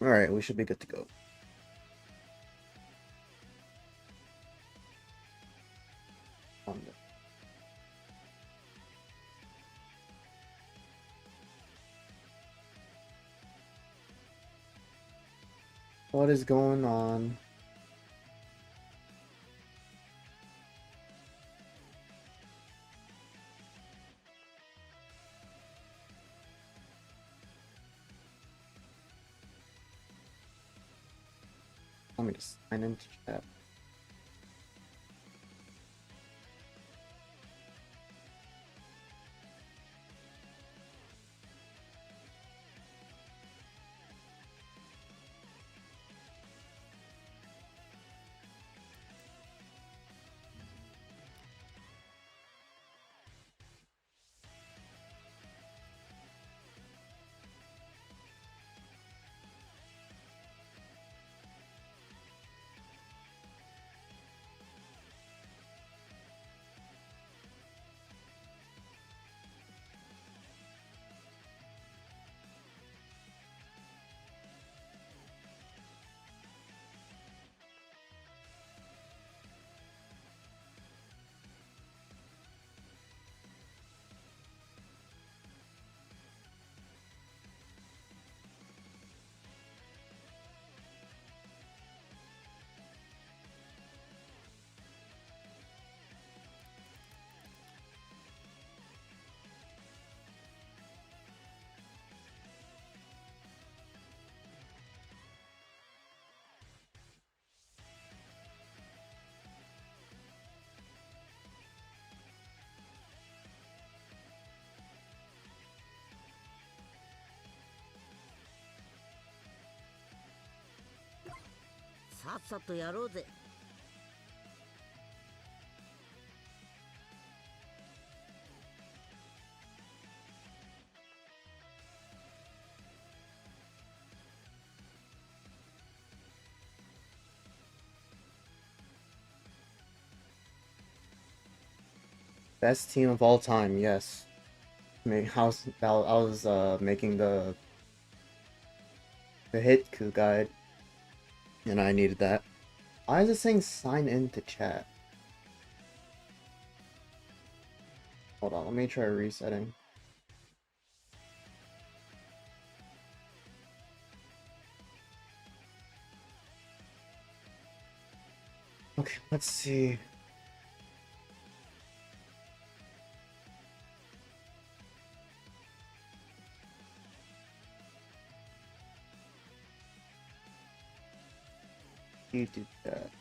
Alright, we should be good to go. What is going on? Let me just sign into chat. Best team of all time, yes. I was making the hit coup guide, and I needed that. Why is it saying sign in to chat? Hold on, let me try resetting. Okay, let's see. You did that.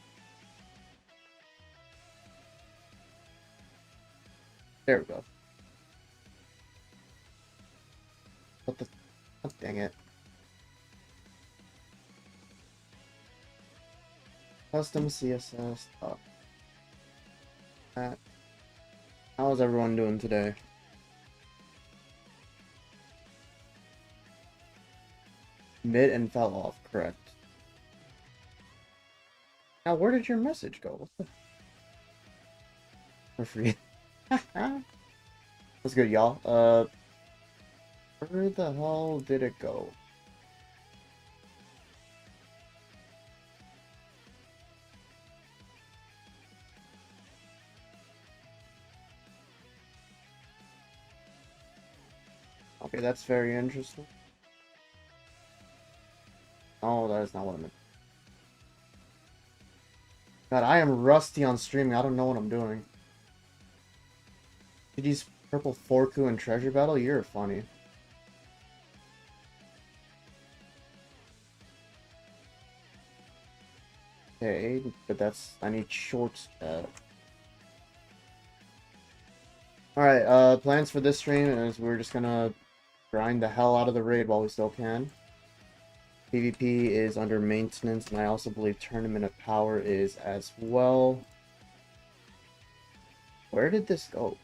There we go. What the? Oh, dang it. Custom CSS. Oh. That. How's everyone doing today? Mid and fell off, correct. Now, where did your message go? What the? For free. That's good, y'all. Where the hell did it go? Okay, that's very interesting. Oh, that is not what I meant. God, I am rusty on streaming. I don't know what I'm doing. GG's Purple Forku and Treasure Battle? You're funny. Okay, but that's... I need shorts. Alright, plans for this stream is we're just gonna grind the hell out of the raid while we still can. PvP is under maintenance, and I also believe Tournament of Power is as well. Where did this go?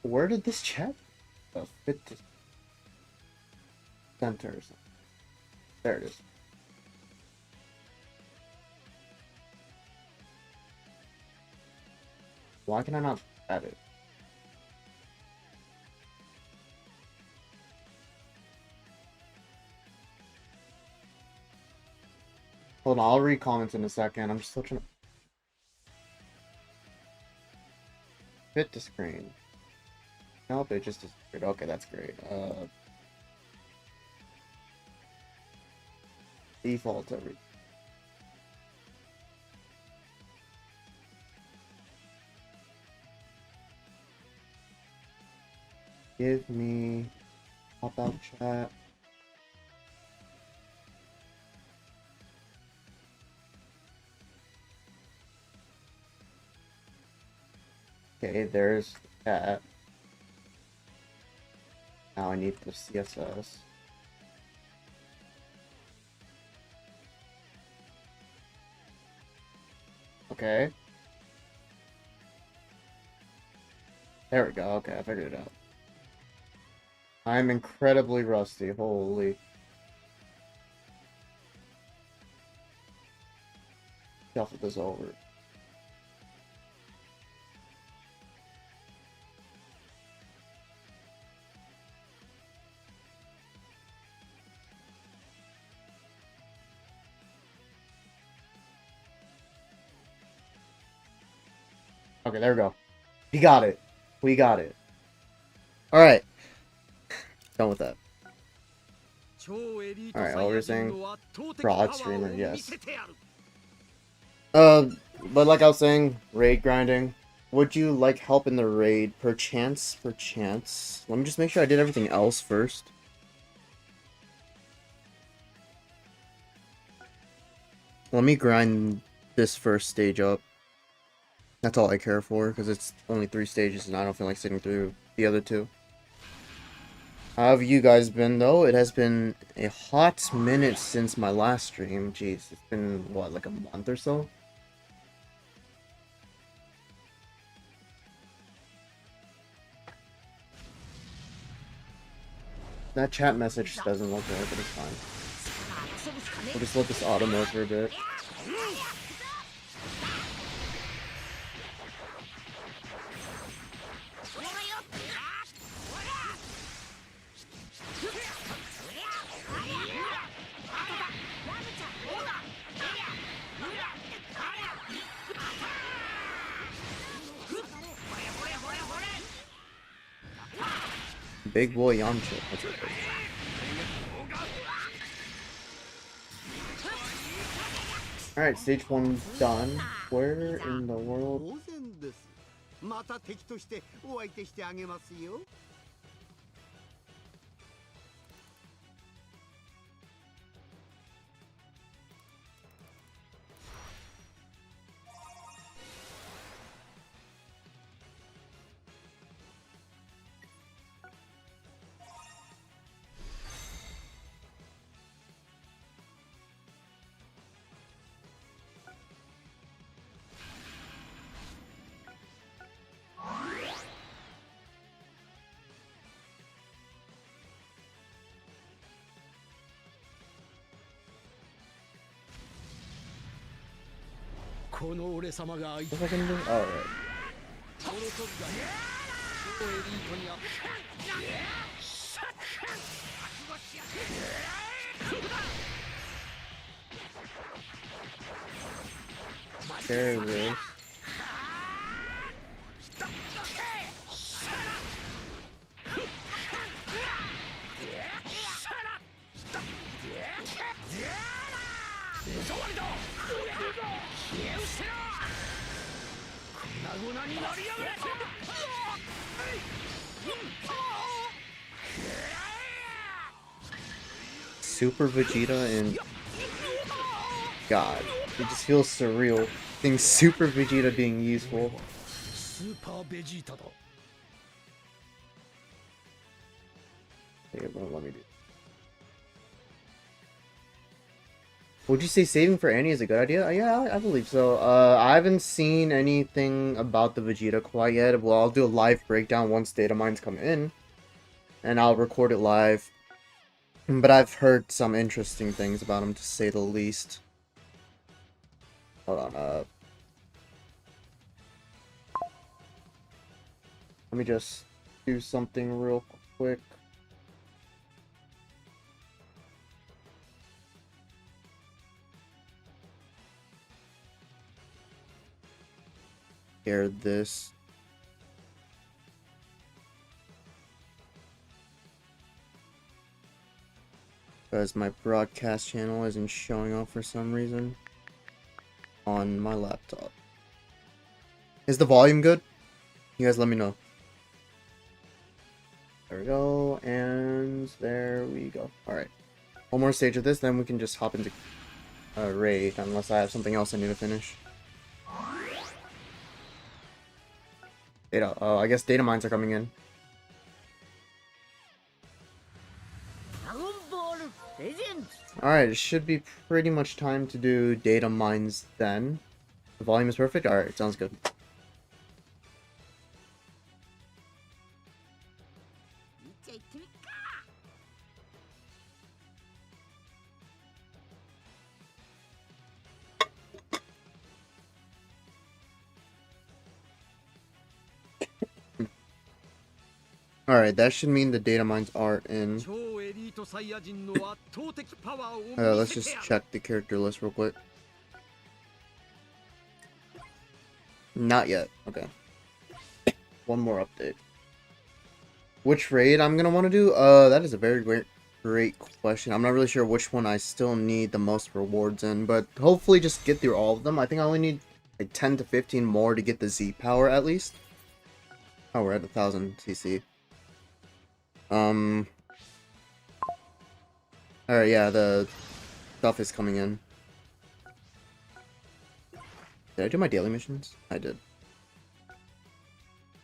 Where did this chat fit to center or something? There it is. Why can I not add it? Hold on, I'll read comments in a second. I'm just still trying to fit the screen. Nope, it just disappeared. Okay, that's great. Default everything. Give me pop out chat. Okay, there's the chat. Now I need the CSS. Okay. There we go. Okay, I figured it out. I'm incredibly rusty. Holy. Shuffle this over. Okay, there we go. We got it. We got it. Alright. Done with that. Alright, what were you saying? Broad streamer, yes. But like I was saying, raid grinding. Would you like help in the raid? Perchance? Perchance. Let me just make sure I did everything else first. Let me grind this first stage up. That's all I care for, because it's only 3 stages and I don't feel like sitting through the other 2. How have you guys been, though? It has been a hot minute since my last stream. Jeez, it's been, what, like a month or so? That chat message just doesn't look right, but it's fine. We'll just let this auto mode for a bit. Big boy Yamcha. That's what it is. Alright, stage 1 done. Where in the world? What was I gonna do? Oh, right. There it is. Super Vegeta and God, it just feels surreal. Seeing Super Vegeta being useful. Okay, well, let me do. Would you say saving for Annie is a good idea? Yeah, I believe so. I haven't seen anything about the Vegeta quite yet. Well, I'll do a live breakdown once data mines come in. And I'll record it live. But I've heard some interesting things about him, to say the least. Hold on, let me just do something real quick. Share this. Because my broadcast channel isn't showing up for some reason on my laptop. Is the volume good? You guys let me know. There we go, and there we go. Alright. One more stage of this, then we can just hop into raid, unless I have something else I need to finish. Data. Oh, I guess data mines are coming in. Alright, it should be pretty much time to do data mines then. The volume is perfect? Alright, sounds good. Alright, that should mean the data mines are in. Let's just check the character list real quick. Not yet. Okay. One more update. Which raid I'm gonna want to do? That is a very great question. I'm not really sure which one I still need the most rewards in, but hopefully just get through all of them. I think I only need like 10 to 15 more to get the Z power at least. Oh, we're at 1000 CC. Alright, yeah, the stuff is coming in. Did I do my daily missions? I did.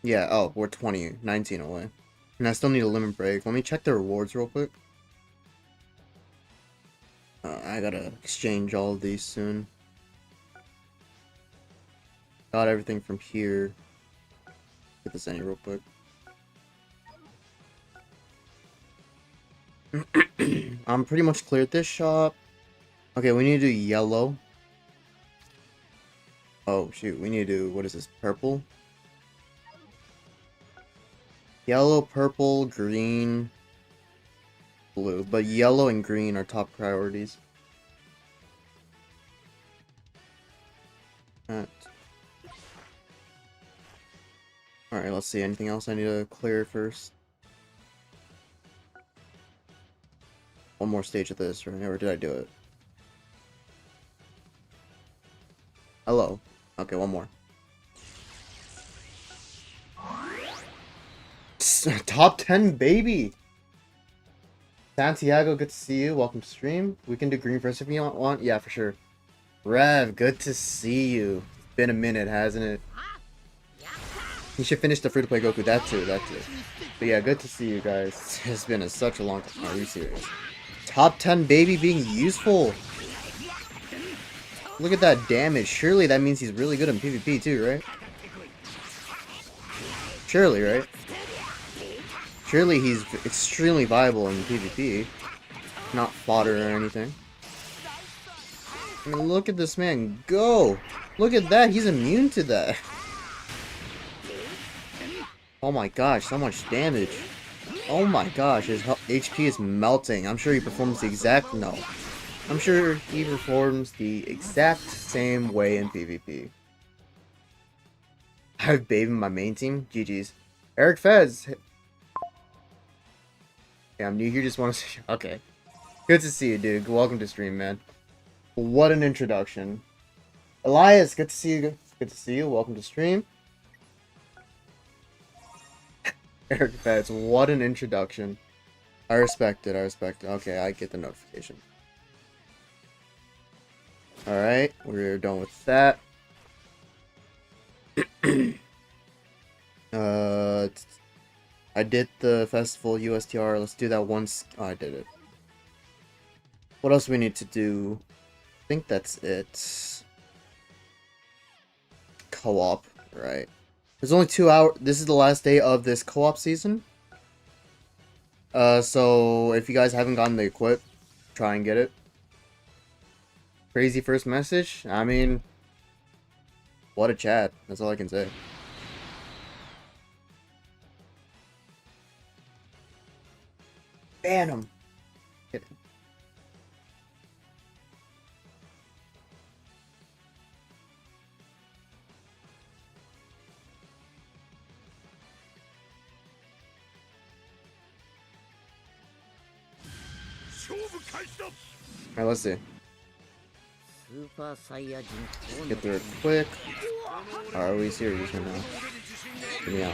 Yeah, oh, we're 19 away. And I still need a limit break. Let me check the rewards real quick. I gotta exchange all of these soon. Got everything from here. Get this any real quick. I'm pretty much cleared this shop. Okay, we need to do yellow. Oh, shoot. We need to do, what is this, purple? Yellow, purple, green, blue. But yellow and green are top priorities. Alright, let's see. Anything else I need to clear first? One more stage of this, right? Or did I do it? Hello. Okay, one more. Top 10, baby! Santiago, good to see you. Welcome to stream. We can do green first if you want. Yeah, for sure. Rev, good to see you. It's been a minute, hasn't it? You should finish the free-to-play Goku. That too. But yeah, good to see you guys. It's been such a long time. Are you serious? Top 10, baby, being useful. Look at that damage. Surely that means he's really good in PvP too, right? Surely, right? Surely he's extremely viable in PvP. Not fodder or anything. I mean, look at this man go! Look at that, he's immune to that. Oh my gosh, so much damage. Oh my gosh, his HP is melting. I'm sure he performs the exact... No. I'm sure he performs the exact same way in PvP. I have Babe in my main team. GG's. Eric Fez. Yeah, I'm new here, just want to say... Okay. Good to see you, dude. Welcome to stream, man. What an introduction. Elias, good to see you. Good to see you. Welcome to stream. Eric Fez, what an introduction. I respect it. I respect it. Okay, I get the notification. Alright, we're done with that. I did the festival USTR. Let's do that once. Oh, I did it. What else we need to do? I think that's it. Co-op, right? There's only 2 hours. This is the last day of this co-op season. So if you guys haven't gotten the equip, try and get it. Crazy first message. I mean, what a chat. That's all I can say. Ban him. Get him. Alright, let's see. Get through it quick. Are we serious right now? Get me out.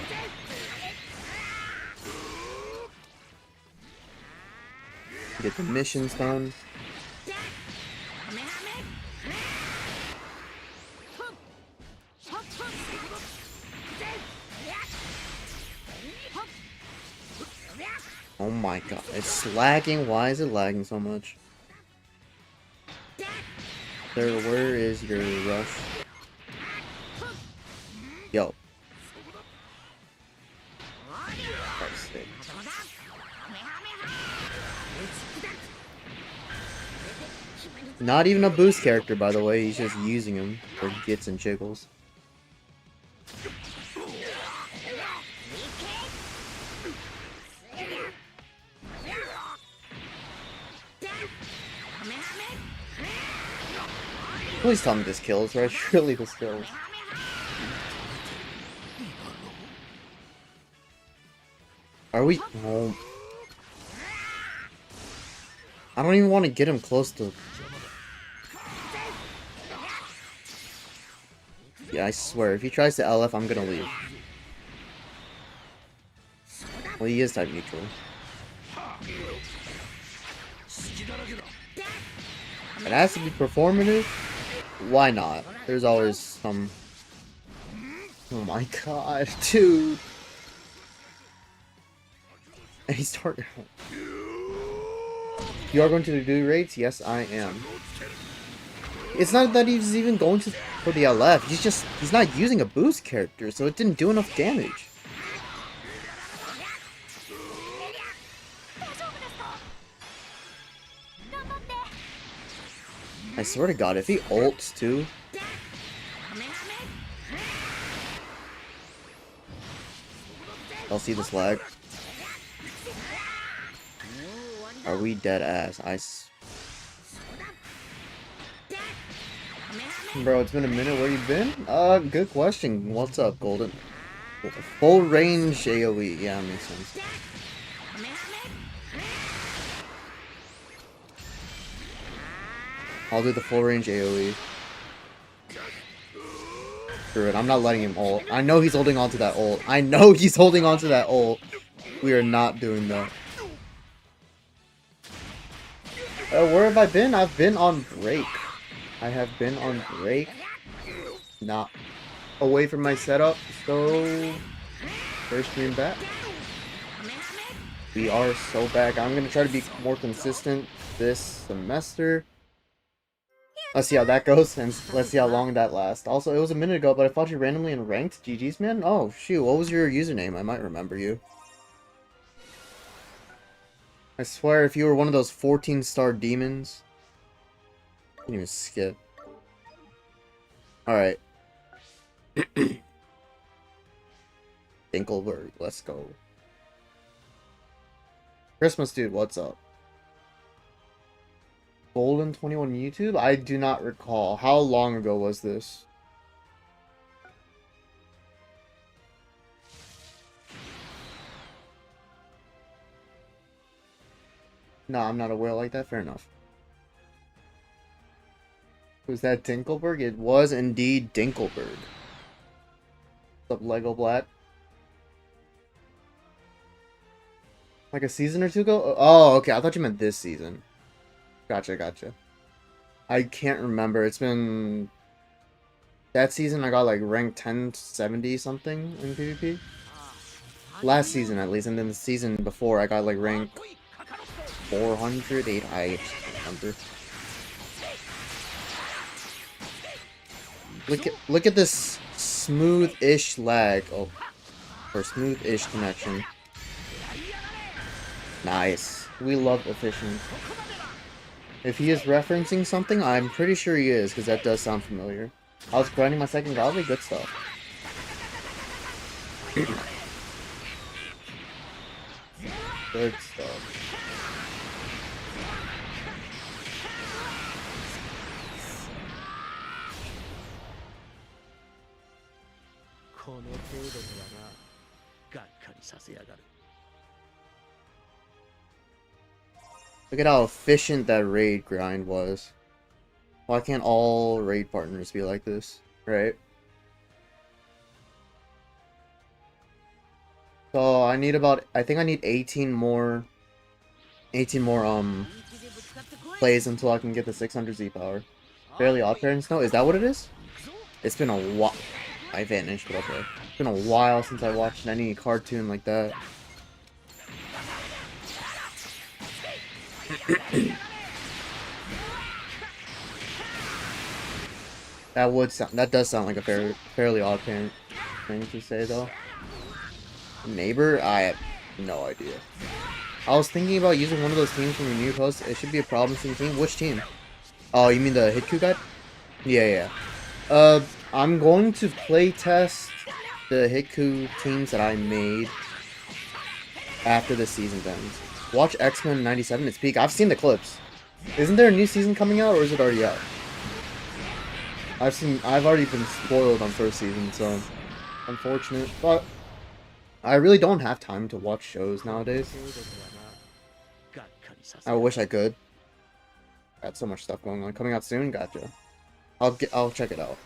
Get the missions done. Oh my god, it's lagging. Why is it lagging so much? Sir, where is your rush? Yo. Not even a boost character, by the way. He's just using him for gits and jiggles. Please tell me this kills, right? Surely this kills. Are we? Oh. I don't even want to get him close to. Yeah, I swear, if he tries to LF, I'm gonna leave. Well, he is type neutral. It has to be performative? Why not? There's always some... Oh my god, dude! And he's targeting. You are going to do raids? Yes, I am. It's not that he's even going for the LF. He's not using a boost character, so it didn't do enough damage. I swear to god, if he ults too. I'll see this lag. Are we dead ass? Bro, it's been a minute. Where you been? Good question. What's up, Golden? Full range AoE. Yeah, makes sense. I'll do the full range AoE. Screw it. I'm not letting him ult. I know he's holding on to that ult. I know he's holding on to that ult. We are not doing that. Where have I been? I've been on break. I have been on break. Not away from my setup. So, first stream back. We are so back. I'm going to try to be more consistent this semester. Let's see how that goes, and let's see how long that lasts. Also, it was a minute ago, but I fought you randomly in ranked. GG's, man. Oh, shoot. What was your username? I might remember you. I swear, if you were one of those 14-star demons... I didn't even skip. Alright. Dinkelberg, let's go. Christmas dude, what's up? Golden 21 YouTube? I do not recall. How long ago was this? No, I'm not aware like that. Fair enough. Was that Dinkelberg? It was indeed Dinkelberg. What's up, Lego Black? Like a season or two ago? Oh, okay. I thought you meant this season. Gotcha, gotcha. I can't remember. It's been... That season I got like ranked 1070 something in PvP. Last season at least, and then the season before I got like ranked 408. I can't remember. Look at this smooth-ish lag. Oh, or smooth-ish connection. Nice. We love efficient. If he is referencing something, I'm pretty sure he is, because that does sound familiar. I was grinding my second godly, good stuff. Good stuff. Look at how efficient that raid grind was. Why can't all raid partners be like this, right? So I need I think I need 18 more plays until I can get the 600 Z power. Fairly Odd Parents, no? Is that what it is? It's been a while. I vanished, but okay. It's been a while since I watched any cartoon like that. That does sound like a fairly Odd Parent thing to say though. Neighbor? I have no idea. I was thinking about using one of those teams from your new post. It should be a promising team. Which team? Oh, you mean the Hitku guide? Yeah. I'm going to play test the Hitku teams that I made after the season ends. Watch X-Men 97, it's peak. I've seen the clips. Isn't there a new season coming out, or is it already out? I've already been spoiled on first season, so unfortunate. But I really don't have time to watch shows nowadays. I wish I could. Got so much stuff going on. Coming out soon? Gotcha. I'll check it out.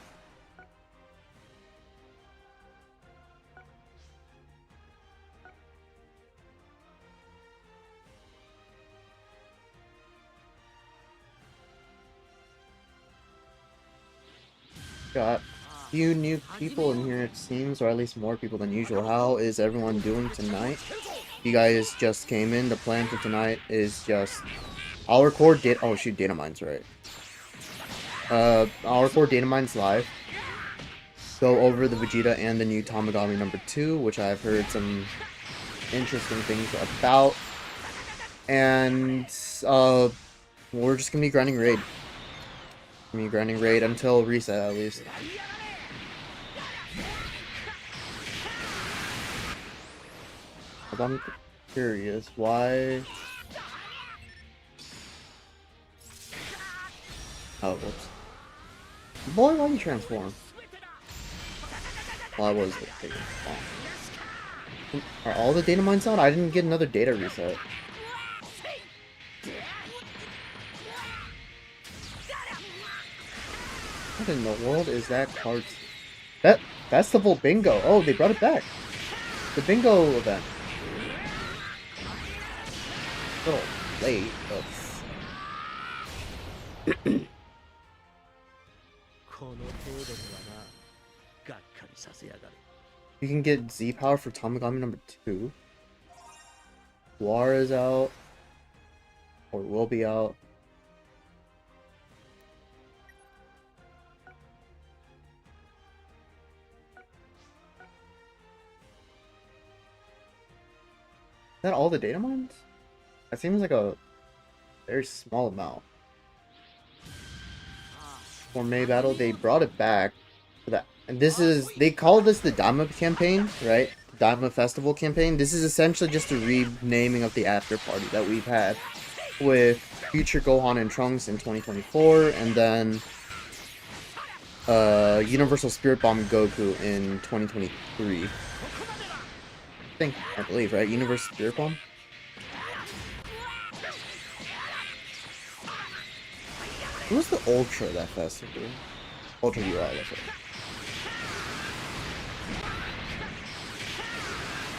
Got a few new people in here, it seems, or at least more people than usual. How is everyone doing tonight? You guys just came in. The plan for tonight is just... I'll record oh shoot, Data Mine's right. I'll record Data Mine's live. Go over the Vegeta and the new Tamagami number 2, which I've heard some interesting things about. And, we're just gonna be grinding raid. Grinding raid until reset, at least. But I'm curious, why... Oh, whoops. Boy, why you transform? Well, I was taking long. Are all the data mines out? I didn't get another data reset. What in the world is that card? That's the Volt Bingo. Oh, they brought it back. The bingo event. A little late, but... You can get Z power for Tamagami number 2. War is out. Or will be out. Is that all the data mines? That seems like a very small amount. For May Battle, they brought it back for that. And this is, they call this the Daima campaign, right? Daima Festival campaign. This is essentially just a renaming of the after party that we've had with future Gohan and Trunks in 2024, and then Universal Spirit Bomb Goku in 2023. I believe, right? Universal Spirit Bomb? Who was the Ultra that festival? Ultra UI, that's right.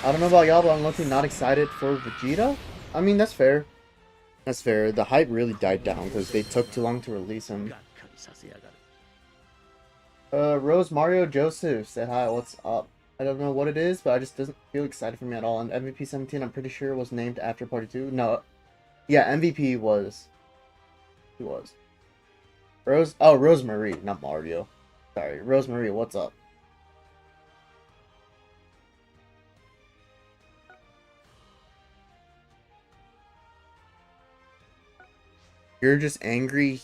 I don't know about y'all, but I'm looking not excited for Vegeta. I mean, that's fair. That's fair. The hype really died down because they took too long to release him. Rose Mario Joseph said hi, what's up? I don't know what it is, but I just doesn't feel excited for me at all. And MVP 17, I'm pretty sure was named after Party 2. No. Yeah, MVP was. Who was? Rosemary, not Mario. Sorry, Rosemary, what's up? You're just angry.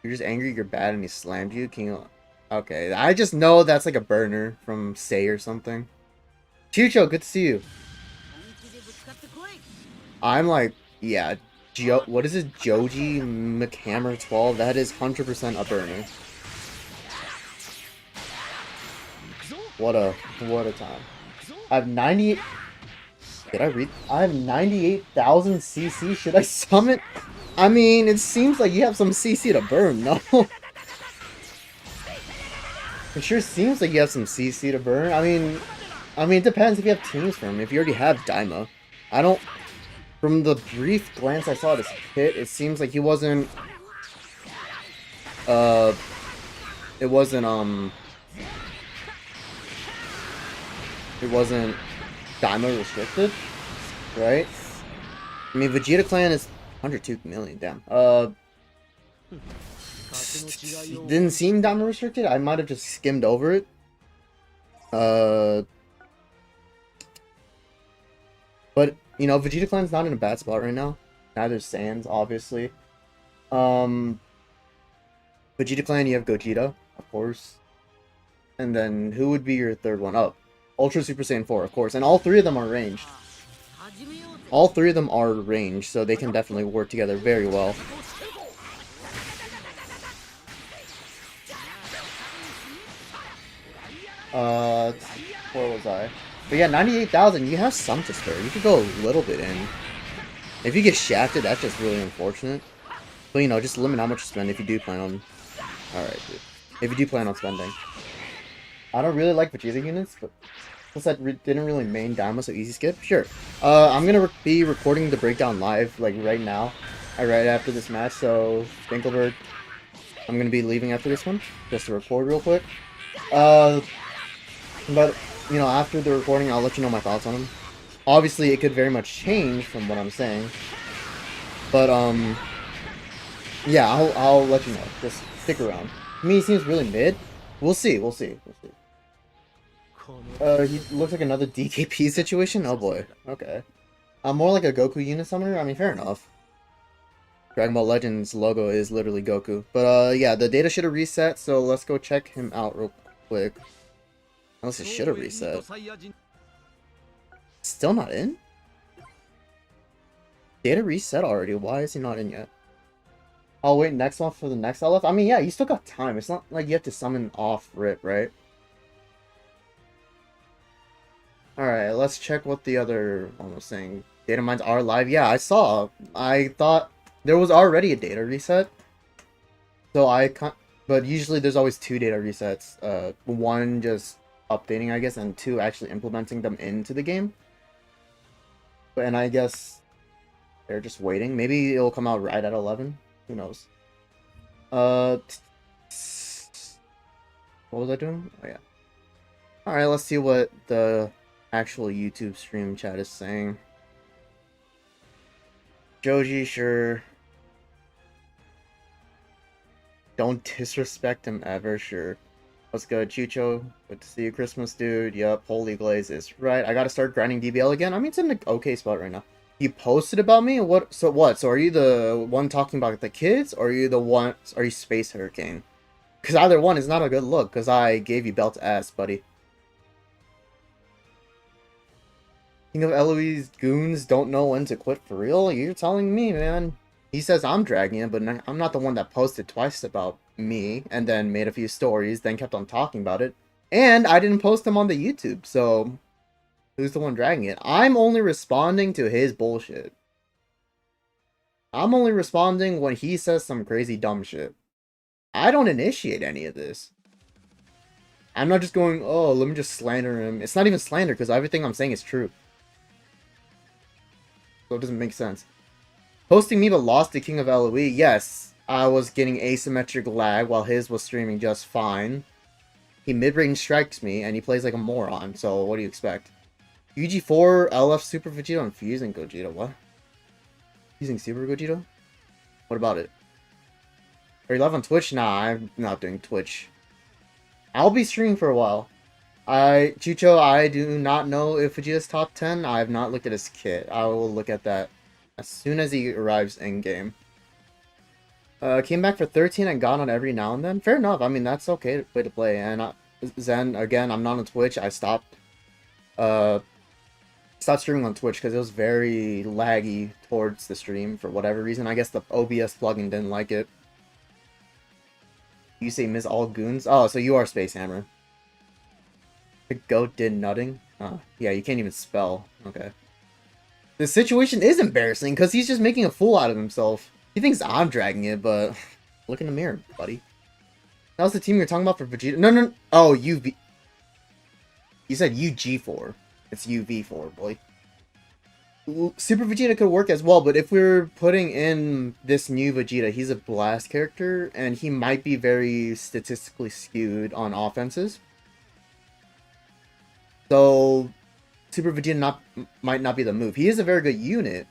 You're just angry you're bad and he slammed you? Can you... Okay, I just know that's like a burner from Say or something. Chucho, good to see you. I'm like, yeah, what is it? Joji McHammer 12? That is 100% a burner. What a time. I have 98... Did I read? I have 98,000 CC. Should I summon? I mean, it seems like you have some CC to burn, no? It sure seems like you have some CC to burn. I mean, it depends if you have teams for him. If you already have Daima. I don't... From the brief glance I saw at his pit, it seems like he wasn't... It wasn't Daima restricted, right? I mean, Vegeta Clan is 102 million, damn. Didn't seem Daima restricted. I might have just skimmed over it. But, you know, Vegeta Clan's not in a bad spot right now. Neither Sans, obviously. Vegeta Clan, you have Gogeta, of course. And then, who would be your third one? Oh, Ultra Super Saiyan 4, of course. And all three of them are ranged. All three of them are ranged, so they can definitely work together very well. Where was I? But yeah, 98,000, you have some to spare. You could go a little bit in. If you get shafted, that's just really unfortunate. But, you know, just limit how much you spend if you do plan on... Alright, dude. If you do plan on spending. I don't really like Vegeta units, but since I didn't really main Daima, so easy skip, sure. I'm gonna be recording the breakdown live, like, right now. Right after this match, so, Dinkelberg, I'm gonna be leaving after this one, just to record real quick. But, you know, after the recording, I'll let you know my thoughts on him. Obviously, it could very much change from what I'm saying. But, yeah, I'll let you know. Just stick around. To me, he seems really mid. We'll see. He looks like another DKP situation? Oh boy. Okay. More like a Goku unit summoner? I mean, fair enough. Dragon Ball Legends logo is literally Goku. But, yeah, the data should have reset, so let's go check him out real quick. Unless it should have reset. Still not in? Data reset already. Why is he not in yet? I'll wait next month for the next LF. I mean, yeah, you still got time. It's not like you have to summon off rip, right? Alright, let's check what the other one was saying. Data mines are live. Yeah, I saw. I thought there was already a data reset. So I can't... But usually there's always two data resets. One just updating, I guess, and two actually implementing them into the game. And I guess they're just waiting. Maybe it'll come out right at 11. Who knows? What was I doing? Oh, yeah. Alright, let's see what the actual YouTube stream chat is saying. Joji, sure. Don't disrespect him ever, sure. What's good, Chucho? Good to see you, Christmas dude. Yup, Holy Glaze is right. I gotta start grinding DBL again. I mean, it's in an okay spot right now. You posted about me? What? So what? So are you the one talking about the kids, or are you the one? Are you Space Hurricane? Because either one is not a good look. Because I gave you belt ass, buddy. King of Eloise goons don't know when to quit for real. You're telling me, man. He says I'm dragging it, but I'm not the one that posted twice about me, and then made a few stories, then kept on talking about it. And I didn't post them on the YouTube, so who's the one dragging it? I'm only responding to his bullshit. I'm only responding when he says some crazy dumb shit. I don't initiate any of this. I'm not just going, oh, let me just slander him. It's not even slander, because everything I'm saying is true. So it doesn't make sense. Hosting me but lost to King of LoE, yes. I was getting asymmetric lag while his was streaming just fine. He mid-range strikes me, and he plays like a moron, so what do you expect? UG4, LF Super Vegeta, and Fusing Gogeta, what? Using Super Gogeta? What about it? Are you live on Twitch? Nah, I'm not doing Twitch. I'll be streaming for a while. Chucho, I do not know if Vegeta's top 10. I have not looked at his kit. I will look at that as soon as he arrives in-game. Came back for 13 and got on every now and then. Fair enough. I mean, that's okay way to play. And Zen, again, I'm not on Twitch. I stopped streaming on Twitch because it was very laggy towards the stream for whatever reason. I guess the OBS plugin didn't like it. You say miss all goons? Oh, so you are Space Hammer. The goat did nutting? Oh, yeah, you can't even spell. Okay. The situation is embarrassing because he's just making a fool out of himself. He thinks I'm dragging it, but look in the mirror, buddy. That was the team you're talking about for Vegeta. No. Oh, UV. You said UG4. It's UV4, boy. Super Vegeta could work as well, but if we're putting in this new Vegeta, he's a blast character, and he might be very statistically skewed on offenses. So, Super Vegeta might not be the move. He is a very good unit,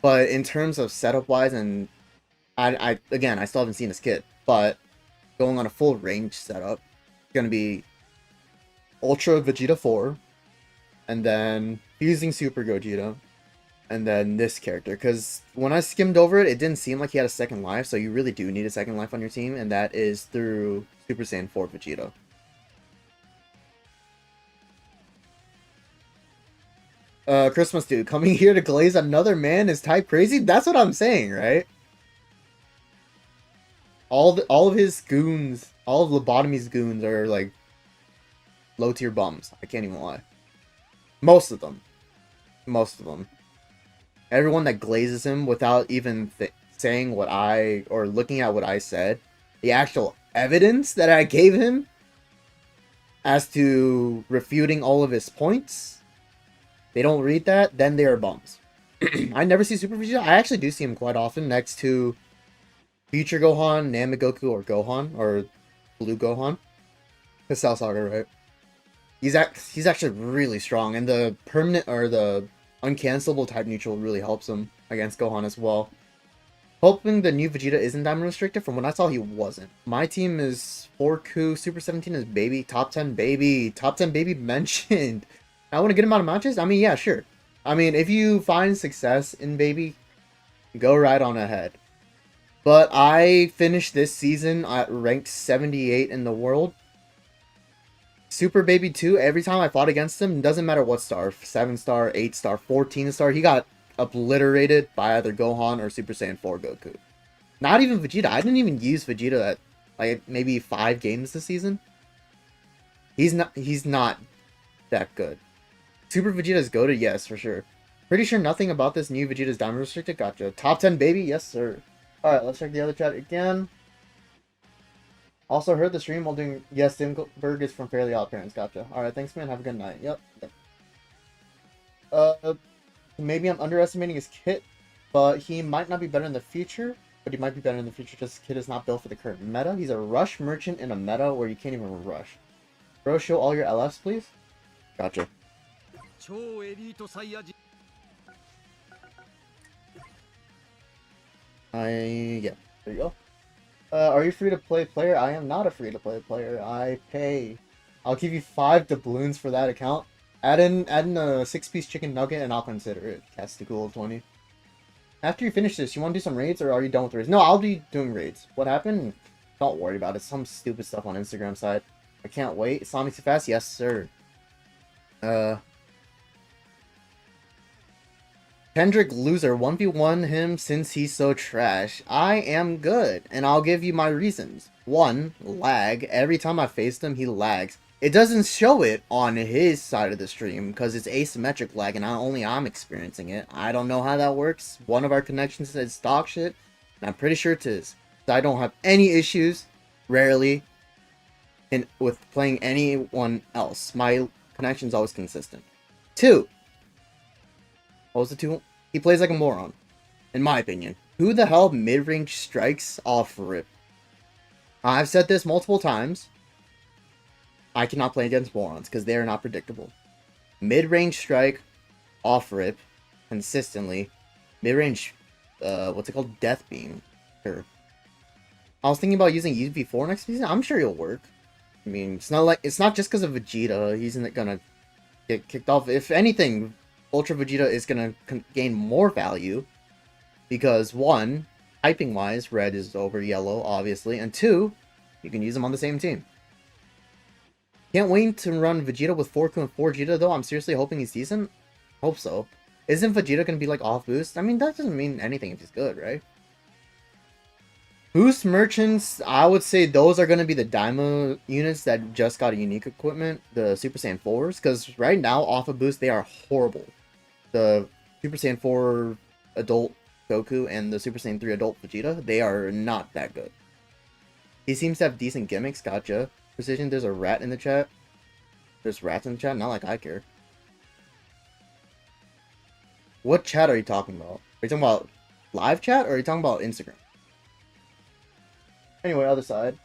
but in terms of setup-wise, and I still haven't seen his kit, but going on a full range setup, it's going to be Ultra Vegeta 4, and then using Super Gogeta, and then this character. Because when I skimmed over it, it didn't seem like he had a second life, so you really do need a second life on your team, and that is through Super Saiyan 4 Vegeta. Christmas dude, coming here to glaze another man is type crazy? That's what I'm saying, right? All of his goons, all of Lobotomy's goons are like low tier bums. I can't even lie. Most of them. Everyone that glazes him without even saying what or looking at what I said, the actual evidence that I gave him as to refuting all of his points, they don't read that, then they are bums. I never see Super Vegeta. I actually do see him quite often next to Future Gohan, Namagoku, or Gohan, or Blue Gohan. The Cell Saga, right? He's actually really strong, and the permanent or the uncancelable type neutral really helps him against Gohan as well. Hoping the new Vegeta isn't diamond restricted. From what I saw, he wasn't. My team is 4Ku, Super 17 is baby, top 10 baby mentioned. I want to get him out of matches? I mean, yeah, sure. I mean, if you find success in baby, go right on ahead. But I finished this season at ranked 78 in the world. Super Baby 2, every time I fought against him, doesn't matter what star, 7-star, 8-star, 14-star, he got obliterated by either Gohan or Super Saiyan 4 Goku. Not even Vegeta. I didn't even use Vegeta at like maybe 5 games this season. He's not that good. Super Vegeta's goated, yes, for sure. Pretty sure nothing about this new Vegeta's diamond restricted. Gotcha. Top 10 baby, yes sir. Alright, let's check the other chat again. Also heard the stream while doing... Yes, Timberg is from Fairly Odd Parents. Gotcha. Alright, thanks, man. Have a good night. Yep. Maybe I'm underestimating his kit, but he might not be better in the future. But he might be better in the future just his kit is not built for the current meta. He's a rush merchant in a meta where you can't even rush. Bro, show all your LFs, please. Gotcha. Yeah, there you go. Are you free to play player? I am not a free to play player. I pay. I'll give you 5 doubloons for that account. Add in a 6-piece chicken nugget and I'll consider it. Castigool of 20. After you finish this, you want to do some raids or are you done with raids? No, I'll be doing raids. What happened? Don't worry about it. Some stupid stuff on Instagram side. I can't wait. Saw me too fast? Yes, sir. Kendrick loser, 1v1 him since he's so trash. I am good, and I'll give you my reasons. 1, lag. Every time I faced him, he lags. It doesn't show it on his side of the stream, because it's asymmetric lag, and only I'm experiencing it. I don't know how that works. One of our connections says dog shit, and I'm pretty sure it is. I don't have any issues, rarely. and with playing anyone else. My connection's always consistent. 2. What was the 2? He plays like a moron, in my opinion. Who the hell mid-range strikes off rip? I've said this multiple times. I cannot play against morons because they are not predictable. Mid-range strike off rip consistently. Mid-range, what's it called? Death beam. Sure. I was thinking about using UV4 next season. I'm sure it'll work. I mean, it's not just because of Vegeta. He's not gonna get kicked off. If anything, Ultra Vegeta is gonna gain more value because 1, typing wise, red is over yellow, obviously, and 2, you can use them on the same team. Can't wait to run Vegeta with 4Q and 4 Vegeta though. I'm seriously hoping he's decent. Hope so. Isn't Vegeta gonna be like off boost? I mean, that doesn't mean anything if he's good, right? Boost merchants, I would say those are going to be the Daima units that just got a unique equipment, the Super Saiyan 4s, because right now, off of boost, they are horrible. The Super Saiyan 4 adult Goku and the Super Saiyan 3 adult Vegeta, they are not that good. He seems to have decent gimmicks, gotcha. Precision, there's a rat in the chat. There's rats in the chat, not like I care. What chat are you talking about? Are you talking about live chat, or are you talking about Instagram? Anyway, other side.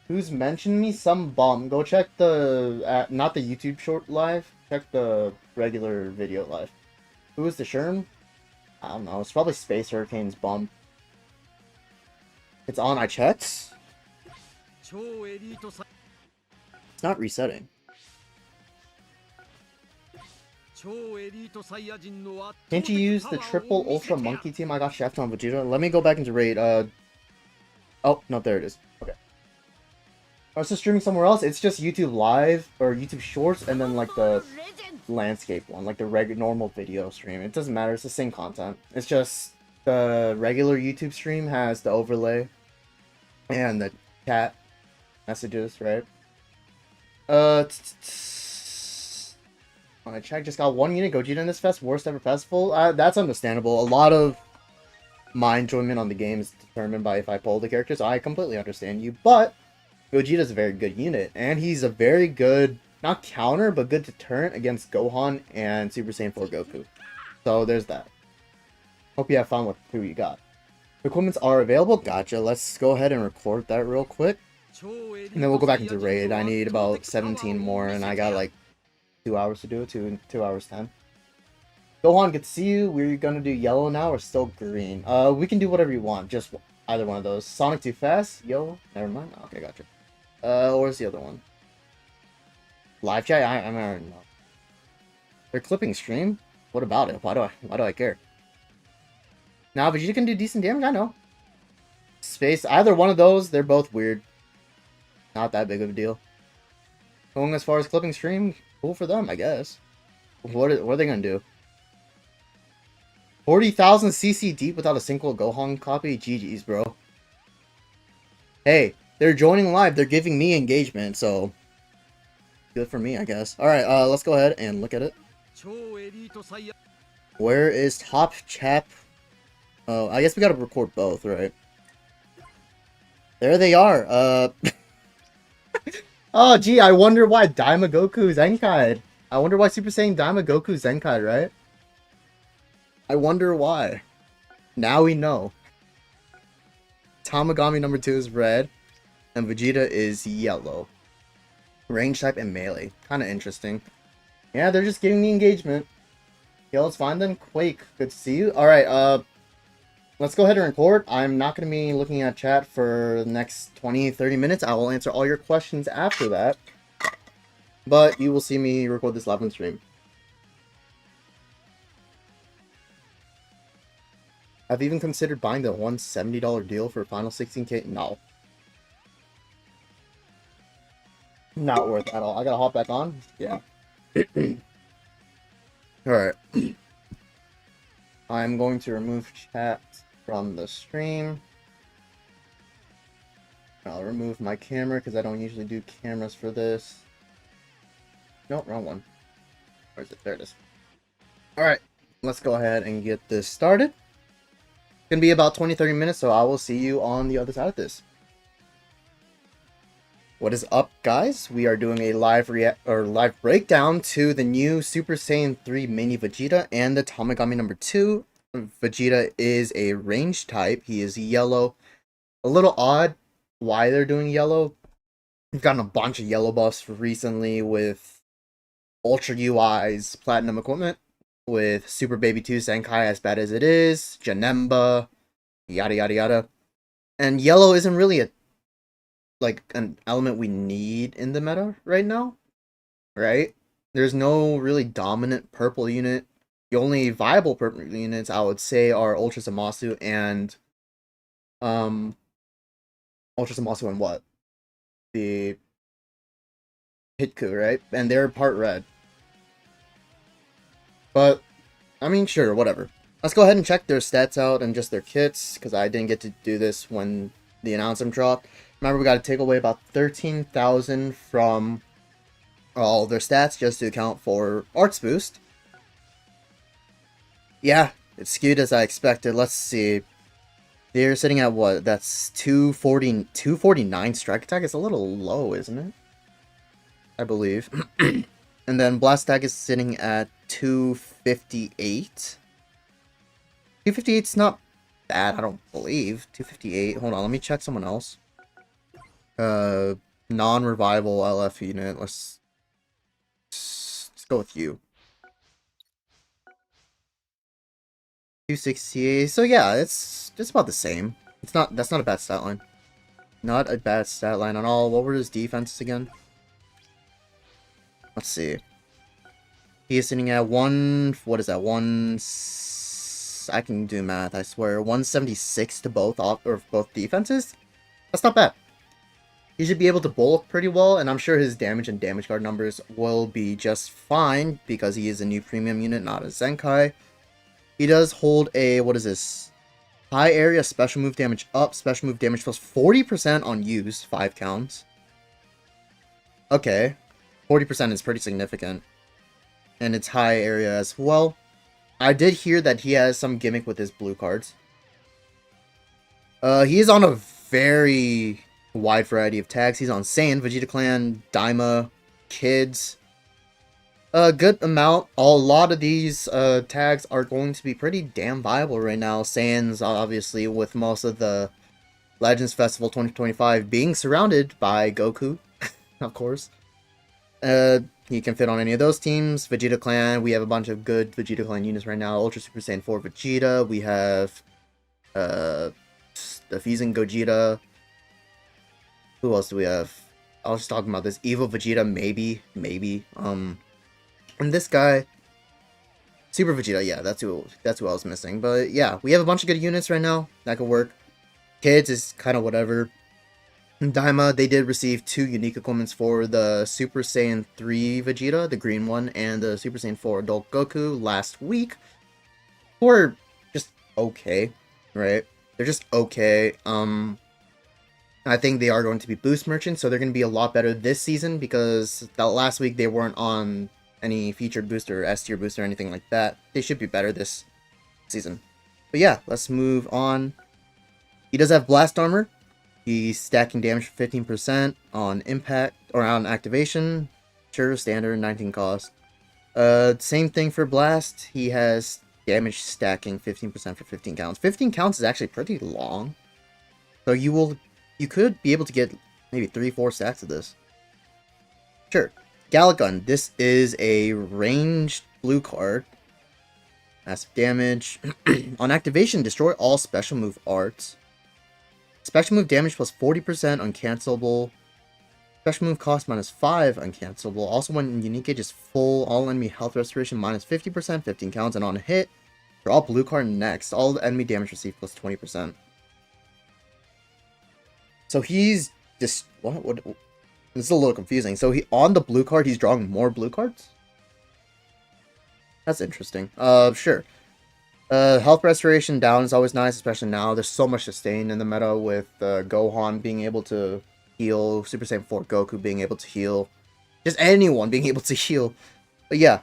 Who's mentioned me? Some bum. Go check the, not the YouTube short live. Check the regular video live. Who is the Sherm? I don't know. It's probably Space Hurricane's bum. It's on, I checked. It's not resetting. Can't you use the triple ultra monkey team? I got chefed on Vegeta. Let me go back into raid. Oh, no, there it is. Okay. I was just streaming somewhere else. It's just YouTube Live or YouTube Shorts, and then like the landscape one, like the normal video stream. It doesn't matter. It's the same content. It's just the regular YouTube stream has the overlay and the chat messages, right? I checked, just got 1 unit Gogeta in this fest, worst ever festival. That's understandable. A lot of my enjoyment on the game is determined by if I pull the characters. I completely understand you, but Gogeta's a very good unit, and he's a very good, not counter, but good deterrent against Gohan and Super Saiyan 4 Goku. So there's that. Hope you have fun with who you got. Equipments are available. Gotcha. Let's go ahead and record that real quick, and then we'll go back into raid. I need about 17 more, and I got like 2 hours to do it, 2 hours 10. Gohan, good to see you. We're gonna do yellow now or still green? We can do whatever you want, just either one of those. Sonic too fast? Yo, never mind. Okay, gotcha. Where's the other one? Live chat? I don't know. They're clipping stream? What about it? Why do I care? Now, Vegeta can do decent damage, I know. Space, either one of those, they're both weird. Not that big of a deal. Going as far as clipping stream, cool for them, I guess. What are they gonna do? 40,000 CC deep without a single Gohan copy? GG's, bro. Hey, they're joining live. They're giving me engagement, so good for me, I guess. Alright, let's go ahead and look at it. Where is Top Chap? Oh, I guess we gotta record both, right? There they are. Oh, gee, I wonder why Daima Goku Zenkai. I wonder why Super Saiyan Daima Goku Zenkai, right? I wonder why. Now we know. Tamagami number 2 is red, and Vegeta is yellow. Range type and melee. Kind of interesting. Yeah, they're just giving me engagement. Yeah, let's find them. Quake, good to see you. Alright, let's go ahead and record. I'm not going to be looking at chat for the next 20-30 minutes. I will answer all your questions after that. But you will see me record this live on stream. I've even considered buying the $170 deal for Final 16K. No. Not worth it at all. I gotta hop back on? Yeah. Alright. I'm going to remove chat from the stream. I'll remove my camera because I don't usually do cameras for this. Nope, wrong one. Where is it? There it is. Alright, let's go ahead and get this started. It's going to be about 20-30 minutes, so I will see you on the other side of this. What is up, guys? We are doing a live breakdown to the new Super Saiyan 3 Mini Vegeta and the Tamagami number 2. Vegeta is a range type. He is yellow. A little odd why they're doing yellow. We've gotten a bunch of yellow buffs recently with Ultra UI's Platinum equipment, with Super Baby 2 Senkai as bad as it is, Janemba, yada yada yada. And yellow isn't really an element we need in the meta right now, right? There's no really dominant purple unit. The only viable purple units I would say are Ultra Zamasu and Ultra Zamasu and what? The Hitku, right? And they're part red. But I mean, sure, whatever. Let's go ahead and check their stats out and just their kits, because I didn't get to do this when the announcement dropped. Remember, we got to take away about 13,000 from all their stats just to account for Arts Boost. Yeah, it's skewed as I expected. Let's see. They're sitting at what? That's 249 strike attack. It's a little low, isn't it? I believe. And then Blast Attack is sitting at 258. 258's not bad, I don't believe. 258. Hold on, let me check someone else. Non-revival LF unit. Let's go with you. 268. So yeah, it's just about the same. That's not a bad stat line. Not a bad stat line at all. What were his defenses again? Let's see. He is sitting at what is that? I can do math, I swear. 176 to both defenses? That's not bad. He should be able to bulk pretty well, and I'm sure his damage and damage card numbers will be just fine because he is a new premium unit, not a Zenkai. He does hold a, what is this? High area special move damage up, special move damage plus 40% on use, 5 counts. Okay. 40% is pretty significant. And it's high area as well. I did hear that he has some gimmick with his blue cards. He is on a very wide variety of tags. He's on Saiyan, Vegeta Clan, Daima, Kids. A good amount. A lot of these tags are going to be pretty damn viable right now. Saiyans, obviously, with most of the Legends Festival 2025 being surrounded by Goku, of course. He can fit on any of those teams. Vegeta Clan, we have a bunch of good Vegeta Clan units right now. Ultra Super Saiyan 4 Vegeta. We have the Fusion Gogeta. Who else do we have? I was just talking about this. Evil Vegeta, maybe. And this guy, Super Vegeta, yeah, that's who I was missing. But yeah, we have a bunch of good units right now. That could work. Kids is kind of whatever. Daima, they did receive 2 unique equipments for the Super Saiyan 3 Vegeta, the green one, and the Super Saiyan 4 Adult Goku last week. Who are just okay, right? They're just okay. I think they are going to be boost merchants, so they're going to be a lot better this season because that last week they weren't on any featured booster, S tier booster, or anything like that. They should be better this season. But yeah, let's move on. He does have blast armor. He's stacking damage for 15% on impact or on activation. Sure, standard, 19 cost. Same thing for blast. He has damage stacking 15% for 15 counts. 15 counts is actually pretty long. So you could be able to get maybe 3-4 stacks of this. Sure. Gallic Gun. This is a ranged blue card. Massive damage. On activation, destroy all special move arts. Special move damage plus 40% uncancelable. Special move cost minus 5 uncancelable. Also, when unique gauge is full, all enemy health restoration minus 50%, 15 counts, and on a hit, draw blue card next. All the enemy damage received plus 20%. So he's just what? This is a little confusing. So he on the blue card, he's drawing more blue cards. That's interesting. Sure. Health restoration down is always nice, especially now. There's so much sustain in the meta with Gohan being able to heal, Super Saiyan 4 Goku being able to heal, just anyone being able to heal. But yeah,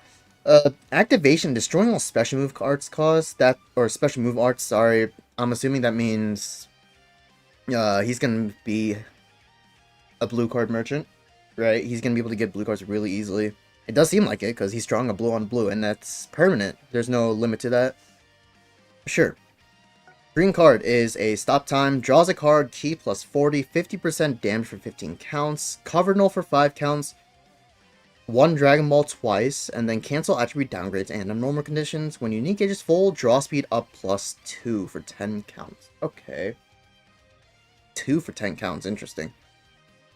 activation, destroying all special move arts cost that, or special move arts, sorry. I'm assuming that means he's gonna be a blue card merchant, right? He's going to be able to get blue cards really easily. It does seem like it, because he's drawing a blue on blue, and that's permanent. There's no limit to that. Sure. Green card is a stop time, draws a card, key plus 40, 50% damage for 15 counts, cover null for 5 counts, 1 Dragon Ball twice, and then cancel attribute downgrades and abnormal conditions. When unique gauge is full, draw speed up plus 2 for 10 counts. Okay. 2 for 10 counts, interesting.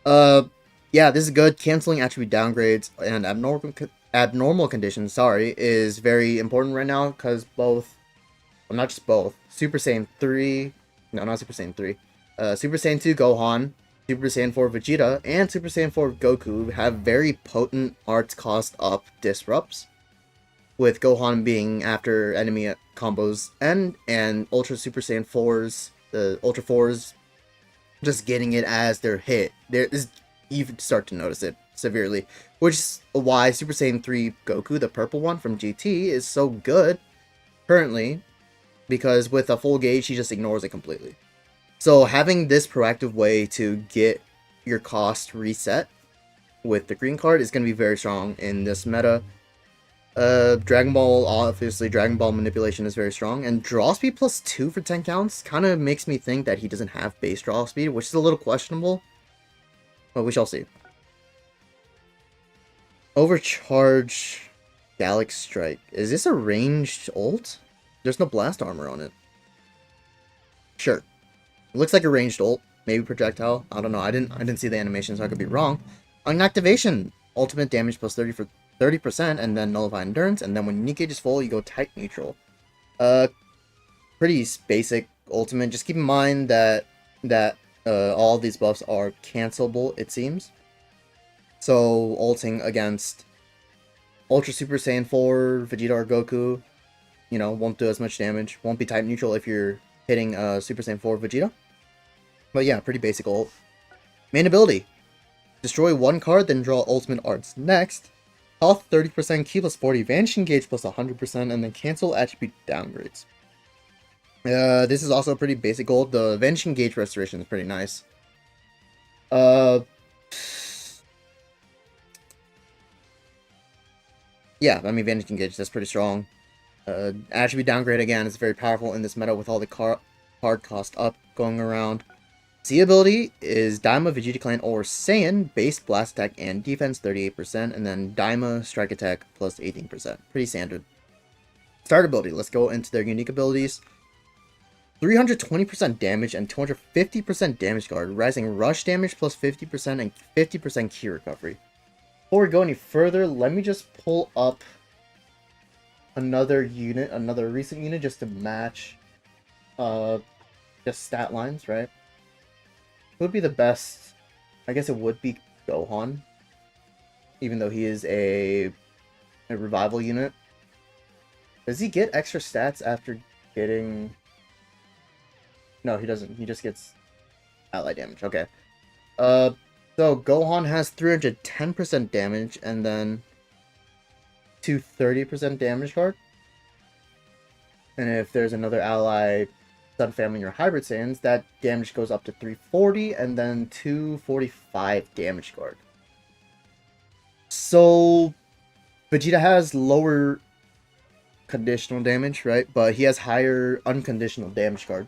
Yeah, this is good. Canceling attribute downgrades and abnormal conditions, sorry, is very important right now, because both, well, not just both, Super Saiyan 3, no, not Super Saiyan 3, Super Saiyan 2 Gohan, Super Saiyan 4 Vegeta, and Super Saiyan 4 Goku have very potent arts cost up disrupts, with Gohan being after enemy combos and Ultra Super Saiyan 4s, the Ultra 4s, just getting it as their hit. You start to notice it severely, which is why Super Saiyan 3 Goku, the purple one from GT, is so good currently, because with a full gauge, he just ignores it completely. So having this proactive way to get your cost reset with the green card is going to be very strong in this meta. Dragon Ball, obviously, Dragon Ball manipulation is very strong, and draw speed plus 2 for 10 counts kind of makes me think that he doesn't have base draw speed, which is a little questionable, but we shall see. Overcharge Galaxy Strike. Is this a ranged ult? There's no blast armor on it. Sure. It looks like a ranged ult. Maybe projectile. I don't know. I didn't see the animation, so I could be wrong. On activation, ultimate damage plus 30 for 30%, and then nullify endurance, and then when unique gauge is full, you go type neutral. Pretty basic ultimate. Just keep in mind that all these buffs are cancelable, it seems. So ulting against Ultra Super Saiyan 4, Vegeta or Goku, you know, won't do as much damage. Won't be type neutral if you're hitting Super Saiyan 4 Vegeta. But yeah, pretty basic ult. Main ability. Destroy one card, then draw ultimate arts. Next, health 30%, key plus 40, vanishing gauge plus 100%, and then cancel attribute downgrades. This is also a pretty basic ult. The vanishing gauge restoration is pretty nice. Yeah, I mean, vanishing gauge, that's pretty strong. Attribute downgrade, again, is very powerful in this meta with all the card cost up going around. Z ability is Daima, Vegeta Clan, or Saiyan, base blast attack and defense 38%, and then Daima, strike attack plus 18%. Pretty standard. Start ability, let's go into their unique abilities. 320% damage and 250% damage guard, rising rush damage plus 50% and 50% key recovery. Before we go any further, let me just pull up another unit, another recent unit, just to match just stat lines, right? Who would be the best? I guess it would be Gohan, even though he is a revival unit. Does he get extra stats after getting... No, he doesn't. He just gets ally damage. Okay. So Gohan has 310% damage and then 230% damage guard. And if there's another ally Sun Family or Hybrid Saiyans, that damage goes up to 340 and then 245 damage guard. So Vegeta has lower conditional damage, right? But he has higher unconditional damage guard.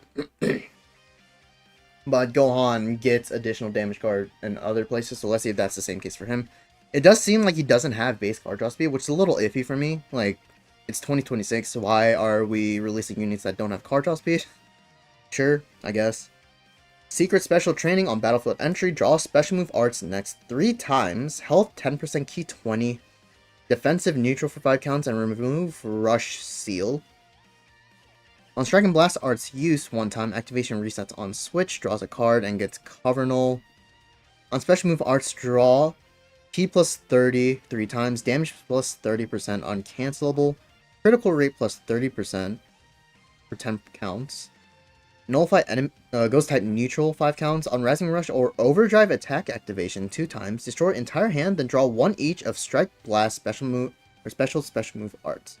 But Gohan gets additional damage guard in other places, so let's see if that's the same case for him. It does seem like he doesn't have base card draw speed, which is a little iffy for me. Like, it's 2026, so why are we releasing units that don't have card draw speed? Sure, I guess. Secret special training on battlefield entry. Draw special move arts next 3 times. Health 10%, key 20. Defensive neutral for 5 counts, and remove rush seal. On Strike and Blast arts use 1 time, activation resets on switch, draws a card, and gets cover null. On special move arts, draw key plus 30 3 times, damage plus 30% uncancelable, critical rate plus 30% for 10 counts. Nullify enemy ghost type neutral 5 counts. On Rising Rush or Overdrive attack activation 2 times, destroy entire hand, then draw 1 each of Strike, Blast, special move or special move arts.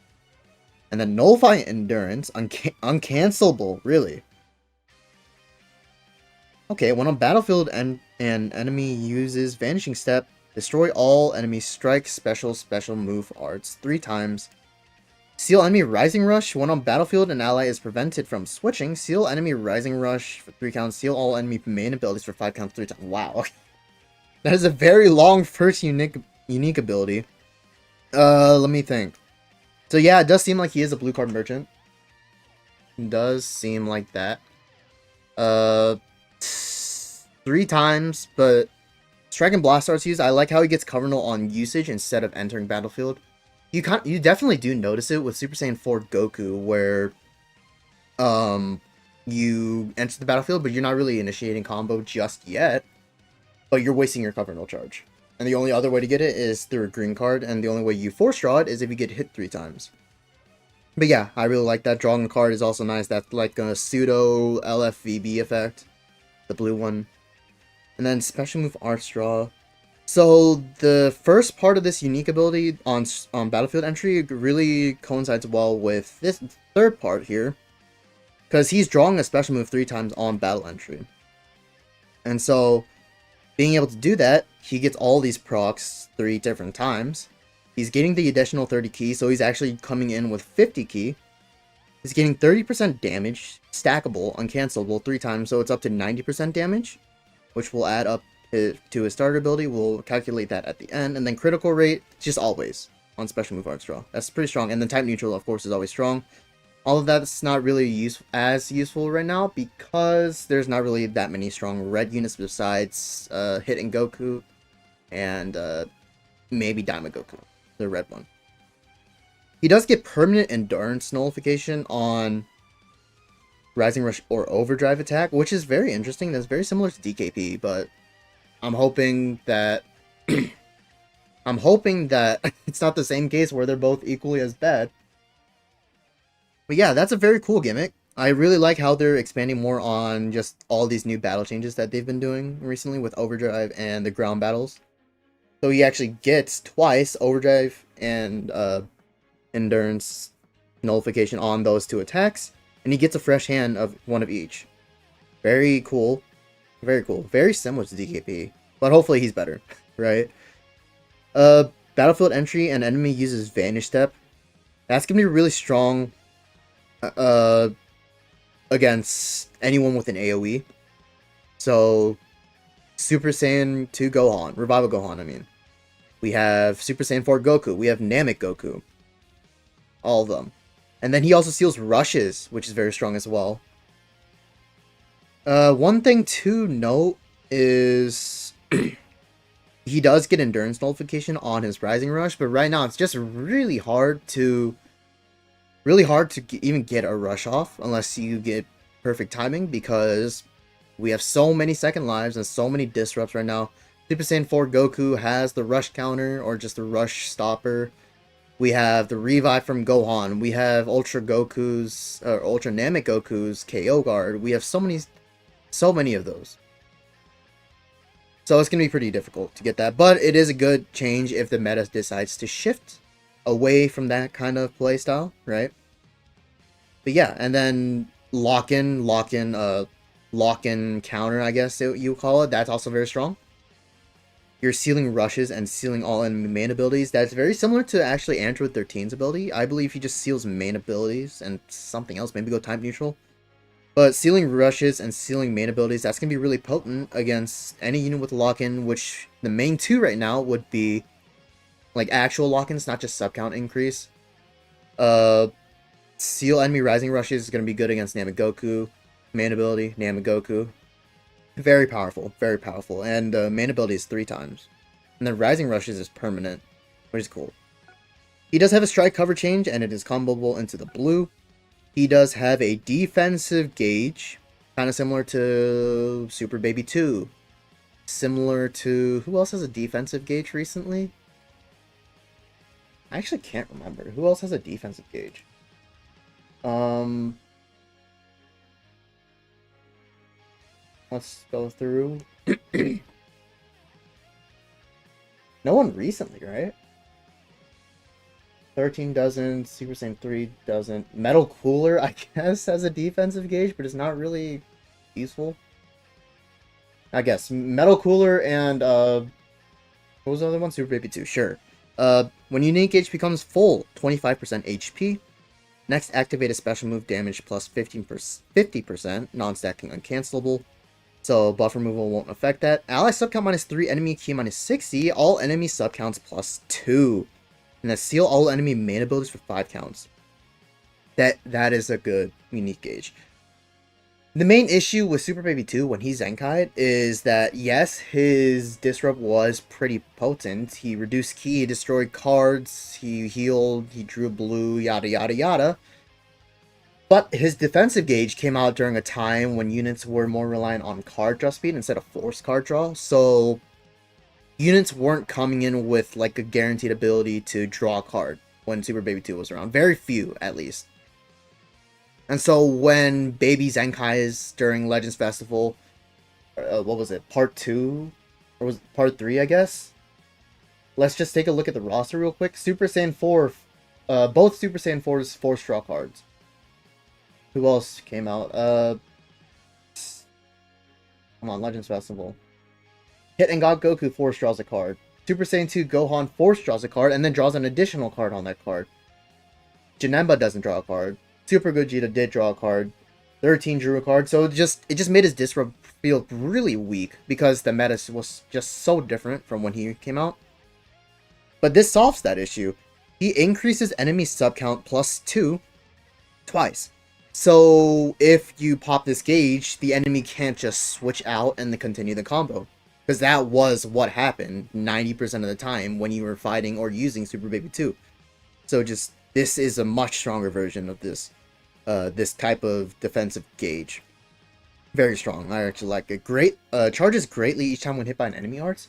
And then Nullify Endurance, uncancelable, really. Okay, when on battlefield and an enemy uses Vanishing Step, destroy all enemy strike special move arts 3 times. Seal enemy Rising Rush. When on battlefield, an ally is prevented from switching. Seal enemy Rising Rush for 3 counts. Seal all enemy main abilities for 5 counts 3 times. Wow. That is a very long first unique ability. Let me think. So yeah, it does seem like he is a blue card merchant. It does seem like that. 3 times, but Strike and Blast Arts used. I like how he gets Covenant on usage instead of entering battlefield. You definitely do notice it with Super Saiyan 4 Goku, where you enter the battlefield, but you're not really initiating combo just yet. But you're wasting your Covenant charge. And the only other way to get it is through a green card, and the only way you force draw it is if you get hit 3 times. But yeah, I really like that. Drawing a card is also nice. That's like a pseudo LFVB effect. The blue one. And then special move Arts Draw. So the first part of this unique ability on battlefield entry really coincides well with this third part here. Because he's drawing a special move 3 times on battle entry. And so, being able to do that, he gets all these procs 3 different times. He's getting the additional 30 ki, so he's actually coming in with 50 ki. He's getting 30% damage, stackable, uncancelable 3 times, so it's up to 90% damage, which will add up to his starter ability. We'll calculate that at the end. And then critical rate, just always on special move arts draw. That's pretty strong. And then type neutral, of course, is always strong. All of that's not really as useful right now because there's not really that many strong red units besides hitting Goku and maybe Daima Goku, the red one. He does get permanent endurance nullification on Rising Rush or Overdrive attack, which is very interesting. That's very similar to DKP, but I'm hoping that it's not the same case where they're both equally as bad. But yeah, that's a very cool gimmick. I really like how they're expanding more on just all these new battle changes that they've been doing recently with Overdrive and the ground battles. So he actually gets twice Overdrive and Endurance nullification on those 2 attacks, and he gets a fresh hand of one of each. Very cool. Very cool. Very similar to DKP, but hopefully he's better, right? Battlefield entry, and enemy uses Vanish Step. That's gonna be really strong against anyone with an AoE. So, Super Saiyan 2 Gohan, Revival Gohan, I mean. We have Super Saiyan 4 Goku, we have Namek Goku. All of them. And then he also seals rushes, which is very strong as well. One thing to note is he does get endurance nullification on his Rising Rush, but right now it's just really hard to even get a rush off unless you get perfect timing, because we have so many second lives and so many disrupts right now. Super Saiyan 4 Goku has the rush counter or just the rush stopper. We have the revive from Gohan. We have Ultra Goku's or Ultra Namek Goku's KO guard. We have so many of those. So it's gonna be pretty difficult to get that, but it is a good change if the meta decides to shift away from that kind of playstyle, right? But yeah, and then lock in counter, I guess you call it. That's also very strong. You're sealing rushes and sealing all enemy main abilities. That's very similar to actually Android 13's ability. I believe he just seals main abilities and something else, maybe go time neutral. But sealing rushes and sealing main abilities, that's going to be really potent against any unit with lock-in, which the main 2 right now would be like actual lock-ins, not just sub-count increase. Seal enemy rising rushes is going to be good against Namek Goku. Main ability, Namek Goku. Very powerful, and main ability is 3 times. And then rising rushes is permanent, which is cool. He does have a strike cover change, and it is comboable into the blue. He does have a defensive gauge, kind of similar to Super Baby 2. Similar to... who else has a defensive gauge recently? I actually can't remember. Who else has a defensive gauge? Let's go through. No one recently, right? 13 doesn't, Super Saiyan 3 doesn't. Metal Cooler, I guess, has a defensive gauge, but it's not really useful. I guess. Metal Cooler and, what was the other one? Super Baby 2, sure. When unique H becomes full, 25% HP. Next, activate a special move damage plus 15%, 50%, non-stacking uncancelable. So buff removal won't affect that. Ally subcount minus 3, enemy key minus 60, all enemy subcounts plus 2. And then seal all enemy main abilities for 5 counts. That is a good unique gauge. The main issue with Super Baby 2 when he Zenkai'd is that, yes, his Disrupt was pretty potent. He reduced key, he destroyed cards, he healed, he drew blue, yada yada yada. But his defensive gauge came out during a time when units were more reliant on card draw speed instead of force card draw. So units weren't coming in with like a guaranteed ability to draw a card when Super Baby 2 was around. Very few, at least. And so when Baby Zenkai's during Legends Festival, what was it, part 2? Or was it part 3, I guess? Let's just take a look at the roster real quick. Super Saiyan 4, both Super Saiyan 4's force draw cards. Who else came out? Come on, Legends Festival. Hit and God Goku force draws a card. Super Saiyan 2 Gohan force draws a card and then draws an additional card on that card. Janemba doesn't draw a card. Super Gogeta did draw a card. 13 drew a card, so it just made his Disrupt feel really weak because the meta was just so different from when he came out. But this solves that issue. He increases enemy sub count plus 2 twice. So if you pop this gauge, the enemy can't just switch out and then continue the combo. Because that was what happened 90% of the time when you were fighting or using Super Baby 2. So just, this is a much stronger version of this this type of defensive gauge. Very strong. I actually like it. Great. Charges greatly each time when hit by an enemy arts.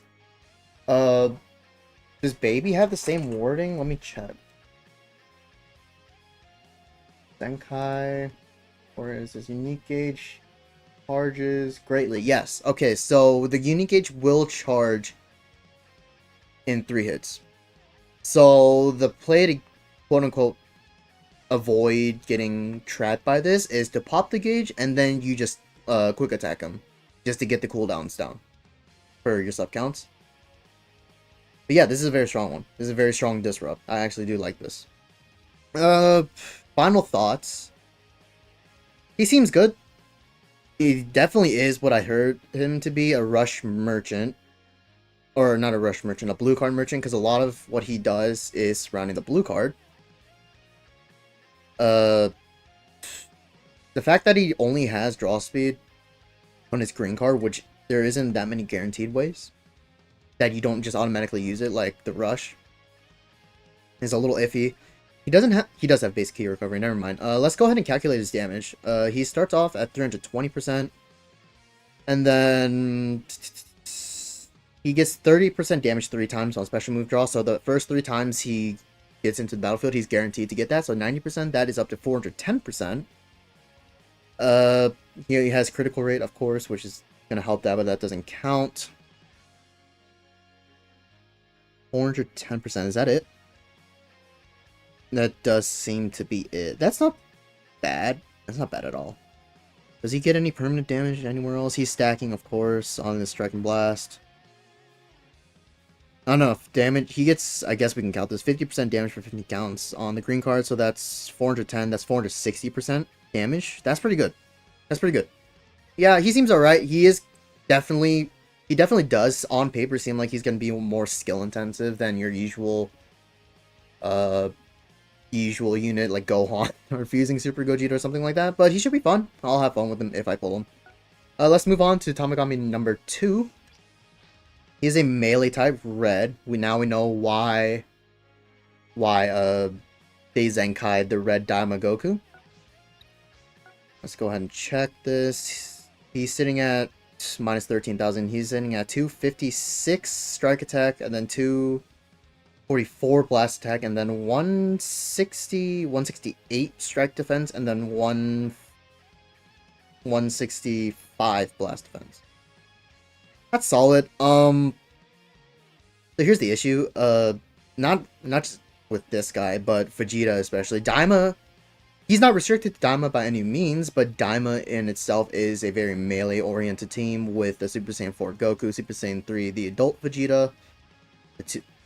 Does Baby have the same wording? Let me check. Zenkai. Where is this unique gauge? Charges greatly. Yes. Okay, so the unique gauge will charge in 3 hits. So the play to quote unquote avoid getting trapped by this is to pop the gauge and then you just quick attack him just to get the cooldowns down for your sub counts. But yeah, this is a very strong one. This is a very strong Disrupt. I actually do like this. Final thoughts. He seems good. He definitely is what I heard him to be, a rush merchant. Or not a rush merchant, a blue card merchant, because a lot of what he does is surrounding the blue card. The fact that he only has draw speed on his green card, which there isn't that many guaranteed ways that you don't just automatically use it, like the rush, is a little iffy. He does have base key recovery, never mind. Let's go ahead and calculate his damage. He starts off at 320%, and then he gets 30% damage 3 times on special move draw, so the first 3 times he gets into the battlefield, he's guaranteed to get that, so 90%, that is up to 410%. He has critical rate, of course, which is gonna help that, but that doesn't count. 410%, is that it? That does seem to be it. That's not bad. That's not bad at all. Does he get any permanent damage anywhere else? He's stacking, of course, on the Strike and Blast. I don't know if damage... He gets... I guess we can count this. 50% damage for 50 counts on the green card, so that's 410. That's 460% damage. That's pretty good. That's pretty good. Yeah, he seems alright. He is definitely... He definitely does, on paper, seem like he's going to be more skill-intensive than your usual unit like Gohan or fusing Super Gogeta or something like that, but he should be fun. I'll have fun with him if I pull him. Let's move on to Tamagami number 2. He is a melee type red. We know why they Zenkai the red Daima Goku. Let's go ahead and check this. He's sitting at minus 13,000. He's sitting at 256 strike attack and then 244 blast attack, and then 168 strike defense, and then 165 blast defense. That's solid. So here's the issue. Not just with this guy, but Vegeta especially. Daima He's not restricted to Daima by any means, but Daima in itself is a very melee-oriented team with the Super Saiyan 4 Goku, Super Saiyan 3, the adult Vegeta,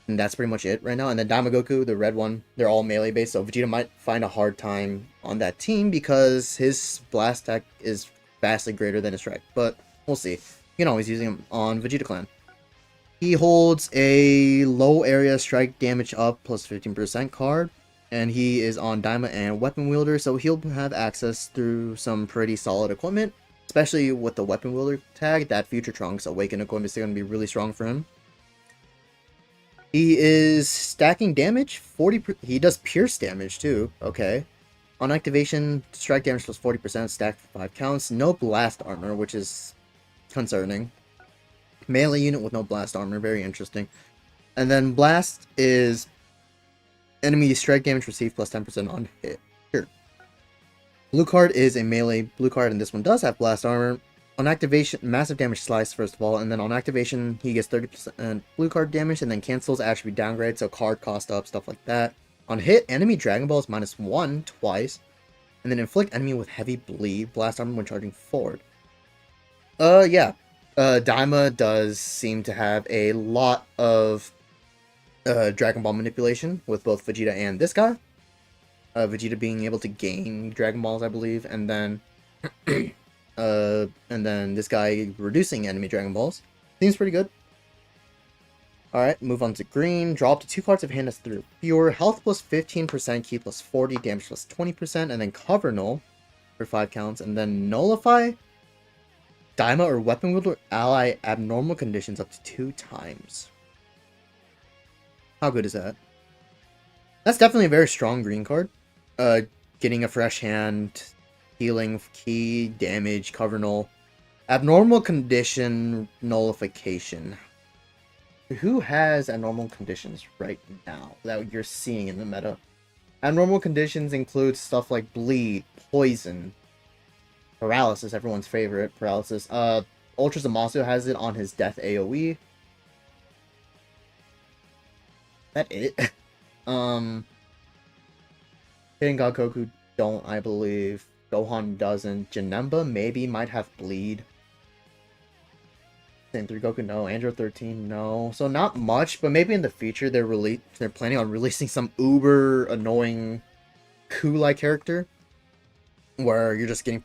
and that's pretty much it right now. And then Daima Goku, the red one, they're all melee-based, so Vegeta might find a hard time on that team because his blast attack is vastly greater than his strike, but we'll see. You can always use him on Vegeta Clan. He holds a low area strike damage up plus 15% card, and he is on Daima and Weapon Wielder, so he'll have access through some pretty solid equipment, especially with the Weapon Wielder tag. That Future Trunks Awaken equipment is going to be really strong for him. He is stacking damage, 40%. He does pierce damage too, okay. On activation, strike damage plus 40%, stacked for 5 counts. No blast armor, which is concerning. Melee unit with no blast armor, very interesting. And then blast is enemy strike damage received plus 10% on hit. Sure. Blue card is a melee blue card, and this one does have blast armor. On activation, massive damage slice first of all, and then on activation, he gets 30% blue card damage, and then cancels attribute downgrade, so card cost up, stuff like that. On hit, enemy Dragon Ball is -1 twice, and then inflict enemy with heavy bleed, blast armor when charging forward. Yeah. Daima does seem to have a lot of Dragon Ball manipulation with both Vegeta and this guy. Vegeta being able to gain Dragon Balls, I believe, and then this guy reducing enemy Dragon Balls. Seems pretty good. Alright, move on to green. Draw up to 2 cards of hand as through fewer. Health plus 15%, key plus 40, damage plus 20%, and then cover null for 5 counts, and then nullify Daima or Weapon Wielder ally abnormal conditions up to 2 times. How good is that? That's definitely a very strong green card. Getting a fresh hand, healing, key, damage, cover null. Abnormal condition nullification. Who has abnormal conditions right now that you're seeing in the meta? Abnormal conditions include stuff like bleed, poison, paralysis, everyone's favorite, paralysis. Ultra Zamasu has it on his death AoE. That it? Hidden God Goku don't, I believe. Gohan doesn't. Janemba maybe might have bleed. Same 3 Goku, no. Android 13, no. So not much, but maybe in the future they're planning on releasing some uber annoying Ku-like character where you're just getting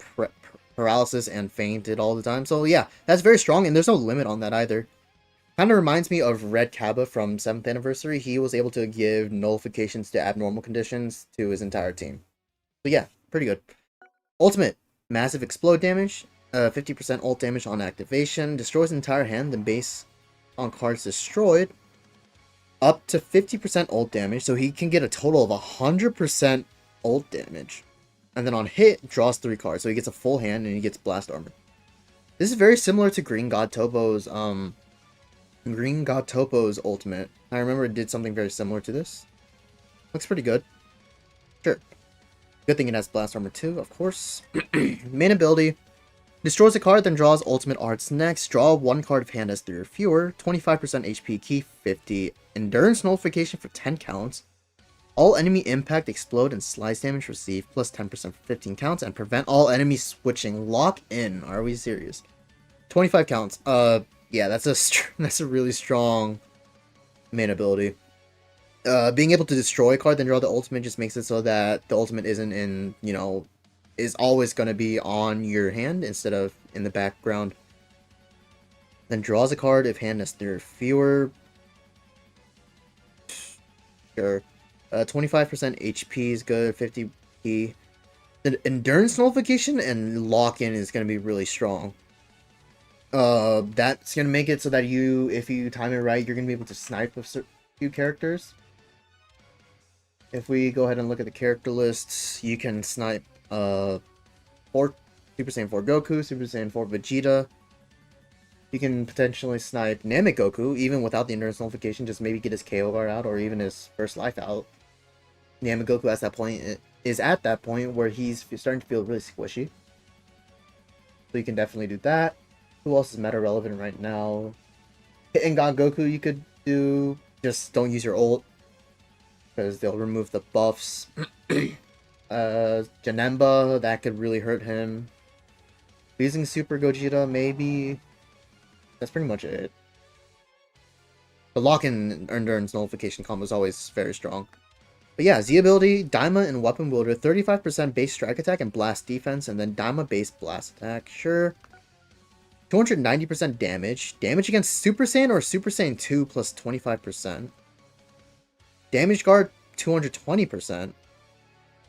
paralysis and fainted all the time. So yeah, that's very strong, and there's no limit on that either. Kind of reminds me of Red Kaba from 7th Anniversary. He was able to give nullifications to abnormal conditions to his entire team. So yeah, pretty good. Ultimate, massive explode damage, 50% ult damage on activation, destroys entire hand, then base on cards destroyed, up to 50% ult damage, so he can get a total of 100% ult damage. And then on hit, draws 3 cards, so he gets a full hand and he gets blast armor. This is very similar to Green God Topo's ultimate. I remember it did something very similar to this. Looks pretty good. Sure. Good thing it has blast armor too, of course. Main ability. Destroys a card, then draws ultimate arts next. Draw 1 card of hand as 3 or fewer. 25% HP, key 50. Endurance nullification for 10 counts. All enemy impact, explode, and slice damage received plus 10% for 15 counts. And prevent all enemies switching. Lock in. Are we serious? 25 counts. Yeah, that's a really strong main ability. Being able to destroy a card, then draw the ultimate just makes it so that the ultimate isn't in, is always going to be on your hand instead of in the background. Then draws a card if hand has 3 or fewer. Sure. 25% HP is good, 50 key. The endurance nullification and lock-in is going to be really strong. That's going to make it so that if you time it right, you're going to be able to snipe a few characters. If we go ahead and look at the character lists, you can snipe Super Saiyan 4 Goku, Super Saiyan 4 Vegeta. You can potentially snipe Namek Goku, even without the endurance nullification, just maybe get his KO guard out, or even his first life out. Namek Goku is at that point where he's starting to feel really squishy. So you can definitely do that. Who else is meta relevant right now? Hidden God Goku you could do, just don't use your ult, because they'll remove the buffs. Janemba, that could really hurt him. Using Super Gogeta, maybe. That's pretty much it. The lock-in endurance nullification combo is always very strong. But yeah, Z ability, Daima and Weapon Wielder, 35% base strike attack and blast defense, and then Daima base blast attack, sure. 290% damage. Damage against Super Saiyan or Super Saiyan 2 plus 25%. Damage guard, 220%.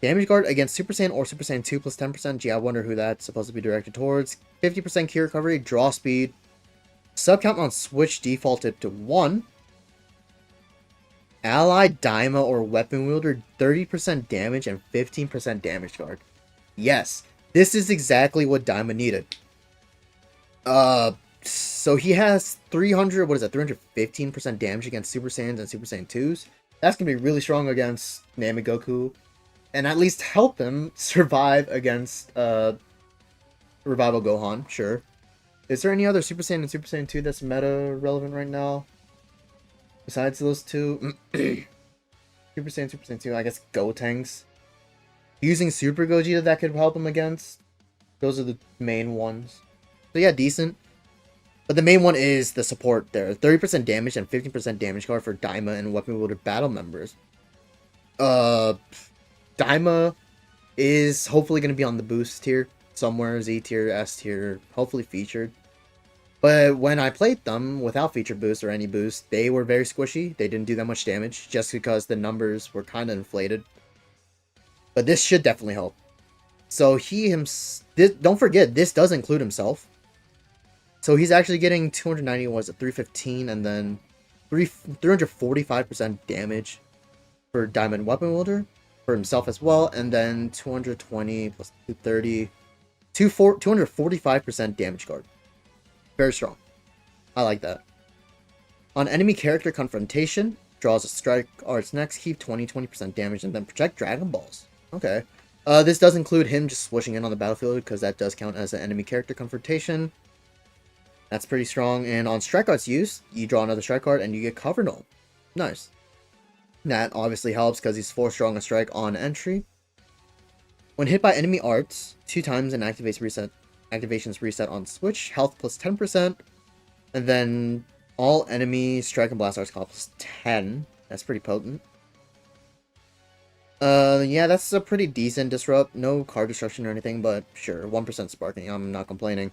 Damage guard against Super Saiyan or Super Saiyan 2 plus 10%. Gee, I wonder who that's supposed to be directed towards. 50% key recovery, draw speed. Sub count on switch defaulted to 1. Allied Daima or Weapon Wielder, 30% damage and 15% damage guard. Yes, this is exactly what Daima needed. So he has 315% damage against Super Saiyans and Super Saiyan 2s. That's gonna be really strong against Namigoku. And at least help him survive against, Revival Gohan, sure. Is there any other Super Saiyan and Super Saiyan 2 that's meta relevant right now? Besides those two? Super Saiyan 2, I guess Gotenks. Using Super Gogeta that could help him against. Those are the main ones. So yeah, decent. But the main one is the support there. 30% damage and 15% damage guard for Daima and Weapon Wielder battle members. Daima is hopefully going to be on the boost tier. Somewhere, Z tier, S tier, hopefully featured. But when I played them without feature boost or any boost, they were very squishy. They didn't do that much damage just because the numbers were kind of inflated. But this should definitely help. So don't forget, this does include himself. So he's actually getting 290, was it 315, and then 345% damage for Diamond Weapon Wielder for himself as well, and then 220 plus 230, 245% damage guard. Very strong. I like that. On enemy character confrontation, draws a strike arts next, keep 20% damage, and then protect Dragon Balls. Okay. This does include him just switching in on the battlefield, because that does count as an enemy character confrontation. That's pretty strong. And on strike arts use, you draw another strike card and you get cover null. Nice. That obviously helps because he's 4 strong a strike on entry. When hit by enemy arts, 2 times and activations reset on switch, health plus 10%, and then all enemy strike and blast arts cost plus 10. That's pretty potent. Yeah, that's a pretty decent disrupt. No card destruction or anything, but sure, 1% sparking. I'm not complaining.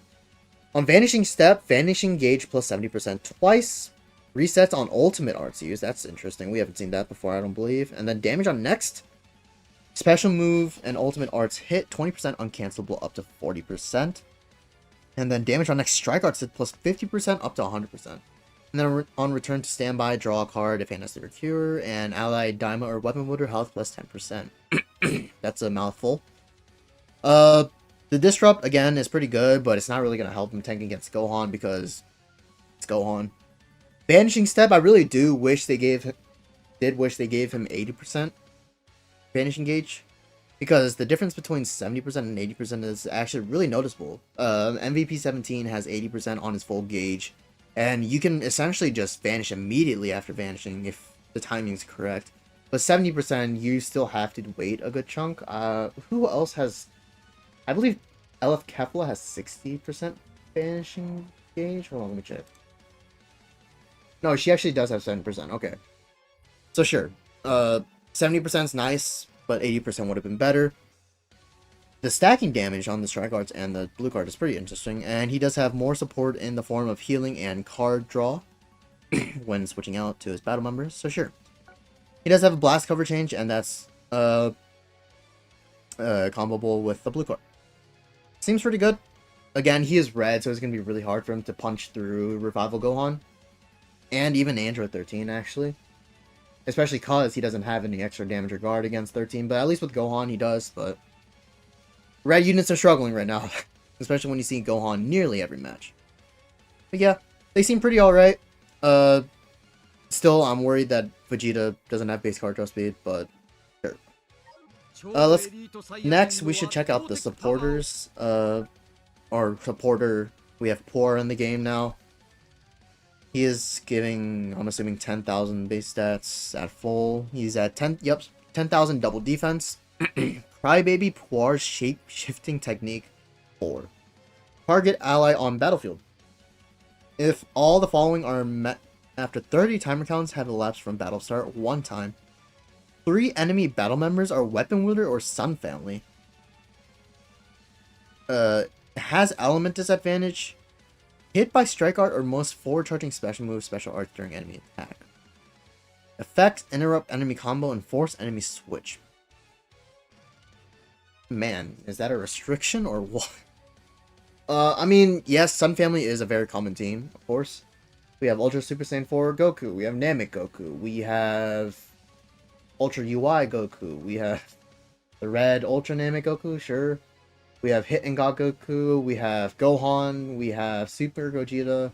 On Vanishing Step, Vanishing Gauge plus 70% twice. Resets on Ultimate Arts use. That's interesting. We haven't seen that before, I don't believe. And then damage on next. Special move and Ultimate Arts hit 20% uncancelable up to 40%. And then damage on next Strike Arts hit plus 50% up to 100%. And then on return to standby, draw a card if has to recur. And allied Daima or Weapon Wielder health plus 10%. That's a mouthful. The Disrupt, again, is pretty good, but it's not really going to help him tank against Gohan because it's Gohan. Vanishing Step, I really wish they gave him 80% Vanishing Gauge. Because the difference between 70% and 80% is actually really noticeable. MVP 17 has 80% on his full gauge. And you can essentially just vanish immediately after vanishing if the timing's correct. But 70%, you still have to wait a good chunk. Who else has... I believe LF Kefla has 60% vanishing gauge. Hold on, let me check. No, she actually does have 7%. Okay. So sure. 70% is nice, but 80% would have been better. The stacking damage on the strike arts and the blue card is pretty interesting, and he does have more support in the form of healing and card draw when switching out to his battle members, so sure. He does have a blast cover change, and that's comboable with the blue card. Seems pretty good. Again, he is red, so it's going to be really hard for him to punch through Revival Gohan. And even Android 13, actually. Especially because he doesn't have any extra damage or guard against 13, but at least with Gohan he does, but... Red units are struggling right now. Especially when you see Gohan nearly every match. But yeah, they seem pretty alright. Still, I'm worried that Vegeta doesn't have base card draw speed, but... Sure. Next, we should check out the supporters. Or supporter. We have Poor in the game now. He is giving, I'm assuming, 10,000 base stats at full. He's at 10,000 double defense. Crybaby Puar's shape-shifting technique 4. Target ally on battlefield. If all the following are met after 30 timer counts have elapsed from battle start one time, 3 enemy battle members are weapon wielder or sun family. Has element disadvantage. Hit by strike art or most forward charging special move special arts during enemy attack. Effects interrupt enemy combo and force enemy switch. Man, is that a restriction or what? I mean, yes, Sun Family is a very common team, of course. We have Ultra Super Saiyan 4 Goku, we have Namek Goku, we have Ultra UI Goku, we have the Red Ultra Namek Goku, sure. We have Hit and God Goku, we have Gohan, we have Super Gogeta,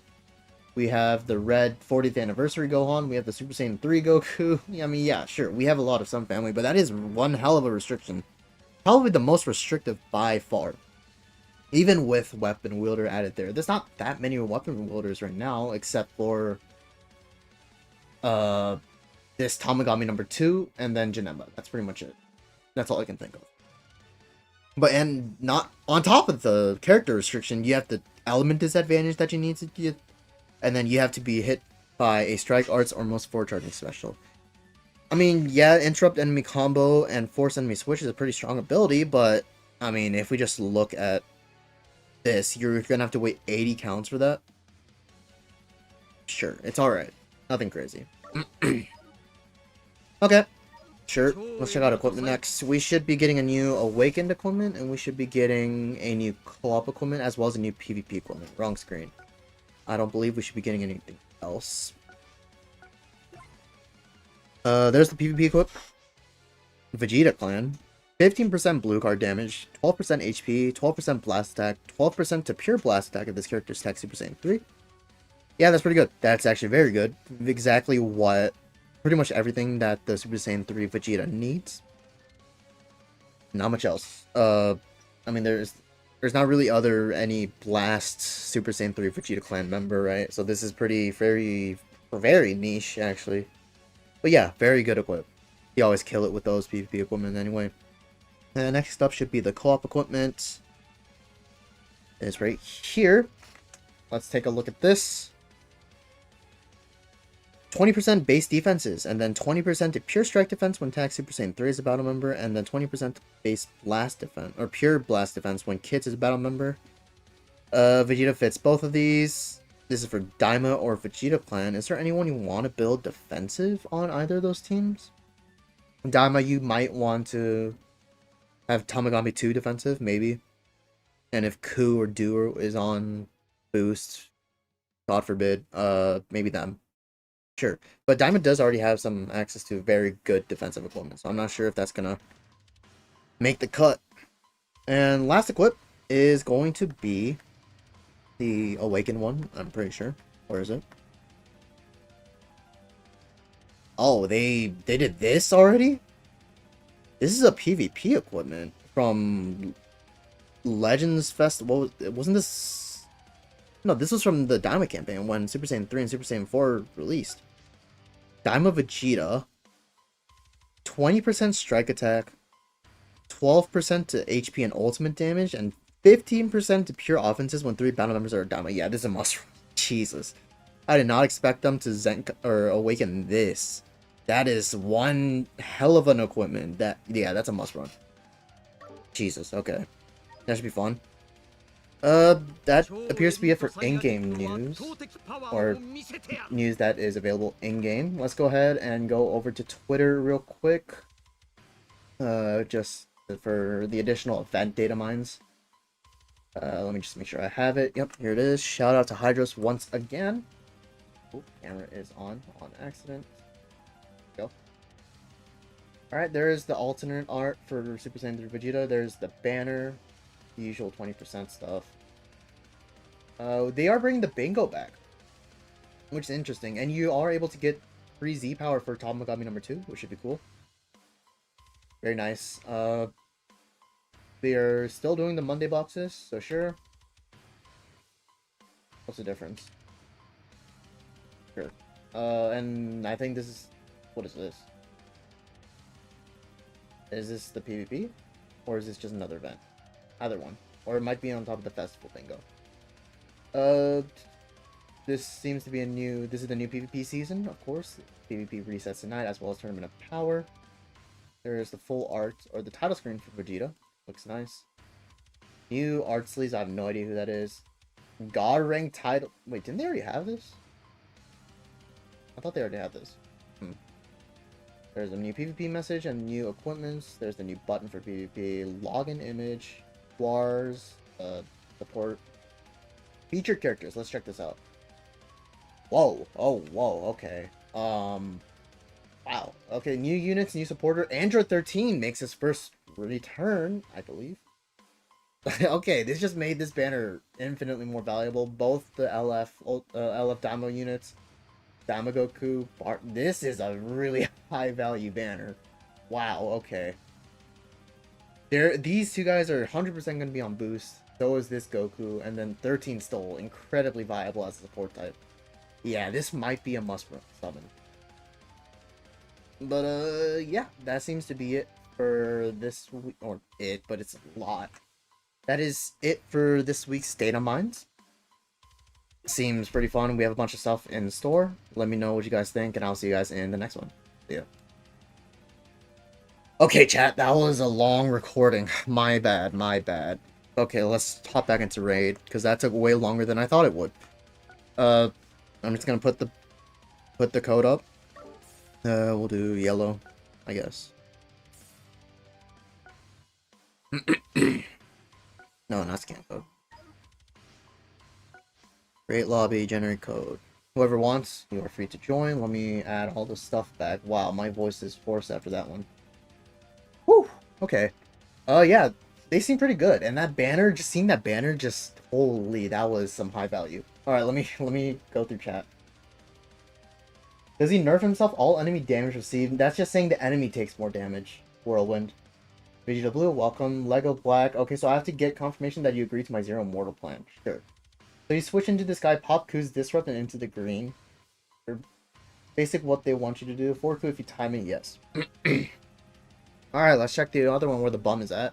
we have the Red 40th Anniversary Gohan, we have the Super Saiyan 3 Goku. I mean, yeah, sure, we have a lot of Sun Family, but that is one hell of a restriction. Probably the most restrictive by far. Even with Weapon Wielder added there. There's not that many Weapon Wielders right now, except for this Tamagami number 2, and then Janemba. That's pretty much it. That's all I can think of. But, and not on top of the character restriction, you have the element disadvantage that you need to get, and then you have to be hit by a strike arts or most forward charging special. I mean, yeah, interrupt enemy combo and force enemy switch is a pretty strong ability, but I mean, if we just look at this, you're gonna have to wait 80 counts for that. Sure, it's alright. Nothing crazy. Okay. Sure, let's check out equipment next. We should be getting a new Awakened equipment, and we should be getting a new co-op equipment, as well as a new PvP equipment. Wrong screen. I don't believe we should be getting anything else. There's the PvP equip. Vegeta clan. 15% blue card damage, 12% HP, 12% blast attack, 12% to pure blast attack if this character's attack Super Saiyan 3. Yeah, that's pretty good. That's actually very good. Exactly what, pretty much everything that the Super Saiyan 3 Vegeta needs. Not much else. I mean, there's not really any blast Super Saiyan 3 Vegeta clan member, right? So this is very niche, actually. But yeah, very good equip. You always kill it with those PvP equipment anyway. And next up should be the co-op equipment. It's right here. Let's take a look at this. 20% base defenses, and then 20% to pure strike defense when attack Super Saiyan 3 is a battle member, and then 20% base blast defense, or pure blast defense when Kit is a battle member. Vegeta fits both of these. This is for Daima or Vegeta clan. Is there anyone you want to build defensive on either of those teams? Daima, you might want to have Tamagami 2 defensive, maybe. And if Ku or Du is on boost, God forbid, maybe them. Sure. But Diamond does already have some access to very good defensive equipment, so I'm not sure if that's gonna make the cut. And last equip is going to be the Awakened one, I'm pretty sure. Where is it? Oh, they did this already? This is a PvP equipment from Legends Festival. Wasn't this... No, this was from the Daima campaign when Super Saiyan 3 and Super Saiyan 4 released. Daima Vegeta. 20% strike attack. 12% to HP and ultimate damage. And 15% to pure offenses when 3 battle members are Daima. Yeah, this is a must. Jesus. I did not expect them to awaken this. That is one hell of an equipment. Yeah, that's a must run. Jesus, okay. That should be fun. That appears to be it for in-game news. Or news that is available in-game. Let's go ahead and go over to Twitter real quick. Just for the additional event data mines. Let me just make sure I have it. Yep, here it is. Shout out to Hydros once again. Oh, camera is on accident. Go. Alright, there is the alternate art for Super Saiyan 3 Vegeta. There's the banner. The usual 20% stuff. They are bringing the bingo back, which is interesting. And you are able to get free Z power for Tamagami number 2, which should be cool. Very nice. They are still doing the Monday boxes, so sure. What's the difference? Sure. And I think this is... What is this? Is this the PvP? Or is this just another event? Either one. Or it might be on top of the festival bingo. This seems to be this is the new PvP season, of course. PvP resets tonight, as well as Tournament of Power. There's the full art, or the title screen for Vegeta. Looks nice. New art sleeves, I have no idea who that is. God rank title. Wait, didn't they already have this? I thought they already had this. There's a new PvP message and new equipments. There's the new button for PvP. Login image. Wars. Support. Featured characters. Let's check this out. Whoa. Oh, whoa. Okay. Wow. Okay, new units, new supporter. Android 13 makes his first return, I believe. Okay, this just made this banner infinitely more valuable. Both the LF Daima units, Daima Goku, this is a really high value banner. Wow, okay. These two guys are 100% going to be on boost. So is this Goku, and then 13 still incredibly viable as a support type. Yeah, this might be a must summon. But yeah, that seems to be it for this week, or but it's a lot. That is it for this week's State of Minds. Seems pretty fun. We have a bunch of stuff in the store. Let me know what you guys think, and I'll see you guys in the next one. See ya. Okay, chat, that was a long recording. My bad, my bad. Okay, let's hop back into Raid, because that took way longer than I thought it would. I'm just gonna put the code up. We'll do yellow, I guess. No, not scan code. Create lobby, generate code. Whoever wants, you are free to join. Let me add all the stuff back. Wow, my voice is hoarse after that one. Whew, okay. Yeah, they seem pretty good. And that banner, just seeing that banner, just holy, that was some high value. Alright, let me go through chat. Does he nerf himself? All enemy damage received. That's just saying the enemy takes more damage. Whirlwind. Vegeta Blue, welcome. Lego Black. Okay, so I have to get confirmation that you agree to my Zero Mortal plan. Sure. So you switch into this guy, pop Ku's Disrupt, and into the green. Or basic what they want you to do. 4 Ku if you time it, yes. Alright, let's check the other one where the bum is at.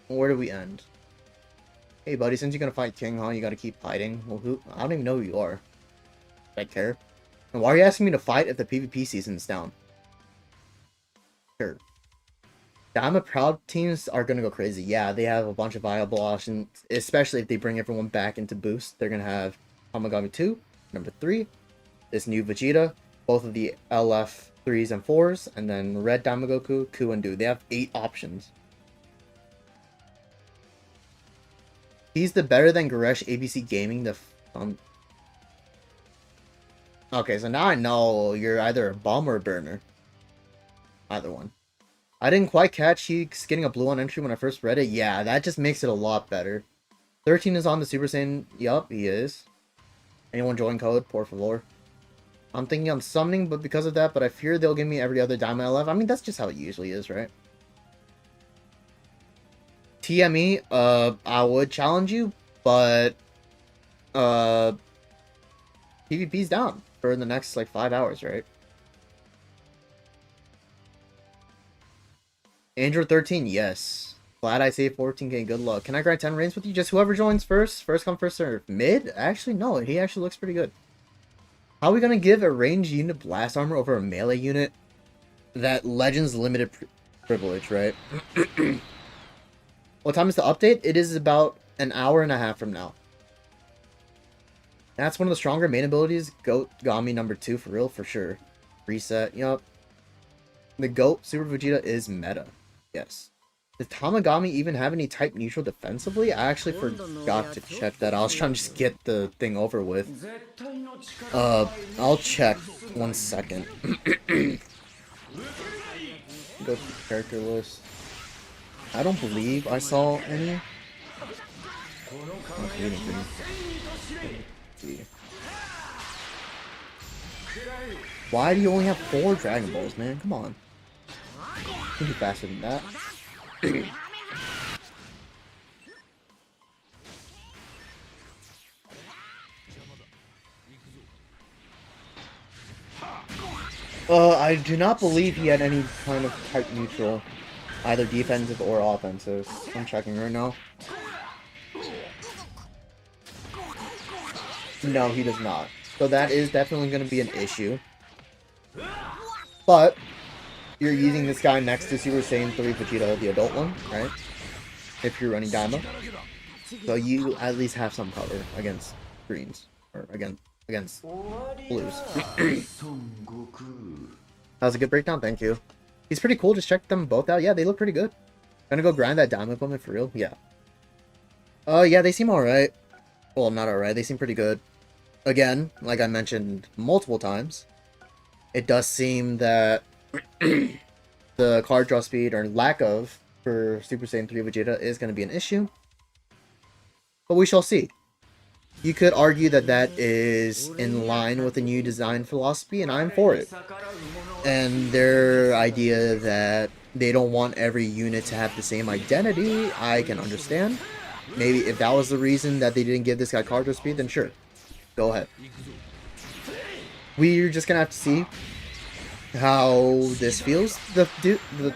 Where do we end? Hey buddy, since you're gonna fight King, huh? You gotta keep fighting. Well, who? I don't even know who you are. I care. And why are you asking me to fight if the PvP season's down? Sure. Daima Proud teams are gonna go crazy. Yeah, they have a bunch of viable options, especially if they bring everyone back into boost. They're gonna have Hamagami 2, number 3, this new Vegeta, both of the LF 3s and 4s, and then Red Daima Goku, Ku, and Du. They have 8 options. He's the better than Goresh ABC Gaming, Okay, so now I know you're either a bum or a burner. Either one. I didn't quite catch he's getting a blue on entry when I first read it. Yeah, that just makes it a lot better. 13 is on the Super Saiyan. Yup, he is. Anyone join code? Por favor. I'm thinking I'm summoning, but because of that, but I fear they'll give me every other Daima LF. I mean, that's just how it usually is, right? TME, I would challenge you, but PvP's down for the next like 5 hours, right? Android 13, yes. Glad I saved 14k, good luck. Can I grind 10 reigns with you? Just whoever joins first come first serve. Mid? Actually, no, he actually looks pretty good. How are we gonna give a ranged unit blast armor over a melee unit? That Legends limited privilege, right? What time is the update? It is about an hour and a half from now. That's one of the stronger main abilities. Goat Gami number 2 for real, for sure. Reset, yup. The Goat Super Vegeta is meta. Yes. Does Tamagami even have any type neutral defensively? I actually forgot to check that. I was trying to just get the thing over with. I'll check. 1 second. Go to the character list. I don't believe I saw any. Why do you only have 4 Dragon Balls, man? Come on. You can be faster than that. I do not believe he had any kind of type neutral, either defensive or offensive. I'm checking right now. No, he does not. So that is definitely going to be an issue. But you're using this guy next to Super Saiyan 3 Vegeta, the adult one, right? If you're running Daima. So you at least have some cover against greens. Or against blues. That was a good breakdown, thank you. He's pretty cool, just check them both out. Yeah, they look pretty good. Gonna go grind that Daima equipment for real? Yeah. Yeah, they seem alright. Well, not alright, they seem pretty good. Again, like I mentioned multiple times, it does seem that the card draw speed, or lack of, for Super Saiyan 3 Vegeta is going to be an issue. But we shall see. You could argue that that is in line with the new design philosophy, and I'm for it. And their idea that they don't want every unit to have the same identity, I can understand. Maybe if that was the reason that they didn't give this guy card draw speed, then sure. Go ahead. We're just going to have to see how this feels. The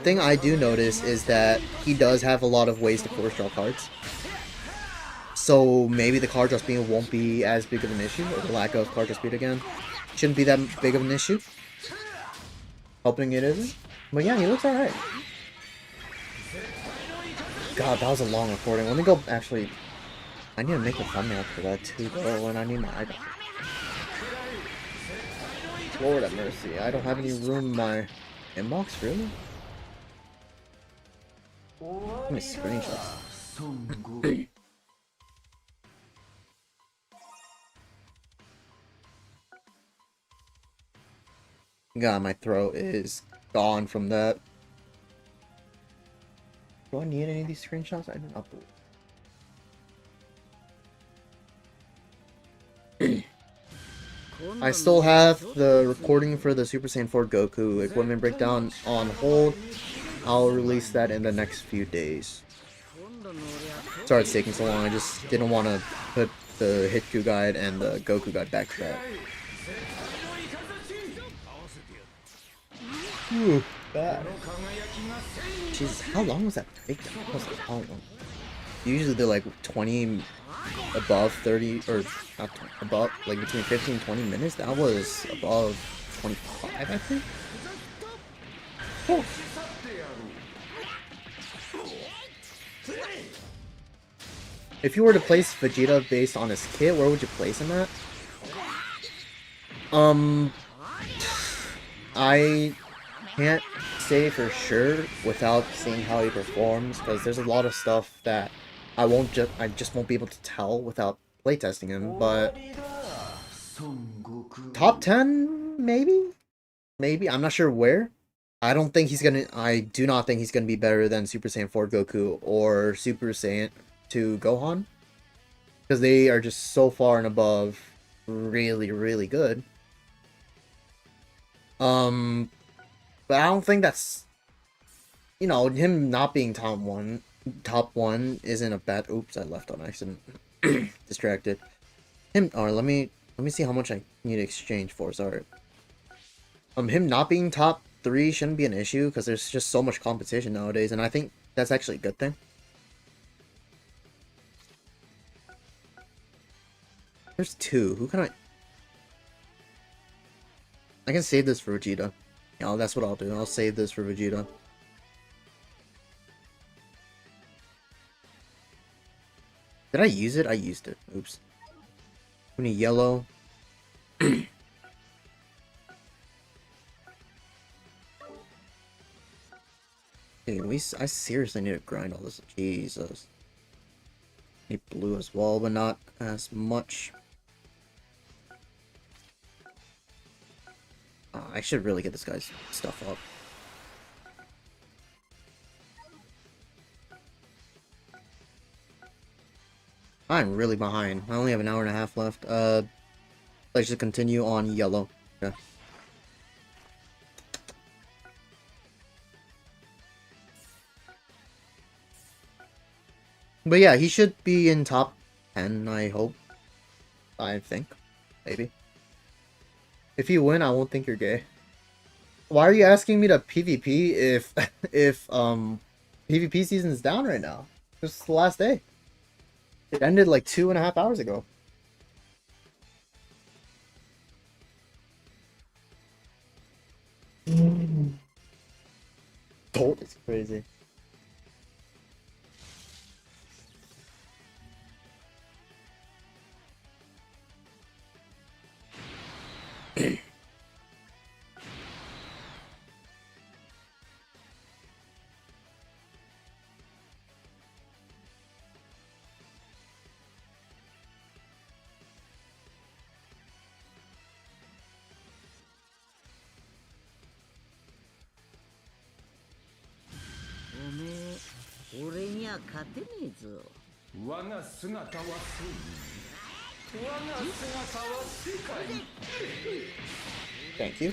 thing I do notice is that he does have a lot of ways to force draw cards. So maybe the card draw speed won't be as big of an issue, or the lack of card draw speed again shouldn't be that big of an issue. Hoping it isn't. But yeah, he looks alright. God, that was a long recording. Let me go, actually, I need to make a thumbnail for that too, though, and I need my icon. Lord have mercy, I don't have any room in my inbox, really? Let me screenshots. God, my throat is gone from that. Do I need any of these screenshots? I didn't upload. I still have the recording for the Super Saiyan 4 Goku equipment breakdown on hold. I'll release that in the next few days. Sorry it's taking so long, I just didn't want to put the Hitku guide and the Goku guide back to back. Ooh, bad. Jeez, how long was that breakdown? That was how long? Usually they're like 20, above 30, or not 20, above, like between 15 and 20 minutes. That was above 25, I think. Oh. If you were to place Vegeta based on his kit, where would you place him at? I can't say for sure without seeing how he performs, because there's a lot of stuff that I just won't be able to tell without playtesting him. But top 10, maybe? I'm not sure where. I do not think he's gonna be better than Super Saiyan 4 Goku or Super Saiyan 2 Gohan, because they are just so far and above really, really good. But I don't think that's, him not being top one isn't a bad. Oops, I left on accident. Distracted. Let me see how much I need to exchange for. Sorry. Him not being top 3 shouldn't be an issue, because there's just so much competition nowadays, and I think that's actually a good thing. There's 2. Who can I can save this for Vegeta. Yeah, that's what I'll do. I'll save this for Vegeta. Did I use it? I used it. Oops. We need yellow. I seriously need to grind all this. Jesus. Need blue as well, but not as much. I should really get this guy's stuff up. I'm really behind. I only have an hour and a half left. Let's just continue on yellow. Okay. But yeah, he should be in top 10, I hope. I think. Maybe. If you win, I won't think you're gay. Why are you asking me to PvP if if PvP season is down right now? This is the last day. It ended like 2.5 hours ago. Gold is crazy. Thank you.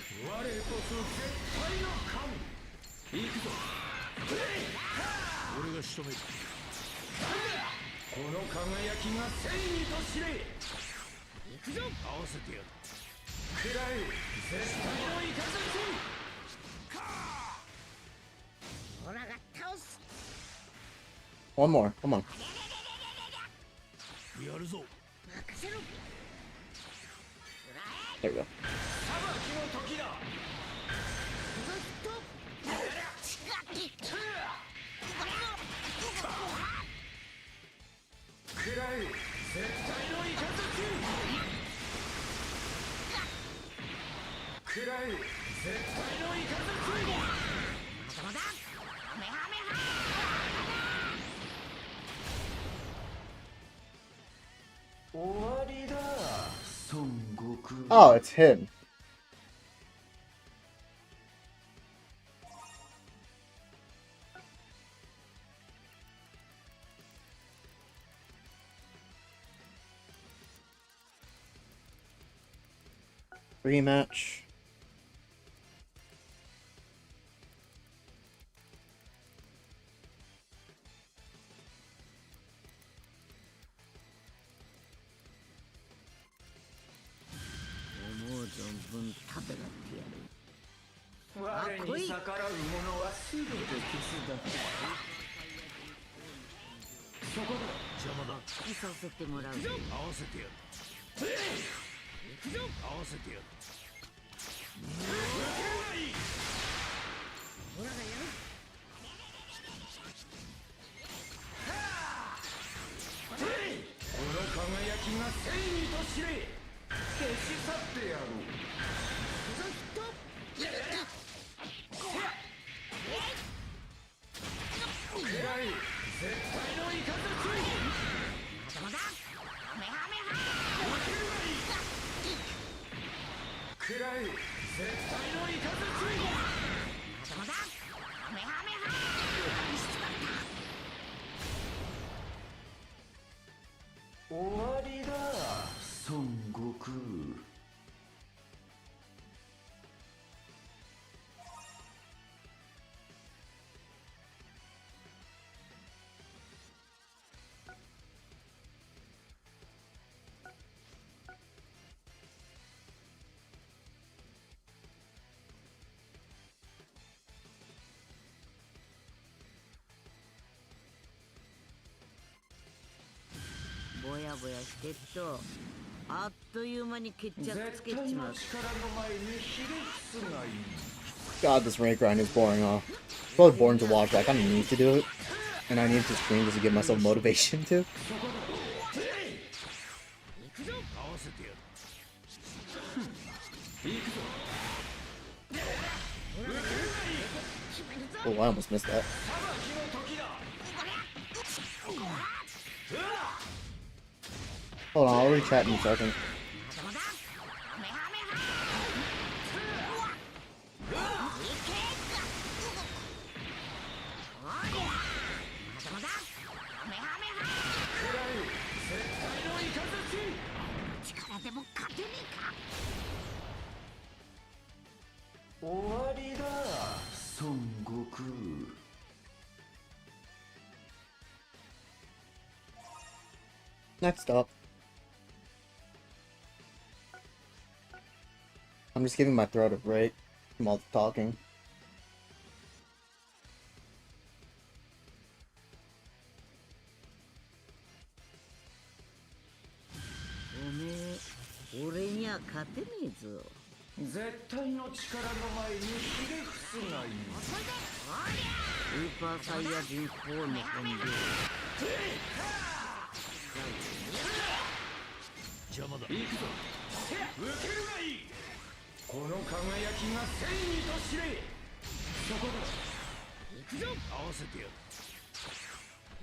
One more, come on. There we go. Oh, it's him. Rematch. God, this rank grind is boring, huh? Probably boring to watch, but I kind of need to do it. And I need to stream just to give myself motivation to. Oh, I almost missed that. Hold on, I'll re-chat in a second. Next up. I'm just giving my throat a break. From all the talking. 俺には勝てねえぞ。絶対の力の前にひれ伏すがいい。スーパーサイヤ人4の本領。邪魔だ。行くぞ。受けるがいい。この輝きが正義と知れ。そこだ。行くぞ。合わせてやる。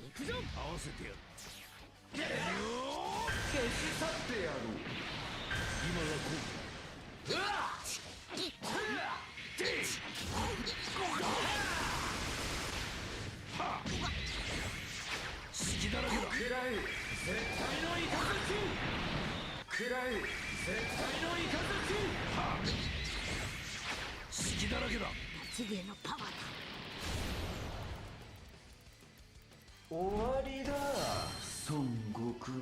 行くぞ。合わせてやる。消し去ってやろう。今はこう。隙だらけだ。食らえ絶対のイカズチ。食らえ絶対のイカズチ。隙だらけだ。地芸のパワーだ。終わりだ孫悟空。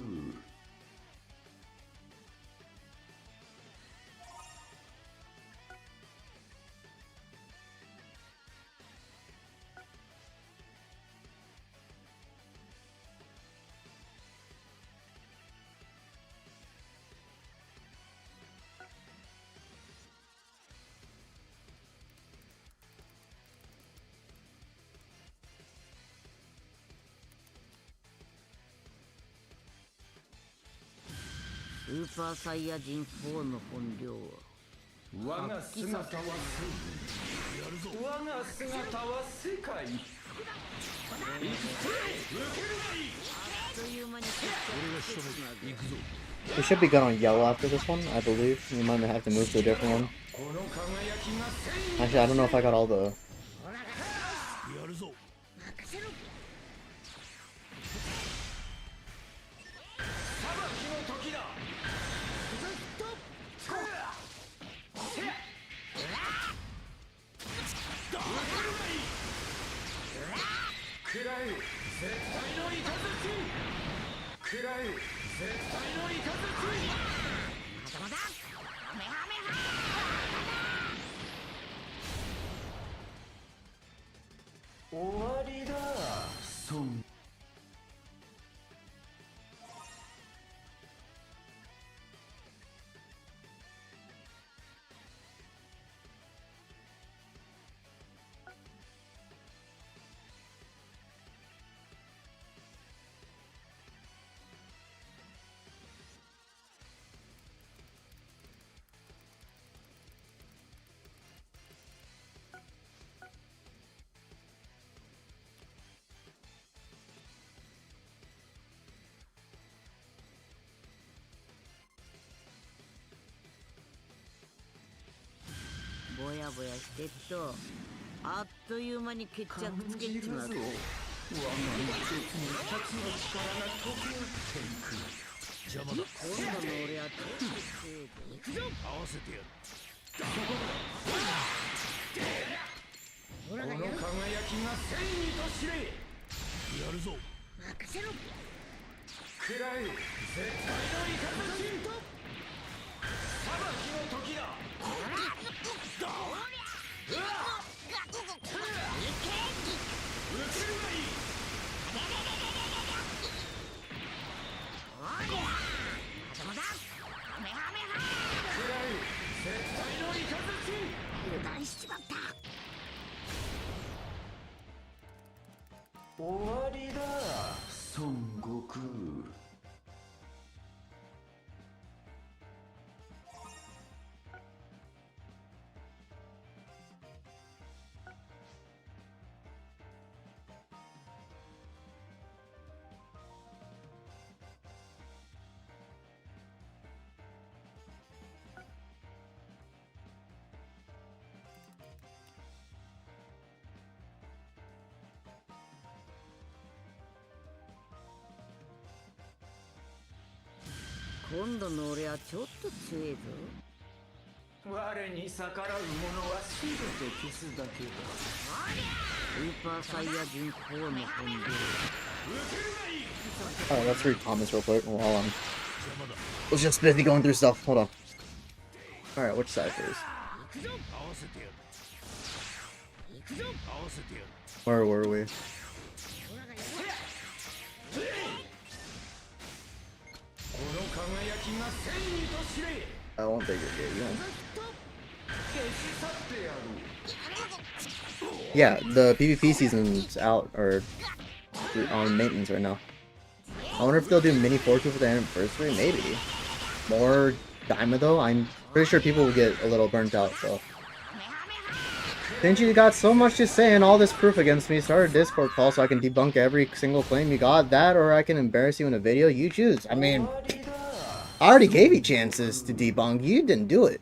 スーパーサイヤ人4の本領は我が姿は正義。我が姿は世界。受けるがいい。あっという間に俺が仕留める。行くぞ。 We should be good on yellow after this one, I believe. We might have to move to a different one. Actually, I don't know if I got all the... やるぞ。任せろ。裁きの時だ。食らえ絶対のイカズチ。食らえ絶対のイカズチ。まだまだ。ハメハメハ終わりだ孫。ぼやぼやしてっとあっという間に決着つけちまうぞ。我が一つの二つの力が溶け合っていく。邪魔だ。今度の俺はちょっと行くぞ。合わせてやる。ほらこの輝きが正義と知れ。やるぞ。任せろ。食らえ絶対のイカズチ。裁きの時だ。油断しちまった。終わりだ孫悟空。今度の俺はちょっと強えぞ。我に逆らう者は全て消すだけだ。スーパーサイヤ人4の本領。 Alright, let's read comments real quick while was just busy going through stuff. Hold on. Alright, which side first? Where were we? I won't take it. Yeah, the PvP season's out, or on maintenance right now. I wonder if they'll do mini 4-2 for the anniversary? Maybe. More Daima though? I'm pretty sure people will get a little burnt out, so. Since you got so much to say and all this proof against me, start a Discord call so I can debunk every single claim you got. That, or I can embarrass you in a video. You choose. I mean, I already gave you chances to debunk. You didn't do it.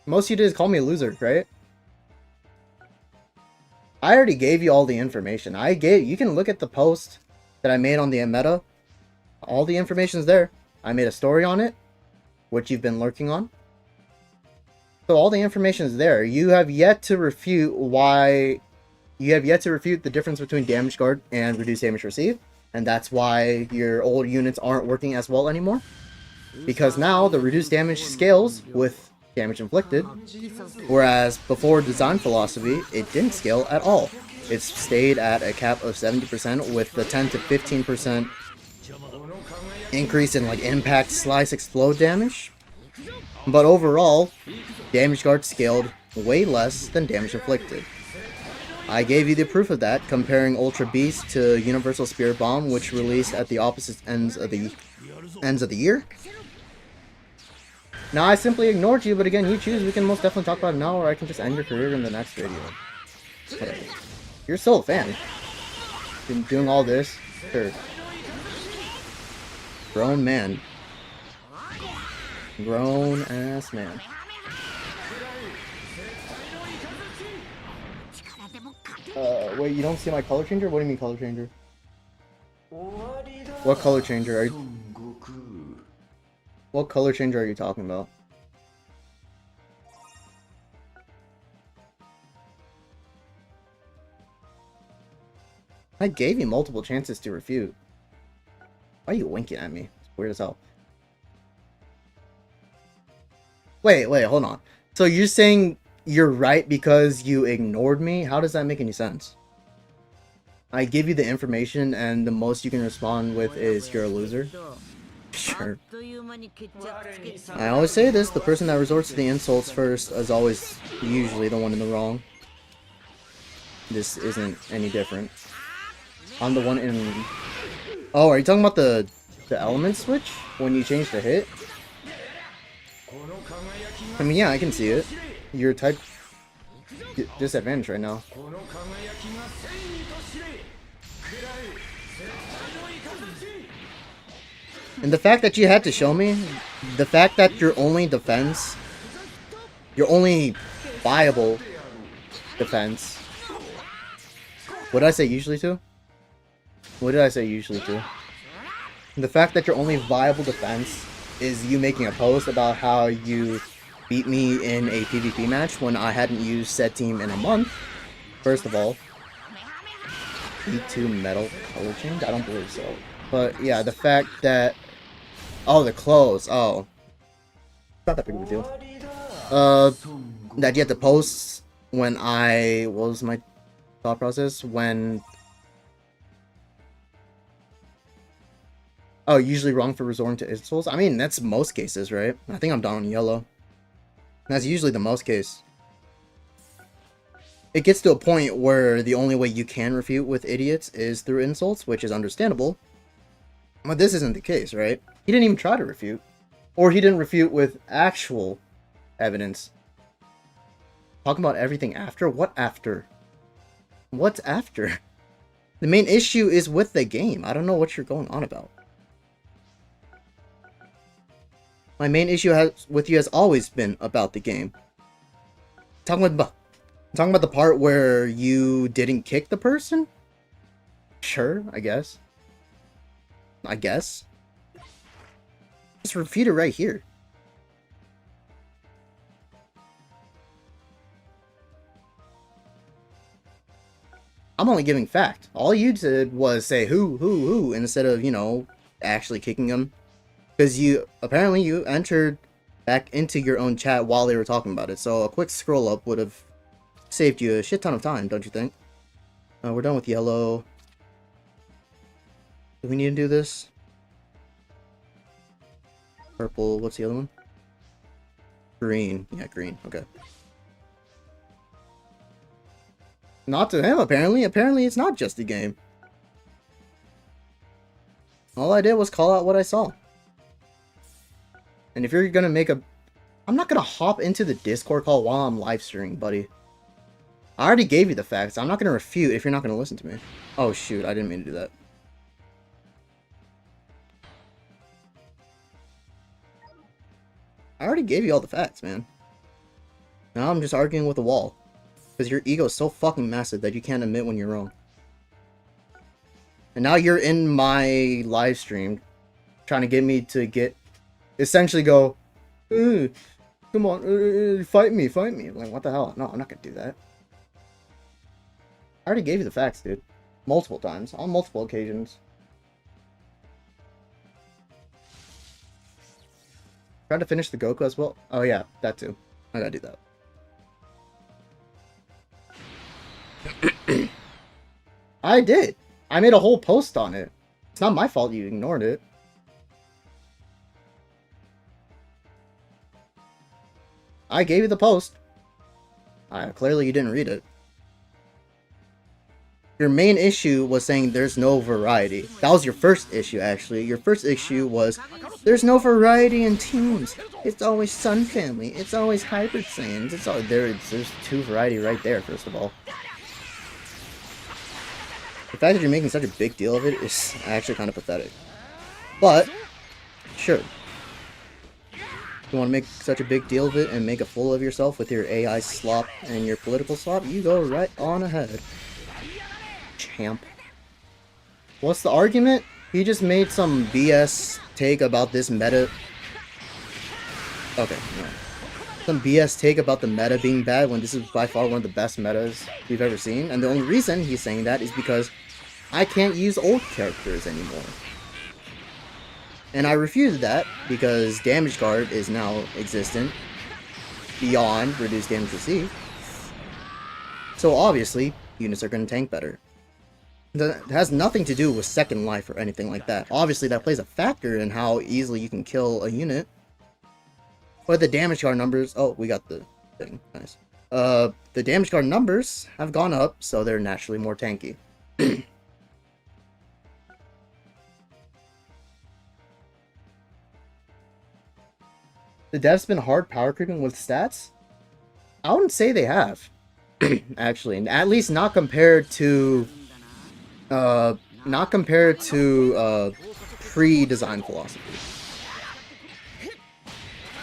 Most you did is call me a loser, right? I already gave you all the information. You can look at the post that I made on the meta. All the information's there. I made a story on it, which you've been lurking on. So all the information is there. You have yet to refute the difference between damage guard and reduced damage received. And that's why your old units aren't working as well anymore. Because now the reduced damage scales with damage inflicted. Whereas before design philosophy, it didn't scale at all. It stayed at a cap of 70% with the 10 to 15% increase in like impact, slice, explode damage. But overall, damage guard scaled way less than damage inflicted. I gave you the proof of that, comparing Ultra Beast to Universal Spirit Bomb, which released at the opposite ends of the year. Now I simply ignored you, but again, you choose. We can most definitely talk about it now, or I can just end your career in the next video. Whatever. You're still a fan. Been doing all this. Sure. Grown man. Grown ass man. Wait, you don't see my color changer? What do you mean color changer? What color changer are you? What color changer are you talking about? I gave you multiple chances to refute. Why are you winking at me? It's weird as hell. Wait, hold on. So you're saying you're right because you ignored me? How does that make any sense? I give you the information and the most you can respond with is you're a loser? Sure. I always say this, the person that resorts to the insults first is always usually the one in the wrong. This isn't any different. I'm the one in... Oh, are you talking about the element switch? When you change the hit? I mean, yeah, I can see it. You're type disadvantage right now. And the fact that you had to show me, the fact that your only defense, your only viable defense, what did I say usually to? What did I say usually to? The fact that your only viable defense is you making a post about how you beat me in a PvP match when I hadn't used said team in a month. First of all, E2 metal color change? I don't believe so. But yeah, the fact that... Oh, the clothes. Oh. Not that big of a deal. That you had to post when I... What was my thought process? When... Oh, usually wrong for resorting to insults? I mean, that's most cases, right? I think I'm down on yellow. That's usually the most case. It gets to a point where the only way you can refute with idiots is through insults, which is understandable. But this isn't the case, right? He didn't even try to refute. Or he didn't refute with actual evidence. Talking about everything after? What after? What's after? The main issue is with the game. I don't know what you're going on about. My main issue with you has always been about the game. Talking about the part where you didn't kick the person? Sure, I guess. Just refute it right here. I'm only giving fact. All you did was say who, instead of, you know, actually kicking him. Because apparently you entered back into your own chat while they were talking about it. So a quick scroll up would have saved you a shit ton of time, don't you think? We're done with yellow. Do we need to do this? Purple, what's the other one? Green. Yeah, green, okay. Not to him, apparently. Apparently it's not just a game. All I did was call out what I saw. And if you're gonna make a... I'm not gonna hop into the Discord call while I'm live streaming, buddy. I already gave you the facts. I'm not gonna refute if you're not gonna listen to me. Oh shoot, I didn't mean to do that. I already gave you all the facts, man. Now I'm just arguing with the wall. Because your ego is so fucking massive that you can't admit when you're wrong. And now you're in my live stream trying to get me to essentially go, come on, fight me. I'm like, what the hell? No, I'm not gonna do that. I already gave you the facts, dude. Multiple times, on multiple occasions. Trying to finish the Goku as well? Oh yeah, that too. I gotta do that. I did. I made a whole post on it. It's not my fault you ignored it. I gave you the post. Clearly you didn't read it. Your main issue was saying there's no variety. That was your first issue, actually. Your first issue was there's no variety in teams. It's always Sun Family. It's always Hybrid Saiyans. It's all there's two variety right there, first of all. The fact that you're making such a big deal of it is actually kind of pathetic. But, sure. You want to make such a big deal of it and make a fool of yourself with your AI slop and your political slop? You go right on ahead. Champ. What's the argument? He just made some BS take about this meta. Okay, no. Some BS take about the meta being bad when this is by far one of the best metas we've ever seen. And the only reason he's saying that is because I can't use old characters anymore. And I refuted that because Damage Guard is now existent beyond reduced damage received. So obviously, units are going to tank better. That has nothing to do with second life or anything like that. Obviously, that plays a factor in how easily you can kill a unit. But the damage card numbers... Oh, we got the thing. Nice. The damage card numbers have gone up, so they're naturally more tanky. The devs been hard power creeping with stats? I wouldn't say they have. Actually, at least not compared to... pre-design philosophy.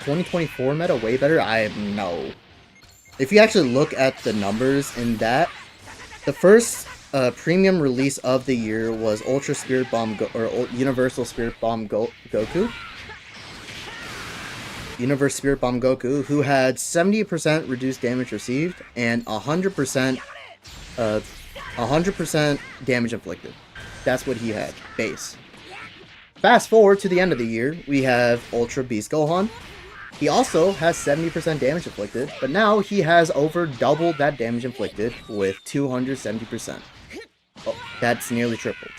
2024 meta way better? I know. If you actually look at the numbers in that, the first premium release of the year was Ultra Spirit Bomb Universal Spirit Bomb Goku. Universe Spirit Bomb Goku, who had 70% reduced damage received and 100% damage inflicted. That's what he had, base. Fast forward to the end of the year, we have Ultra Beast Gohan. He also has 70% damage inflicted, but now he has over doubled that damage inflicted with 270%. Oh, that's nearly tripled.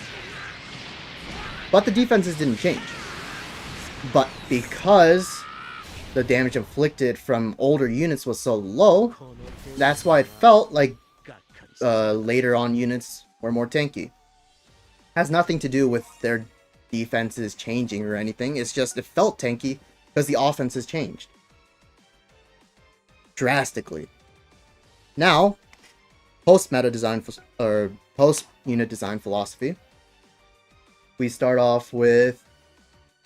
But the defenses didn't change. But because the damage inflicted from older units was so low, that's why it felt like later on units were more tanky. Has nothing to do with their defenses changing or anything. It's just it felt tanky because the offense has changed drastically. Now, post-meta design or post-unit design philosophy, we start off with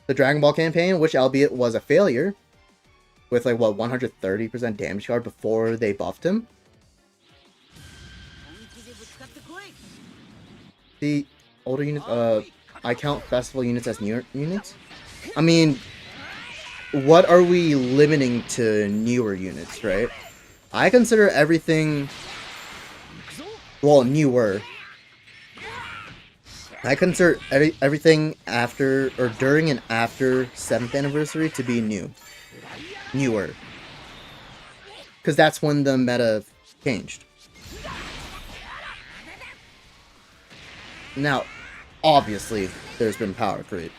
the Dragon Ball campaign, which albeit was a failure, with like what 130% damage card before they buffed him. The older units, I count festival units as newer units. I mean, what are we limiting to newer units, right? I consider everything, well, newer. I consider everything after or during and after 7th anniversary to be new. newer. Because that's when the meta changed. Now, obviously, there's been power creep.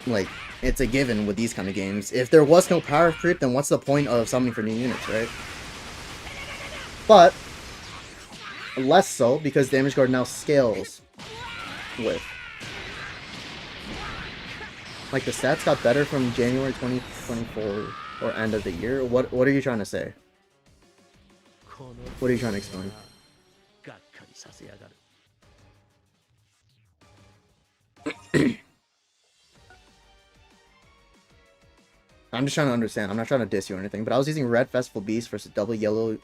Like, it's a given with these kind of games. If there was no power creep, then what's the point of summoning for new units, right? But, less so, because Damage Guard now scales with. Like, the stats got better from January 2024, or end of the year. What are you trying to say? What are you trying to explain? I'm just trying to understand. I'm not trying to diss you or anything, but I was using Red Festival Beast versus double yellow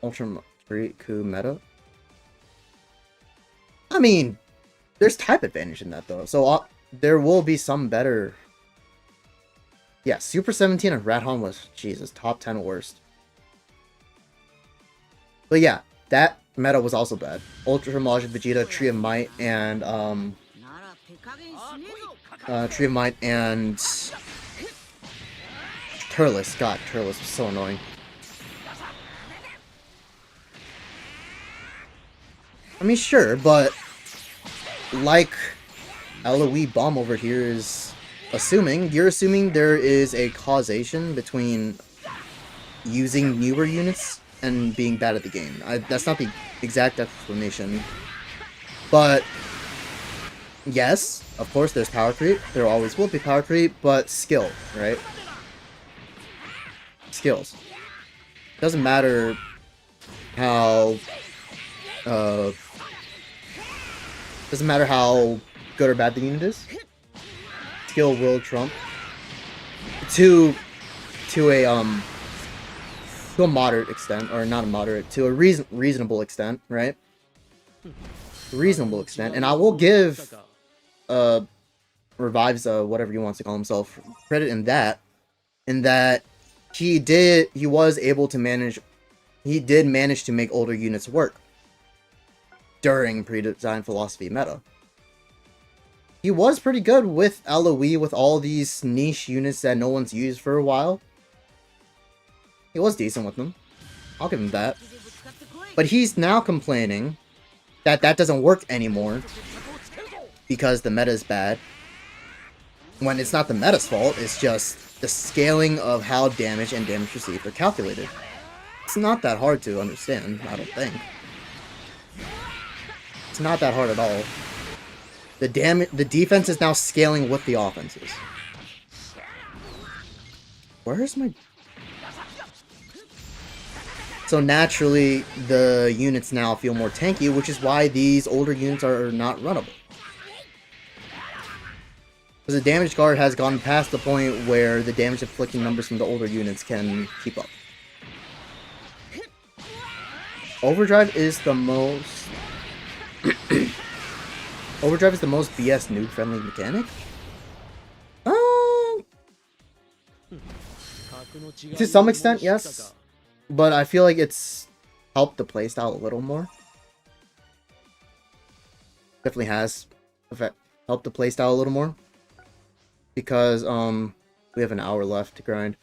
Ultra Coup meta. I mean, there's type advantage in that though, so there will be some better. Yeah, Super 17 and Radhon was, Jesus, top 10 worst. But yeah, that meta was also bad. Ultra Maj Vegeta, Tree of Might, and Turles. God, Turles was so annoying. I mean, sure, but like LOE Bomb over here is assuming, you're assuming there is a causation between using newer units and being bad at the game. That's not the exact explanation. But yes, of course there's power creep. There always will be power creep, but skill, right? Skills. Doesn't matter how doesn't matter how good or bad the unit is. Skill will trump to a moderate extent, or not a moderate, to a reasonable extent, right? Reasonable extent, and I will give Revives, whatever he wants to call himself, credit in that he was able to manage, he did manage to make older units work during pre-design philosophy meta. He was pretty good with LOE, with all these niche units that no one's used for a while. He was decent with them. I'll give him that. But he's now complaining that that doesn't work anymore because the meta is bad. When it's not the meta's fault, it's just the scaling of how damage and damage received are calculated. It's not that hard to understand, I don't think. It's not that hard at all. The defense is now scaling with the offenses. Where's my... So naturally, the units now feel more tanky, which is why these older units are not runnable. Because the damage guard has gone past the point where the damage inflicting numbers from the older units can keep up. Overdrive is the most... Overdrive is the most BS noob-friendly mechanic? To some extent, yes. But I feel like it's helped the playstyle a little more. Definitely has helped the playstyle a little more. Because, we have an hour left to grind.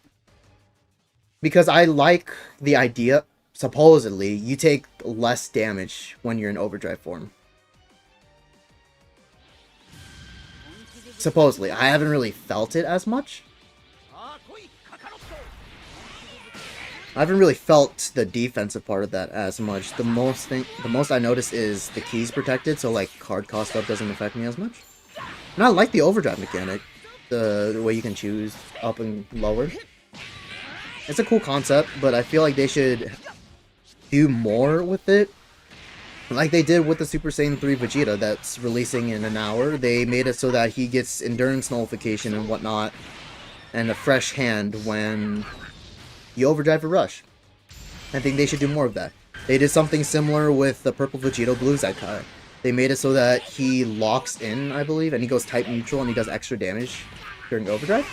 Because I like the idea, supposedly, you take less damage when you're in overdrive form. Supposedly. I haven't really felt it as much. I haven't really felt the defensive part of that as much. The most I notice is the keys protected, so like card cost up doesn't affect me as much. And I like the overdrive mechanic. The way you can choose up and lower. It's a cool concept, but I feel like they should do more with it. Like they did with the Super Saiyan 3 Vegeta that's releasing in an hour. They made it so that he gets endurance nullification and whatnot, and a fresh hand when you overdrive a rush. I think they should do more of that. They did something similar with the Purple Vegeta Blue Zetkai. They made it so that he locks in, I believe, and he goes type neutral and he does extra damage during overdrive.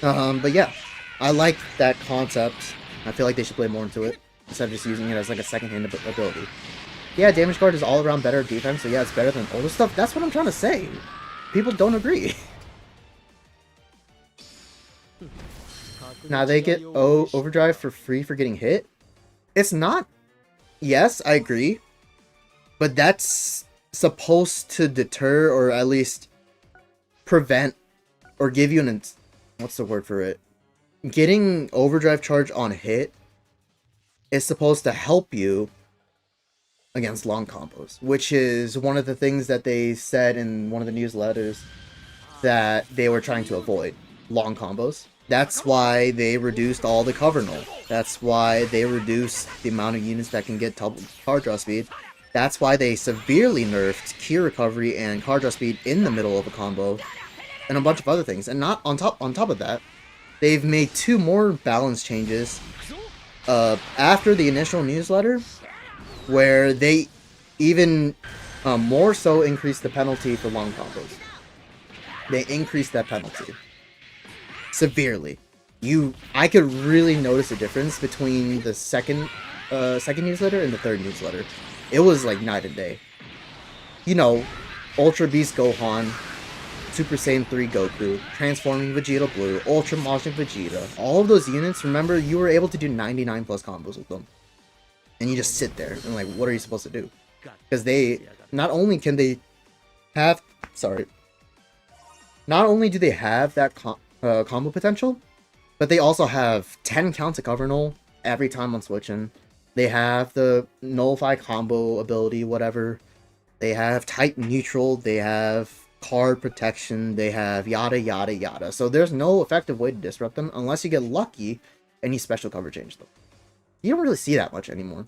But yeah, I like that concept. I feel like they should play more into it, instead of just using it as like a second-hand ability. Yeah, damage guard is all around better defense, so yeah, it's better than older stuff. That's what I'm trying to say. People don't agree. now they get overdrive for free for getting hit. It's not. Yes, I agree. But that's supposed to deter or at least prevent or give you an... What's the word for it? Getting overdrive charge on hit is supposed to help you against long combos, which is one of the things that they said in one of the newsletters that they were trying to avoid. Long combos. That's why they reduced all the cover null. That's why they reduced the amount of units that can get double card draw speed. That's why they severely nerfed key recovery and card draw speed in the middle of a combo, and a bunch of other things. And not on top of that, they've made 2 more balance changes after the initial newsletter, where they even more so increased the penalty for long combos. They increased that penalty severely. I could really notice a difference between the second newsletter and the third newsletter. It was like night and day. You know, Ultra Beast Gohan, Super Saiyan 3 Goku, Transforming Vegeta Blue, Ultra Majin Vegeta. All of those units, remember, you were able to do 99 plus combos with them. And you just sit there and like, what are you supposed to do? Because they, not only can they have, not only do they have that combo potential, but they also have 10 counts of cover null every time on switching. They have the nullify combo ability, whatever. They have type neutral. They have card protection. They have yada yada yada. So there's no effective way to disrupt them unless you get lucky and you special cover change them. You don't really see that much anymore.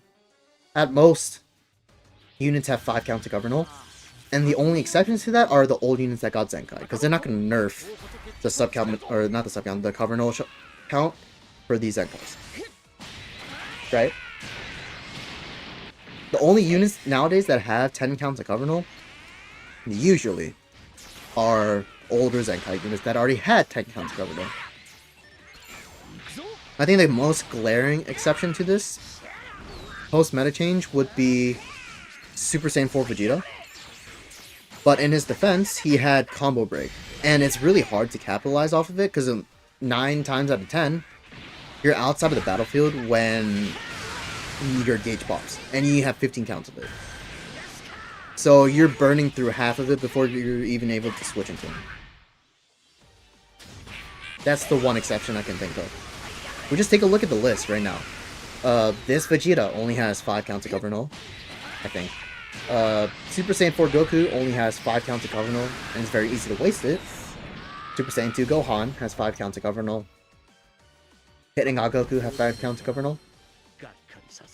At most, units have 5 counts of cover null. And the only exceptions to that are the old units that got Zenkai, because they're not going to nerf the sub count, or not the sub count, the cover null count for these Zenkais. Right? The only units nowadays that have 10 counts of cover null, usually, are older Zenkai units that already had 10 counts of cover null. I think the most glaring exception to this post-meta change would be Super Saiyan 4 Vegeta. But in his defense, he had combo break. And it's really hard to capitalize off of it, because 9 times out of 10, you're outside of the battlefield when your gauge pops. And you have 15 counts of it. So you're burning through half of it before you're even able to switch into him. That's the one exception I can think of. We just take a look at the list right now. This Vegeta only has 5 counts of cover null, I think. Super Saiyan 4 Goku only has 5 counts of cover null, and it's very easy to waste it. Super Saiyan 2 Gohan has 5 counts of cover null. Hitting Goku has 5 counts of cover null.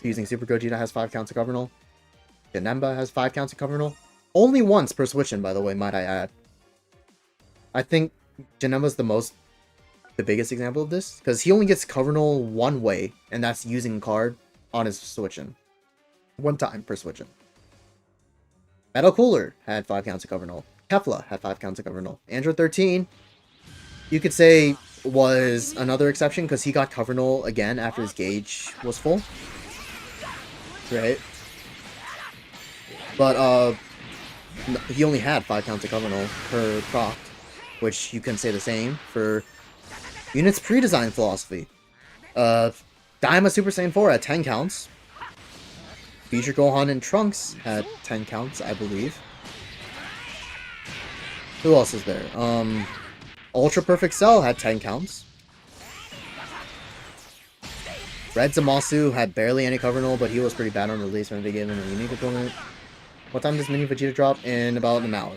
Using Super Gogeta has 5 counts of cover null. Janemba has 5 counts of cover null. Only once per switch-in, by the way, might I add. I think Janemba's the biggest example of this, because he only gets cover null one way, and that's using card on his switch-in. One time per switch-in. Metal Cooler had 5 counts of cover null. Kefla had 5 counts of cover null. Android 13, you could say, was another exception, because he got cover null again after his gauge was full. Right? But, he only had 5 counts of cover null per proc, which you can say the same for units pre-design philosophy. Daima Super Saiyan 4 had 10 counts. Future Gohan and Trunks had 10 counts, I believe. Who else is there? Ultra Perfect Cell had 10 counts. Red Zamasu had barely any cover null, but he was pretty bad on release when they gave him a unique opponent. What time does Mini Vegeta drop? In about an hour.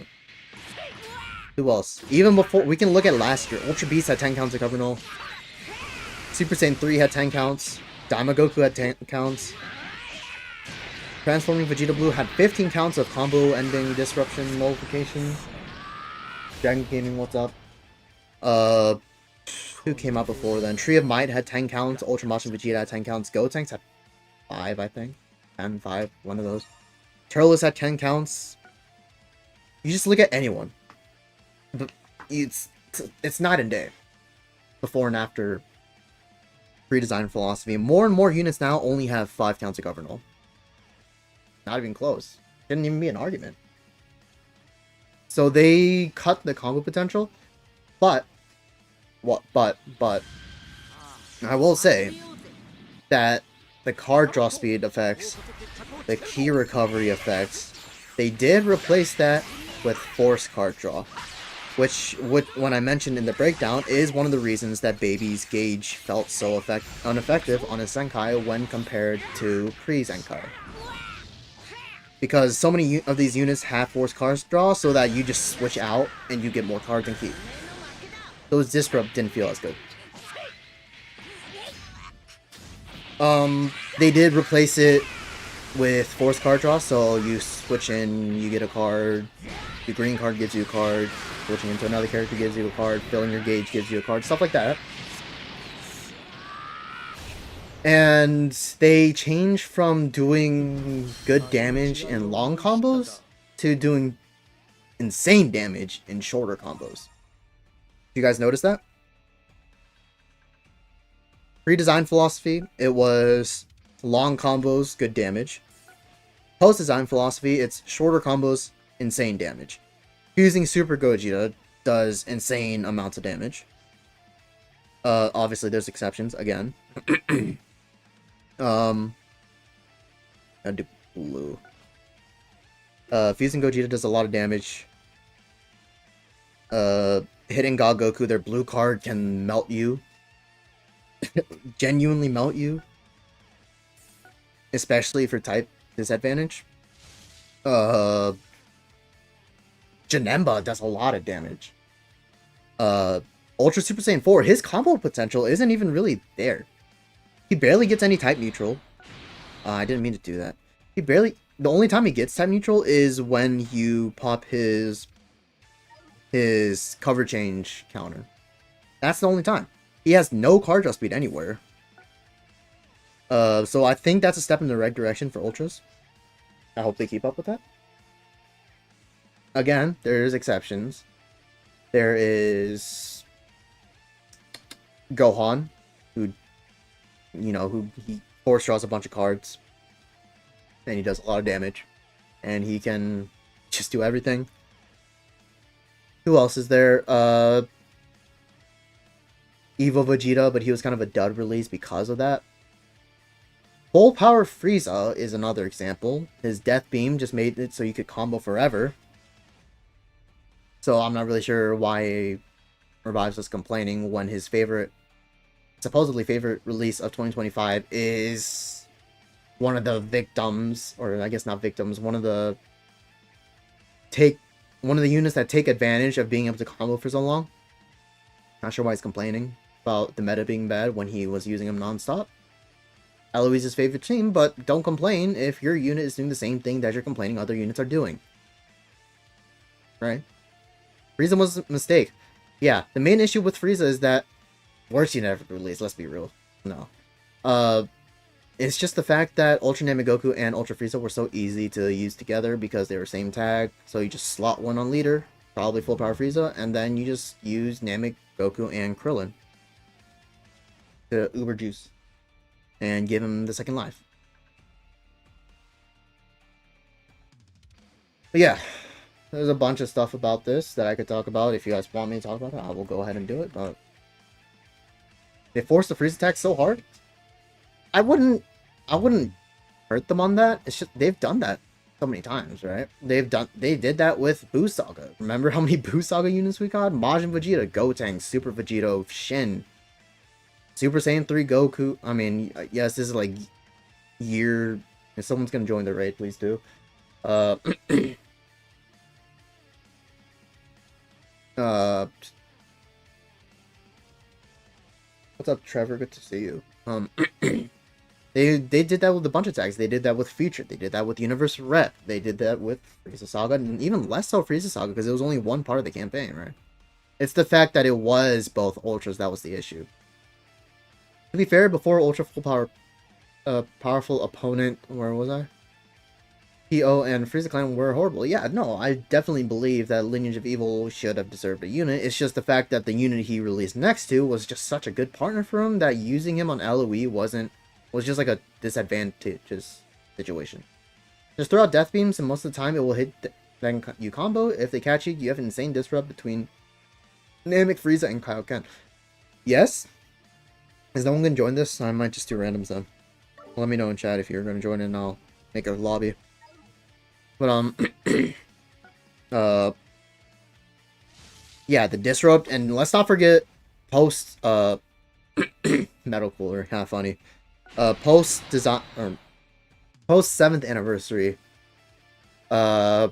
Who else? Even before, we can look at last year. Ultra Beast had 10 counts of cover null. Super Saiyan 3 had 10 counts. Daima Goku had 10 counts. Transforming Vegeta Blue had 15 counts of combo ending disruption nullification. Dragon Gaming, what's up? Who came out before then? Tree of Might had 10 counts. Ultra Majin Vegeta had 10 counts. Gotenks had 5, I think. 10, 5, one of those. Turles had 10 counts. You just look at anyone. It's night and day. Before and after pre-design philosophy. More and more units now only have 5 counts of cover null. Not even close. Didn't even be an argument. So they cut the combo potential, but I will say that the card draw speed effects, the key recovery effects, they did replace that with force card draw. Which, when I mentioned in the breakdown, is one of the reasons that Baby's Gauge felt so ineffective on his Zenkai when compared to pre-Zenkai. Because so many of these units have force cards draw, so that you just switch out and you get more cards and keep. Those Disrupt didn't feel as good. They did replace it with force card draw, so you switch in, you get a card, the green card gives you a card, switching into another character gives you a card, filling your gauge gives you a card, stuff like that. And they change from doing good damage in long combos to doing insane damage in shorter combos. You guys notice that? Pre-design philosophy, it was long combos, good damage. Post-design philosophy, it's shorter combos, insane damage. Fusing Super Gogeta does insane amounts of damage. Obviously, there's exceptions, again. I'll do blue. Fusing Gogeta does a lot of damage. Hitting God Goku, their blue card can melt you. Genuinely melt you. Especially for type disadvantage. Janemba does a lot of damage. Ultra Super Saiyan 4, his combo potential isn't even really there. He barely gets any type neutral. I didn't mean to do that. The only time he gets type neutral is when you pop his cover change counter. That's the only time. He has no card draw speed anywhere. So I think that's a step in the right direction for Ultras. I hope they keep up with that. Again, there's exceptions. There is Gohan, who he force draws a bunch of cards. And he does a lot of damage. And he can just do everything. Who else is there? Evo Vegeta, but he was kind of a dud release because of that. Full Power Frieza is another example. His Death Beam just made it so you could combo forever. So I'm not really sure why Revives was complaining when his supposedly favorite release of 2025 is one of the victims, or I guess not victims, one of the units that take advantage of being able to combo for so long. Not sure why he's complaining about the meta being bad when he was using him non-stop. Eloise's favorite team, but don't complain if your unit is doing the same thing that you're complaining other units are doing. Right? Frieza was a mistake. Yeah, the main issue with Frieza is that worst unit ever released, let's be real. No. It's just the fact that Ultra Namegoku and Ultra Frieza were so easy to use together because they were same tag, so you just slot one on leader, probably Full Power Frieza, and then you just use Namegoku and Krillin to Uber Juice and give him the second life. But yeah, there's a bunch of stuff about this that I could talk about. If you guys want me to talk about it, I will go ahead and do it, but they forced the freeze attack so hard. I wouldn't hurt them on that. It's just they've done that so many times, right? They did that with Boo Saga. Remember how many Boo Saga units we got? Majin Vegeta, Gotenks, Super Vegito, Shin, Super Saiyan 3 Goku. I mean, yes, this is like year. If someone's gonna join the raid, please do. What's up, Trevor? Good to see you. They did that with a bunch of tags. They did that with Future. They did that with Universe Rep. They did that with Frieza Saga, and even less so Frieza Saga because it was only one part of the campaign, right? It's the fact that it was both Ultras that was the issue. To be fair, before Ultra Full Power, powerful opponent, where was I? PO and Frieza Clan were horrible. Yeah, no, I definitely believe that Lineage of Evil should have deserved a unit. It's just the fact that the unit he released next to was just such a good partner for him that using him on LOE was just like a disadvantageous situation. Just throw out Death Beams and most of the time it will hit, then you combo. If they catch you, you have an insane disrupt between Namek, Frieza, and Kaioken. Yes, Is no one gonna join this? I might just do randoms then. Let me know in chat if you're gonna join and I'll make a lobby. But yeah, the disrupt, and let's not forget post metal cooler, kind of funny. Post design or post 7th anniversary. There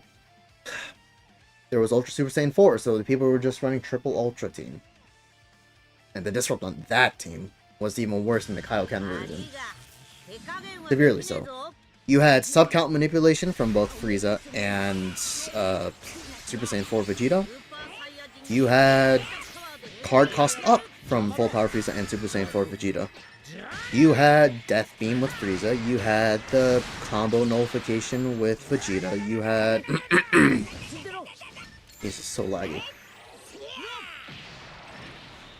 was Ultra Super Saiyan 4, so the people were just running triple Ultra team. And the disrupt on that team was even worse than the Kaioken version. Severely so. You had sub-count manipulation from both Frieza and Super Saiyan 4 Vegeta. You had card cost up from Full Power Frieza and Super Saiyan 4 Vegeta. You had Death Beam with Frieza. You had the combo nullification with Vegeta. You had... This is so laggy.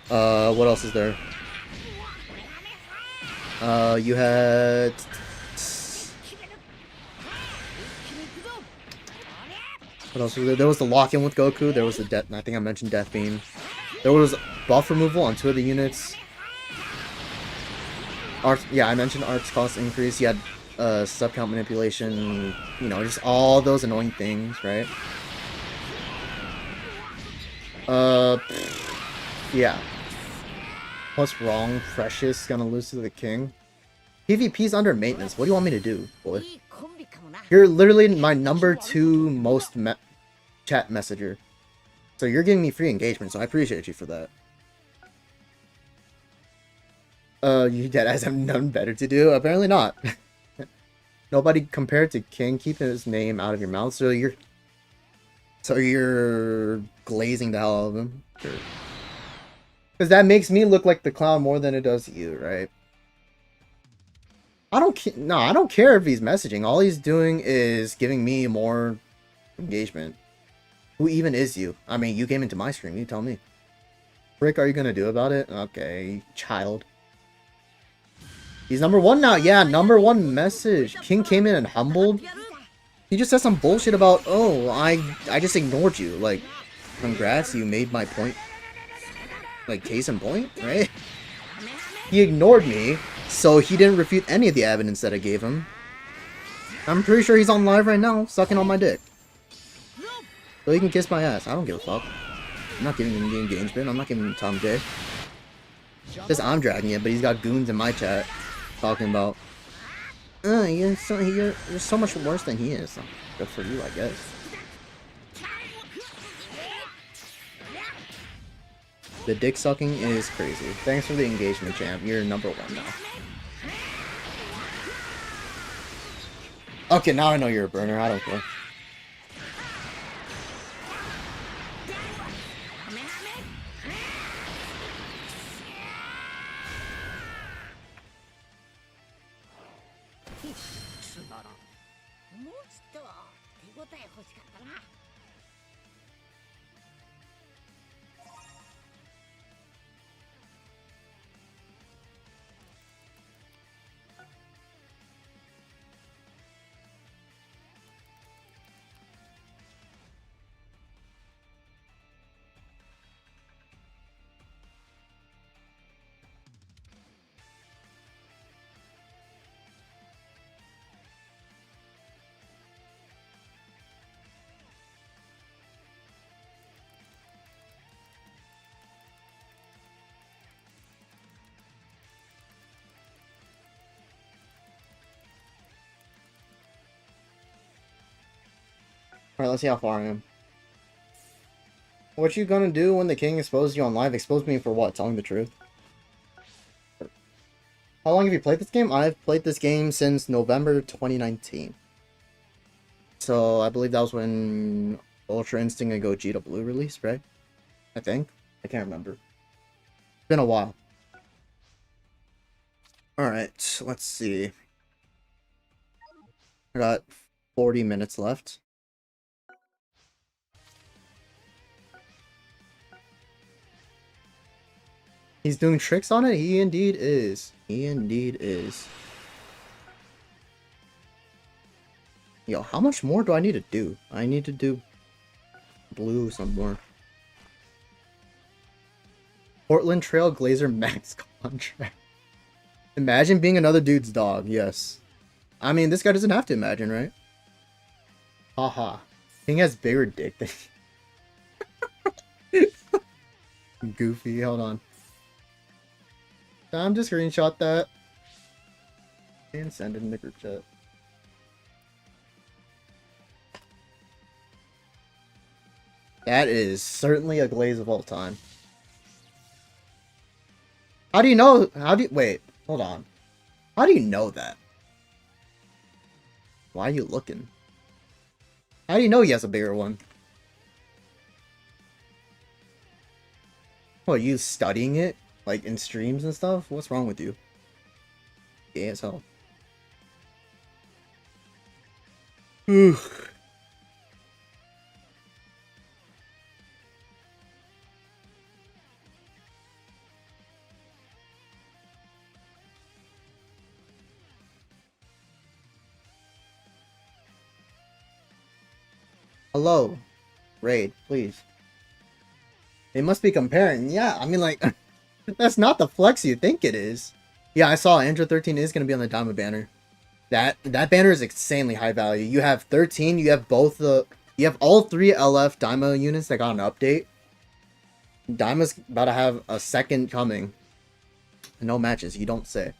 What else is there? You had... What else was there? There was the lock-in with Goku. There was the Death... I think I mentioned Death Beam. There was buff removal on 2 of the units. Yeah, I mentioned arts cost increase. You had sub-count manipulation. You know, just all those annoying things, right? Yeah. What's wrong? Precious gonna lose to the king? PvP's under maintenance. What do you want me to do, boy? You're literally my number 2 most chat messenger. So you're giving me free engagement, so I appreciate you for that. You deadass have none better to do? Apparently not. Nobody compared to King. Keep his name out of your mouth, so you're glazing the hell out of him. Sure. Because that makes me look like the clown more than it does you, right? I don't care if he's messaging. All he's doing is giving me more engagement. Who even is you? I mean, you came into my stream. You tell me. Frick, are you gonna do about it? Okay, child. He's number 1 now. Yeah, number 1 message. King came in and humbled. He just said some bullshit about, oh, I just ignored you. Like, congrats, you made my point. Like, case in point, right? He ignored me, so he didn't refute any of the evidence that I gave him. I'm pretty sure he's on live right now, sucking on my dick. So he can kiss my ass. I don't give a fuck. I'm not giving him the engagement. I'm not giving him Tom J. Just I'm dragging it, but he's got goons in my chat talking about, you're so much worse than he is. Good for you, I guess. The dick sucking is crazy. Thanks for the engagement, champ. You're number 1 now. Okay, now I know you're a burner. I don't care. Alright, let's see how far I am. What you gonna do when the king exposes you on live? Expose me for what? Telling the truth? How long have you played this game? I've played this game since November 2019. So, I believe that was when Ultra Instinct and Gogeta Blue released, right? I think. I can't remember. It's been a while. Alright, let's see. I got 40 minutes left. He's doing tricks on it? He indeed is. He indeed is. Yo, how much more do I need to do? I need to do blue some more. Portland Trail Glazer Max contract. Imagine being another dude's dog. Yes. I mean, this guy doesn't have to imagine, right? Haha. King has bigger dick than... Goofy, hold on. Time to screenshot that. And send it in the group chat. That is certainly a glaze of all time. How do you know? Wait, hold on. How do you know that? Why are you looking? How do you know he has a bigger one? What, are you studying it? Like in streams and stuff? What's wrong with you? Gay as hell. Ooh. Hello. Raid, please. They must be comparing. Yeah, I mean, like, that's not the flex you think it is. Yeah, I saw Android 13 is going to be on the Daima banner. That banner is insanely high value. You have 13, you have all 3 LF Daima units that got an update. Daima's about to have a second coming. No matches, you don't say.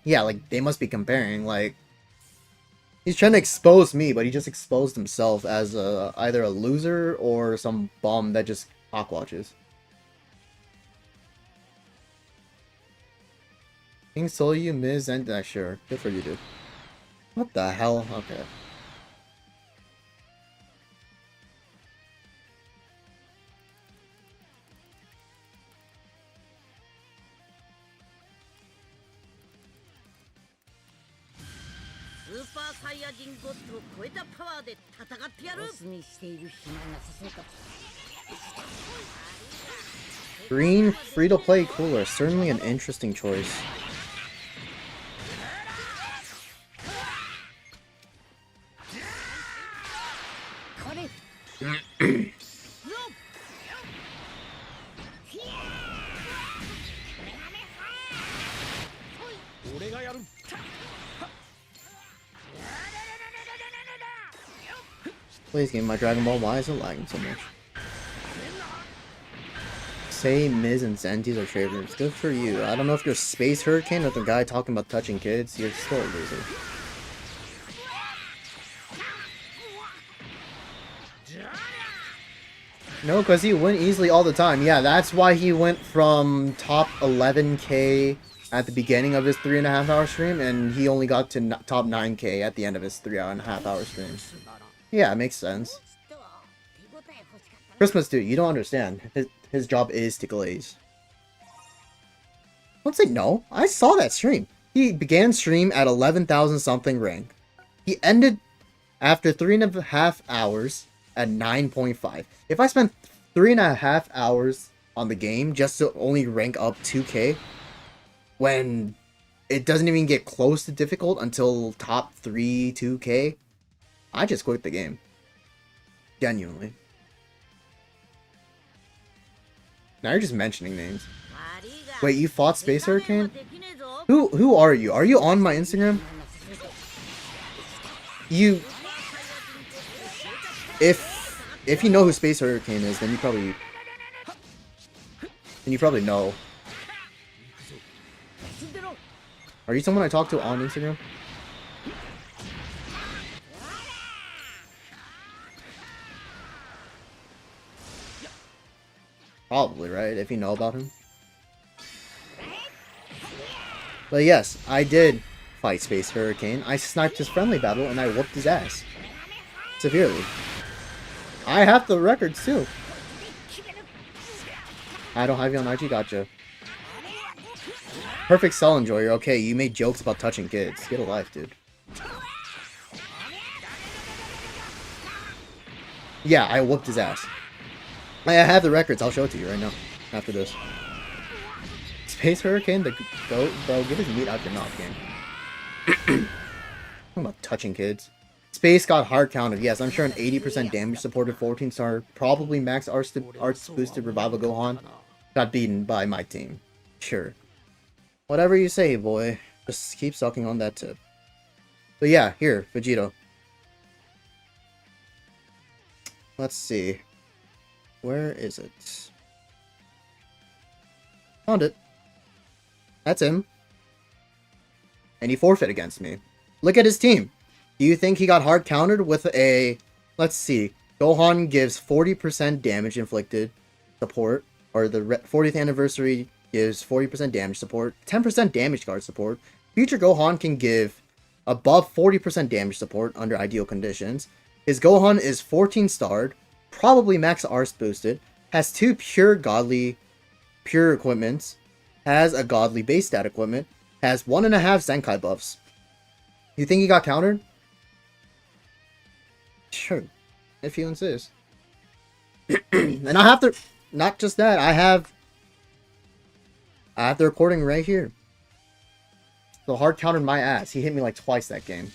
Yeah, like, they must be comparing, like... He's trying to expose me, but he just exposed himself as either a loser or some bum that just hawk watches. King Soul you, Miz, and sure. Good for you, dude. What the hell? Okay. Green free-to-play cooler, certainly an interesting choice. Please game my Dragon Ball. Why is it lagging so much? Say Miz and Zentis are favorites. Good for you. I don't know if you're Space Hurricane or the guy talking about touching kids. You're still a loser. No, because he went easily all the time. Yeah, that's why he went from top 11k at the beginning of his 3.5 hour stream, and he only got to top 9k at the end of his 3.5 hour stream. Yeah, it makes sense. Christmas dude, you don't understand. His job is to glaze. Don't say no. I saw that stream. He began stream at 11,000 something rank. He ended after 3.5 hours at 9.5. If I spent 3.5 hours on the game just to only rank up 2k, when it doesn't even get close to difficult until top 3 2k, I just quit the game. Genuinely. Now you're just mentioning names. Wait, you fought Space Hurricane? Who are you? Are you on my Instagram? You... If you know who Space Hurricane is, then you probably know. Are you someone I talk to on Instagram? Probably, right? If you know about him. But yes, I did fight Space Hurricane. I sniped his friendly battle and I whooped his ass. Severely. I have the records too. I don't have you on IG, gotcha. Perfect Cell Enjoyer. Okay, you made jokes about touching kids. Get a life, dude. Yeah, I whooped his ass. I have the records. I'll show it to you right now. After this. Space Hurricane, the goat? Bro, get his meat out your mouth, game. I'm about touching kids. Space got hard counted. Yes, I'm sure an 80% damage supported 14-star, probably max arts boosted Revival Gohan got beaten by my team. Sure. Whatever you say, boy. Just keep sucking on that tip. But yeah, here, Vegeta. Let's see. Where is it? Found it. That's him. And he forfeit against me. Look at his team. Do you think he got hard countered with a... Let's see. Gohan gives 40% damage inflicted support. Or the 40th anniversary gives 40% damage support. 10% damage guard support. Future Gohan can give above 40% damage support under ideal conditions. His Gohan is 14 starred. Probably max Rs boosted. Has 2 pure equipments. Has a godly base stat equipment. Has 1.5 Zenkai buffs. You think he got countered? Sure. If you insist. And I have to... Not just that, I have the recording right here. So hard countered my ass. He hit me like twice that game.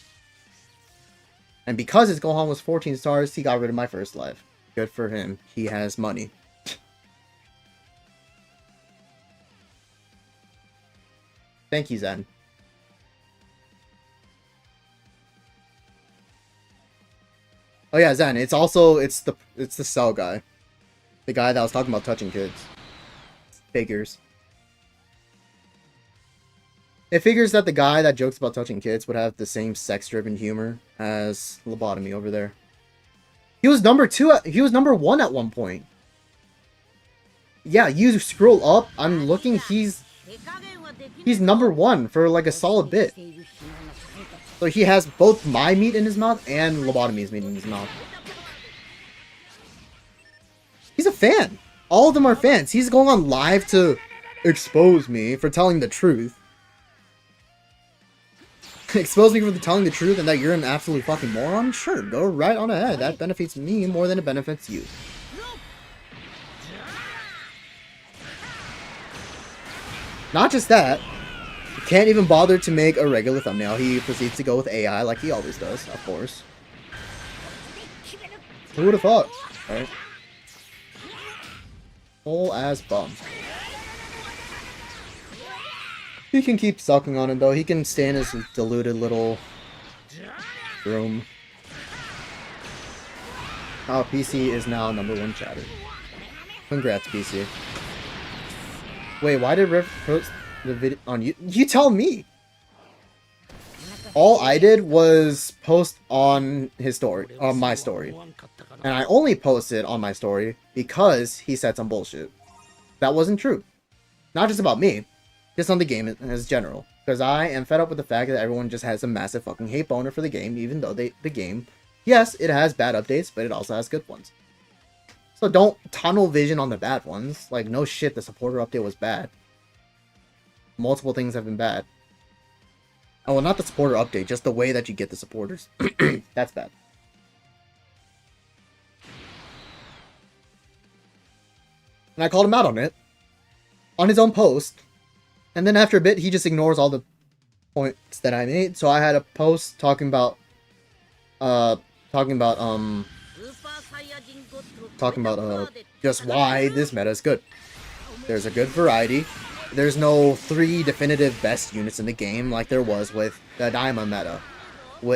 And because his Gohan was 14 stars, he got rid of my first life. Good for him. He has money. Thank you, Zen. Oh yeah, Zen. It's the Cell guy. The guy that was talking about touching kids. Figures. It figures that the guy that jokes about touching kids would have the same sex-driven humor as Lobotomy over there. He was number 2. He was number 1 at one point. Yeah, you scroll up. I'm looking. He's number 1 for like a solid bit. So he has both my meat in his mouth and Lobotomy's meat in his mouth. He's a fan. All of them are fans. He's going on live to expose me for telling the truth. Expose me for telling the truth and that you're an absolute fucking moron? Sure, go right on ahead. That benefits me more than it benefits you. Not just that. He can't even bother to make a regular thumbnail. He proceeds to go with AI like he always does, of course. Who would have thought? Right? Whole ass bum. He can keep sucking on it though. He can stay in his deluded little room. Oh, PC is now #1 chatter. Congrats, PC. Wait, why did Riff post the video on you? You tell me! All I did was post on his story, on my story. And I only posted on my story because he said some bullshit. That wasn't true. Not just about me, just on the game as general. Because I am fed up with the fact that everyone just has a massive fucking hate boner for the game, even though the game, yes, it has bad updates, but it also has good ones. So don't tunnel vision on the bad ones. Like, no shit, the supporter update was bad. Multiple things have been bad. Oh, well, not the supporter update, just the way that you get the supporters. That's bad. And I called him out on it. On his own post. And then after a bit, he just ignores all the points that I made. So I had a post talking about just why this meta is good. There's a good variety. There's no 3 definitive best units in the game like there was with the Daima meta.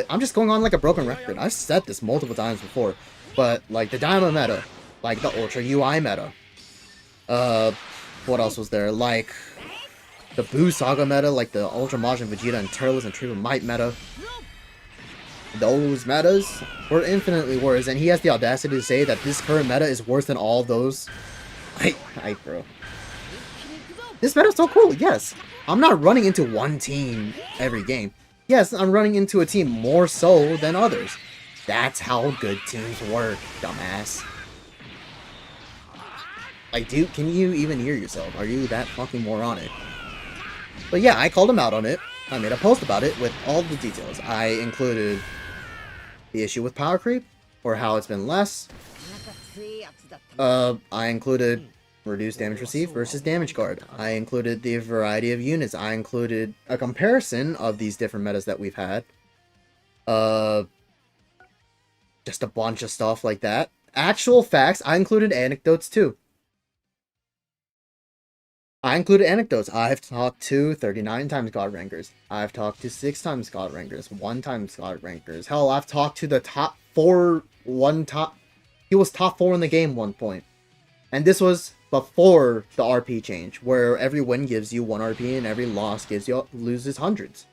I'm just going on like a broken record. I've said this multiple times before. But like the Daima meta, like the Ultra UI meta. What else was there? Like the Buu Saga meta, like the Ultra Majin Vegeta and Turles and Triple Might meta. Those metas were infinitely worse, and he has the audacity to say that this current meta is worse than all those. Bro. This meta's so cool, yes. I'm not running into one team every game. Yes, I'm running into a team more so than others. That's how good teams work, dumbass. Like, dude, can you even hear yourself? Are you that fucking moronic? But yeah, I called him out on it. I made a post about it with all the details. I included the issue with power creep, or how it's been less. I included reduced damage received versus damage guard. I included the variety of units. I included a comparison of these different metas that we've had. Just a bunch of stuff like that. Actual facts. I included anecdotes too. I included anecdotes. I've talked to 39 times God Rankers. I've talked to 6 times God Rankers. 1 times God Rankers. Hell, I've talked to the top 4. He was top 4 in the game one point. And this was before the RP change, where every win gives you 1 RP and every loss loses hundreds.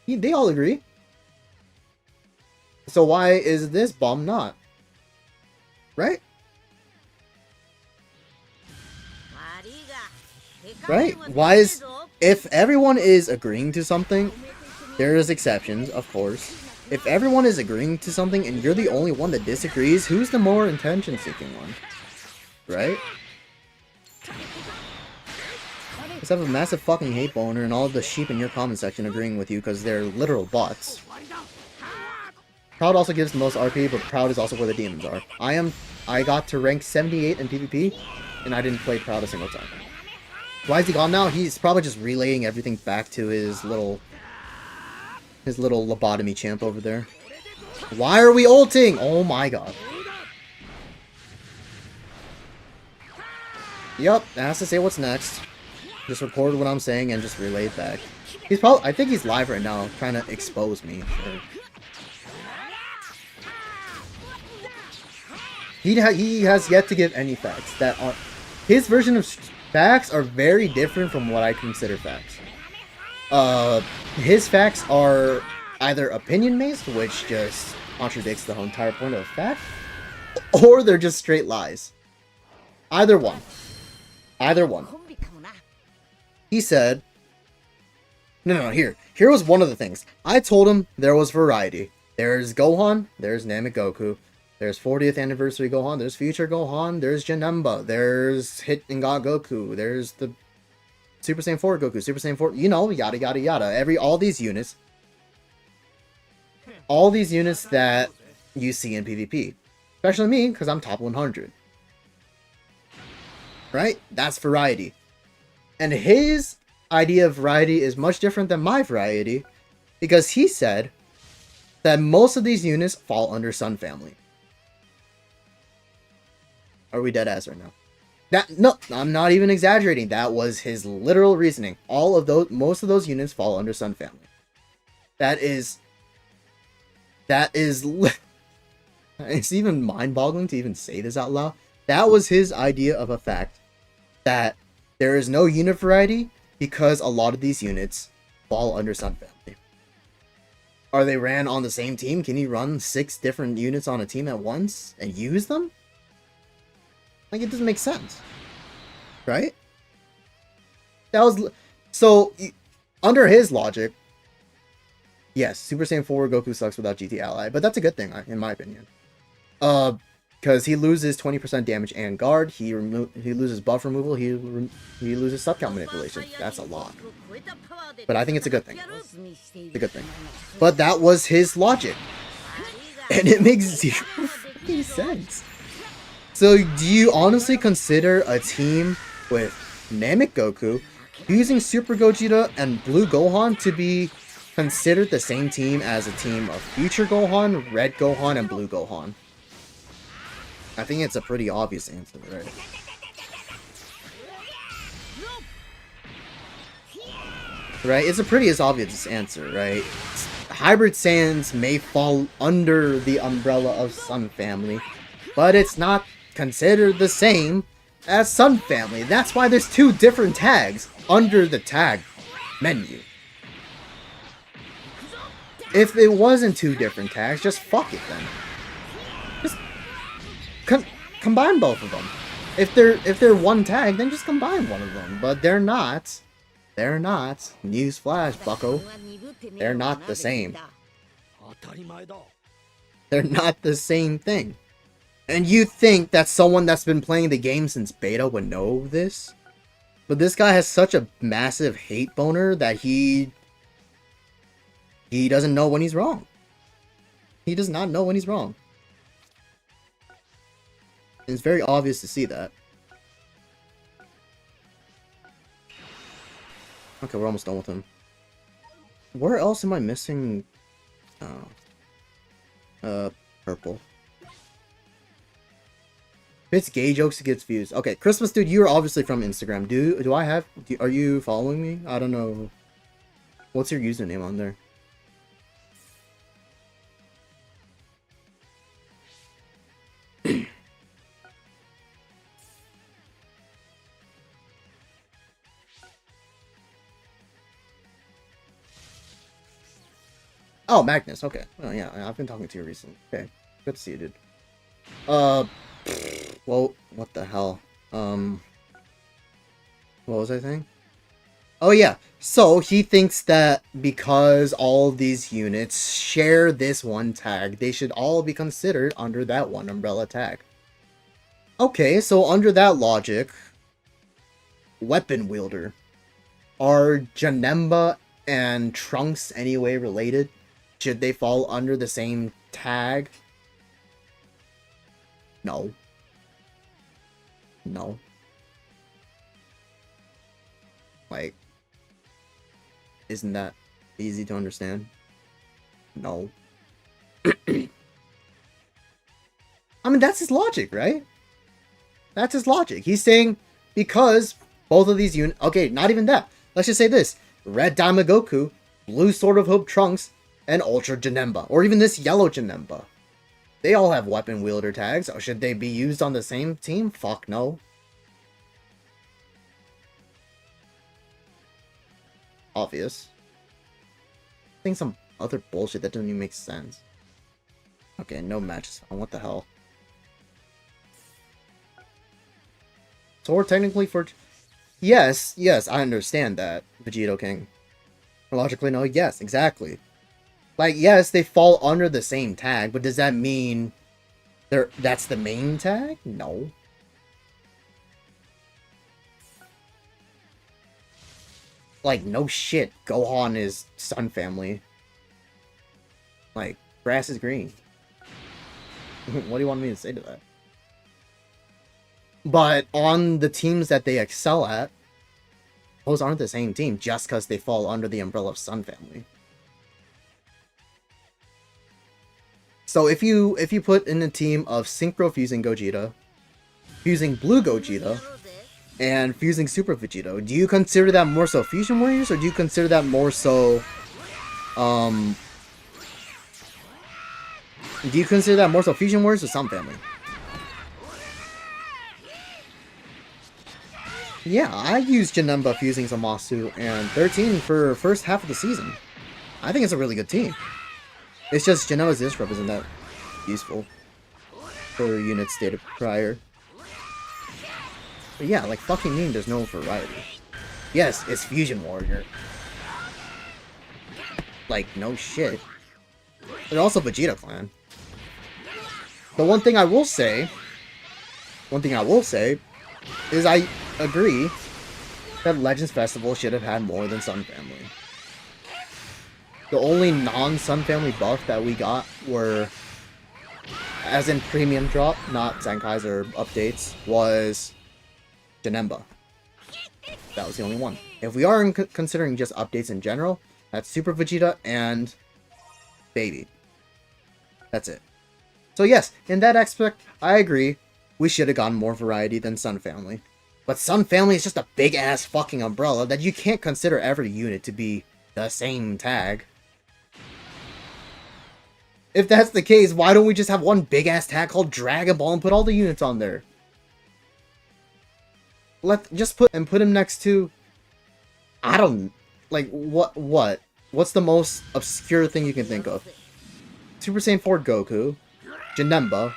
They all agree. So why is this bomb not? Right? Right? Why is... If everyone is agreeing to something, there's exceptions, of course. If everyone is agreeing to something and you're the only one that disagrees, who's the more attention-seeking one? Right? Just have a massive fucking hate boner and all of the sheep in your comment section agreeing with you because they're literal bots. Proud also gives the most RP, but Proud is also where the demons are. I got to rank 78 in PvP, and I didn't play Proud a single time. Why is he gone now? He's probably just relaying everything back to his little lobotomy champ over there. Why are we ulting? Oh my god. Yep, that has to say what's next. Just record what I'm saying and just relay it back. I think he's live right now, trying to expose me. He has yet to give any facts that are... His version of facts are very different from what I consider facts. His facts are either opinion-based, which just contradicts the whole entire point of the fact, or they're just straight lies. Either one. Either one. He said... No, here. Here was one of the things. I told him there was variety. There's Gohan, there's Namek Goku, there's 40th Anniversary Gohan, there's Future Gohan, there's Janemba, there's Hit and God Goku, there's the Super Saiyan 4 Goku, Super Saiyan 4, you know, yada yada yada. All these units that you see in PvP. Especially me, because I'm top 100. Right? That's variety. And his idea of variety is much different than my variety, because he said that most of these units fall under Sun Family. Are we dead ass right now? No, I'm not even exaggerating. That was his literal reasoning. Most of those units fall under Sun Family. That is it's even mind-boggling to even say this out loud. That was his idea of a fact, that there is no unit variety because a lot of these units fall under Sun Family. Are they ran on the same team? Can you run 6 different units on a team at once and use them? Like, it doesn't make sense. Right? Under his logic, yes, Super Saiyan 4 Goku sucks without GT Ally, but that's a good thing, in my opinion. Because he loses 20% damage and guard, he loses buff removal, he loses sub-count manipulation. That's a lot. But I think it's a good thing. It's a good thing. But that was his logic. And it makes zero sense. So, do you honestly consider a team with Namek Goku, using Super Gogeta, and Blue Gohan to be considered the same team as a team of Future Gohan, Red Gohan, and Blue Gohan? I think it's a pretty obvious answer, right? Right? It's a pretty obvious answer, right? Hybrid Saiyans may fall under the umbrella of Sun Family, but it's not considered the same as Sun Family. That's why there's 2 different tags under the tag menu. If it wasn't 2 different tags, just fuck it then. Just combine both of them. If they're one tag, then just combine one of them. But they're not. They're not. Newsflash, bucko. They're not the same. They're not the same thing. And you think that someone that's been playing the game since beta would know this? But this guy has such a massive hate boner that he doesn't know when he's wrong. He does not know when he's wrong. It's very obvious to see that. Okay, we're almost done with him. Where else am I missing? Purple. It's gay jokes to get views. Okay, Christmas dude, you're obviously from Instagram. Are you following me? I don't know. What's your username on there? Oh, Magnus. Okay. Oh yeah, I've been talking to you recently. Okay, good to see you, dude. Well, what the hell? What was I saying? Oh yeah, so he thinks that because all of these units share this one tag, they should all be considered under that one umbrella tag. Okay, so under that logic, weapon wielder. Are Janemba and Trunks anyway related? Should they fall under the same tag? No. No. Like, isn't that easy to understand? No. I mean, that's his logic, right? That's his logic. He's saying because both of these units... Okay, not even that. Let's just say this. Red Daima Goku, Blue Sword of Hope Trunks, and Ultra Janemba. Or even this Yellow Janemba. They all have weapon wielder tags. Or should they be used on the same team? Fuck no. Obvious. I think some other bullshit that doesn't even make sense. Okay, no matches. What the hell? So we're technically for... Yes, I understand that, Vegito King. Logically, no, yes, exactly. Like, yes, they fall under the same tag, but does that mean that's the main tag? No. Like, no shit, Gohan is Sun Family. Like, grass is green. What do you want me to say to that? But on the teams that they excel at, those aren't the same team just because they fall under the umbrella of Sun Family. So if you put in a team of Synchro fusing Gogeta, fusing Blue Gogeta, and fusing Super Vegito, do you consider that more so Fusion Warriors, or do you consider that more so Fusion Warriors or Sun Family? Yeah, I used Janemba fusing Zamasu and 13 for first half of the season. I think it's a really good team. It's just Janemba's disrupt isn't that useful for units stated prior. But yeah, like fucking mean there's no variety. Yes, it's Fusion Warrior. Like, no shit. They're also Vegeta Clan. The one thing I will say is I agree that Legends Festival should have had more than Sun Family. The only non-Sun Family buff that we got were, as in premium drop, not Zenkaiser updates, was Janemba. That was the only one. If we are considering just updates in general, that's Super Vegeta and Baby. That's it. So yes, in that aspect, I agree. We should have gotten more variety than Sun Family. But Sun Family is just a big-ass fucking umbrella that you can't consider every unit to be the same tag. If that's the case, why don't we just have one big-ass tag called Dragon Ball and put all the units on there? Put him next to... I don't... Like, what? What's the most obscure thing you can think of? Super Saiyan 4 Goku. Janemba.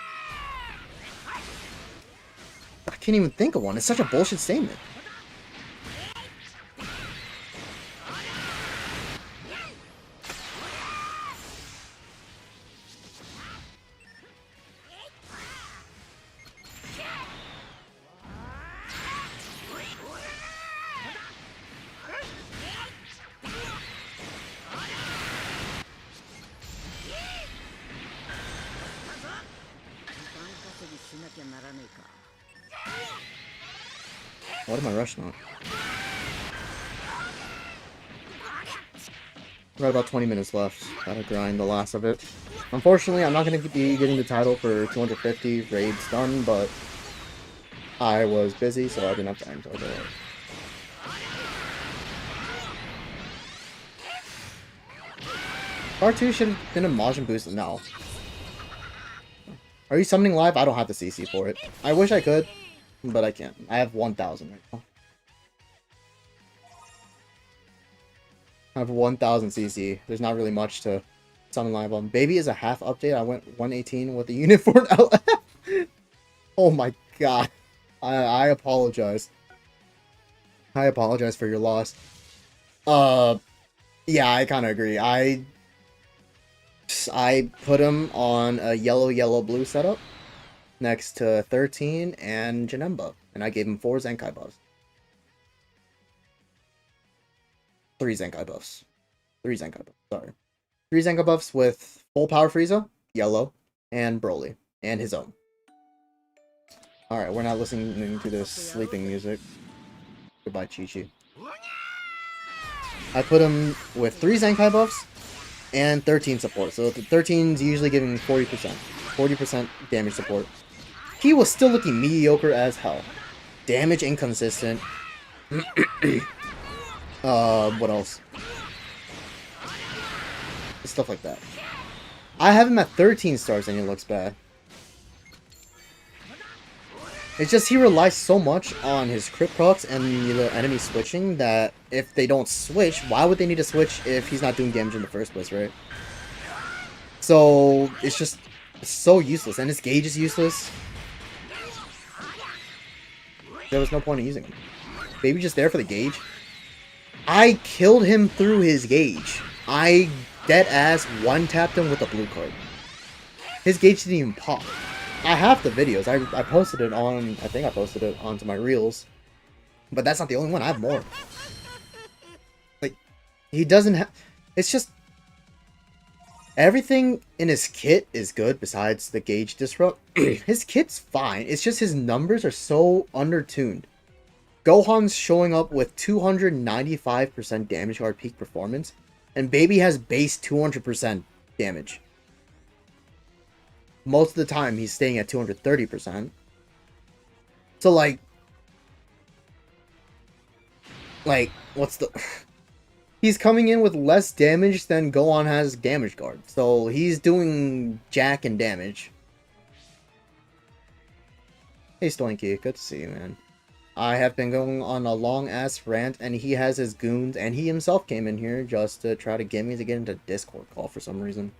I can't even think of one. It's such a bullshit statement. What am I rushing on? Got about 20 minutes left. Gotta grind the last of it. Unfortunately, I'm not going to be getting the title for 250 raids done, but I was busy, so I didn't have time to do it. R2 should have been a Majin boost. No. Are you summoning live? I don't have the CC for it. I wish I could, but I can't. I have 1,000 right now. I have 1,000 CC. There's not really much to summon live on. Baby is a half update. I went 118 with the unit for an LF. Oh my god. I apologize. I apologize for your loss. Yeah, I kind of agree. I put him on a yellow-blue setup next to 13 and Janemba, and I gave him 4 Zenkai buffs. 3 Zenkai buffs. 3 Zenkai buffs, sorry. 3 Zenkai buffs with full power Frieza, yellow, and Broly, and his own. Alright, we're not listening to this sleeping music. Goodbye, Chi-Chi. I put him with 3 Zenkai buffs and 13 support. So the 13's usually giving 40%. 40% damage support. He was still looking mediocre as hell. Damage inconsistent. What else? Stuff like that. I have him at 13 stars and he looks bad. It's just he relies so much on his crit procs and the enemy switching that if they don't switch, why would they need to switch if he's not doing damage in the first place, right? So it's just so useless, and his gauge is useless. There was no point in using him. Baby just there for the gauge. I killed him through his gauge. I dead ass one tapped him with a blue card. His gauge didn't even pop. I have the videos. I posted it on, I think I posted it onto my reels. But that's not the only one. I have more. Like, he doesn't have... It's just... Everything in his kit is good besides the gauge disrupt. His kit's fine. It's just his numbers are so undertuned. Gohan's showing up with 295% damage guard peak performance. And Baby has base 200% damage. Most of the time, he's staying at 230%. So, like, what's the... He's coming in with less damage than Gohan has damage guard. So, he's doing jack and damage. Hey, Stoinky, good to see you, man. I have been going on a long-ass rant, and he has his goons, and he himself came in here just to try to get me to get into Discord call for some reason.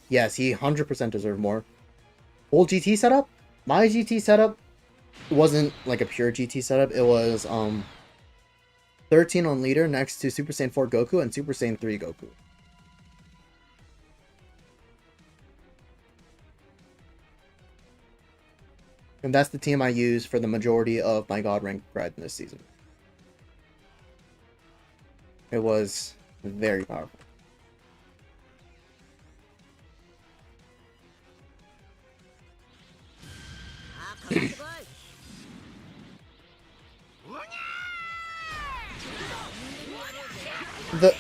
Yes, he 100% deserved more. Old GT setup? My GT setup wasn't like a pure GT setup. It was 13 on leader next to Super Saiyan 4 Goku and Super Saiyan 3 Goku. And that's the team I use for the majority of my God rank bread this season. It was very powerful. The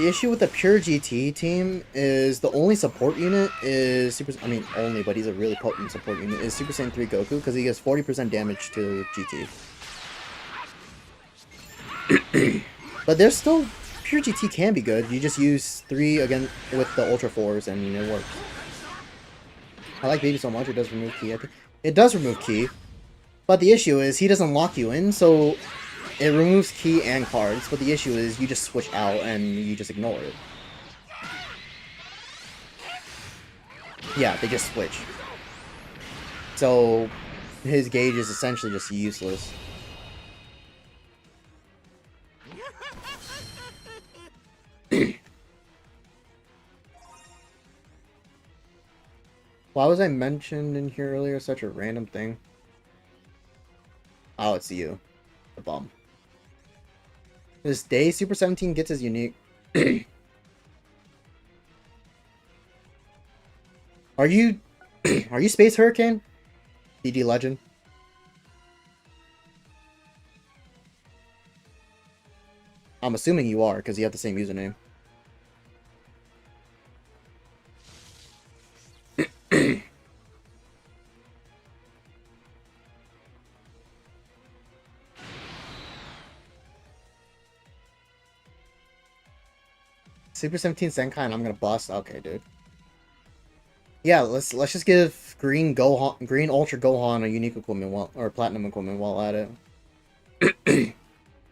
issue with the pure GT team is the only support unit is I mean only, but he's a really potent support unit, is Super Saiyan 3 Goku, because he gets 40% damage to GT. But there's still, pure GT can be good. You just use 3 again with the Ultra 4s and it works. I like Baby so much, it does remove Ki. I think it does remove Ki, but the issue is he doesn't lock you in, so it removes Ki and cards, but the issue is you just switch out and you just ignore it. Yeah, they just switch. So his gauge is essentially just useless. Why was I mentioned in here earlier? Such a random thing. Oh, it's you. The bum. This day, Super 17 gets his unique. Are you Space Hurricane? DD Legend? I'm assuming you are, because you have the same username. Super 17 Senkai and I'm gonna bust. Okay, dude. Yeah, let's just give Green Ultra Gohan a unique equipment or platinum equipment while at it.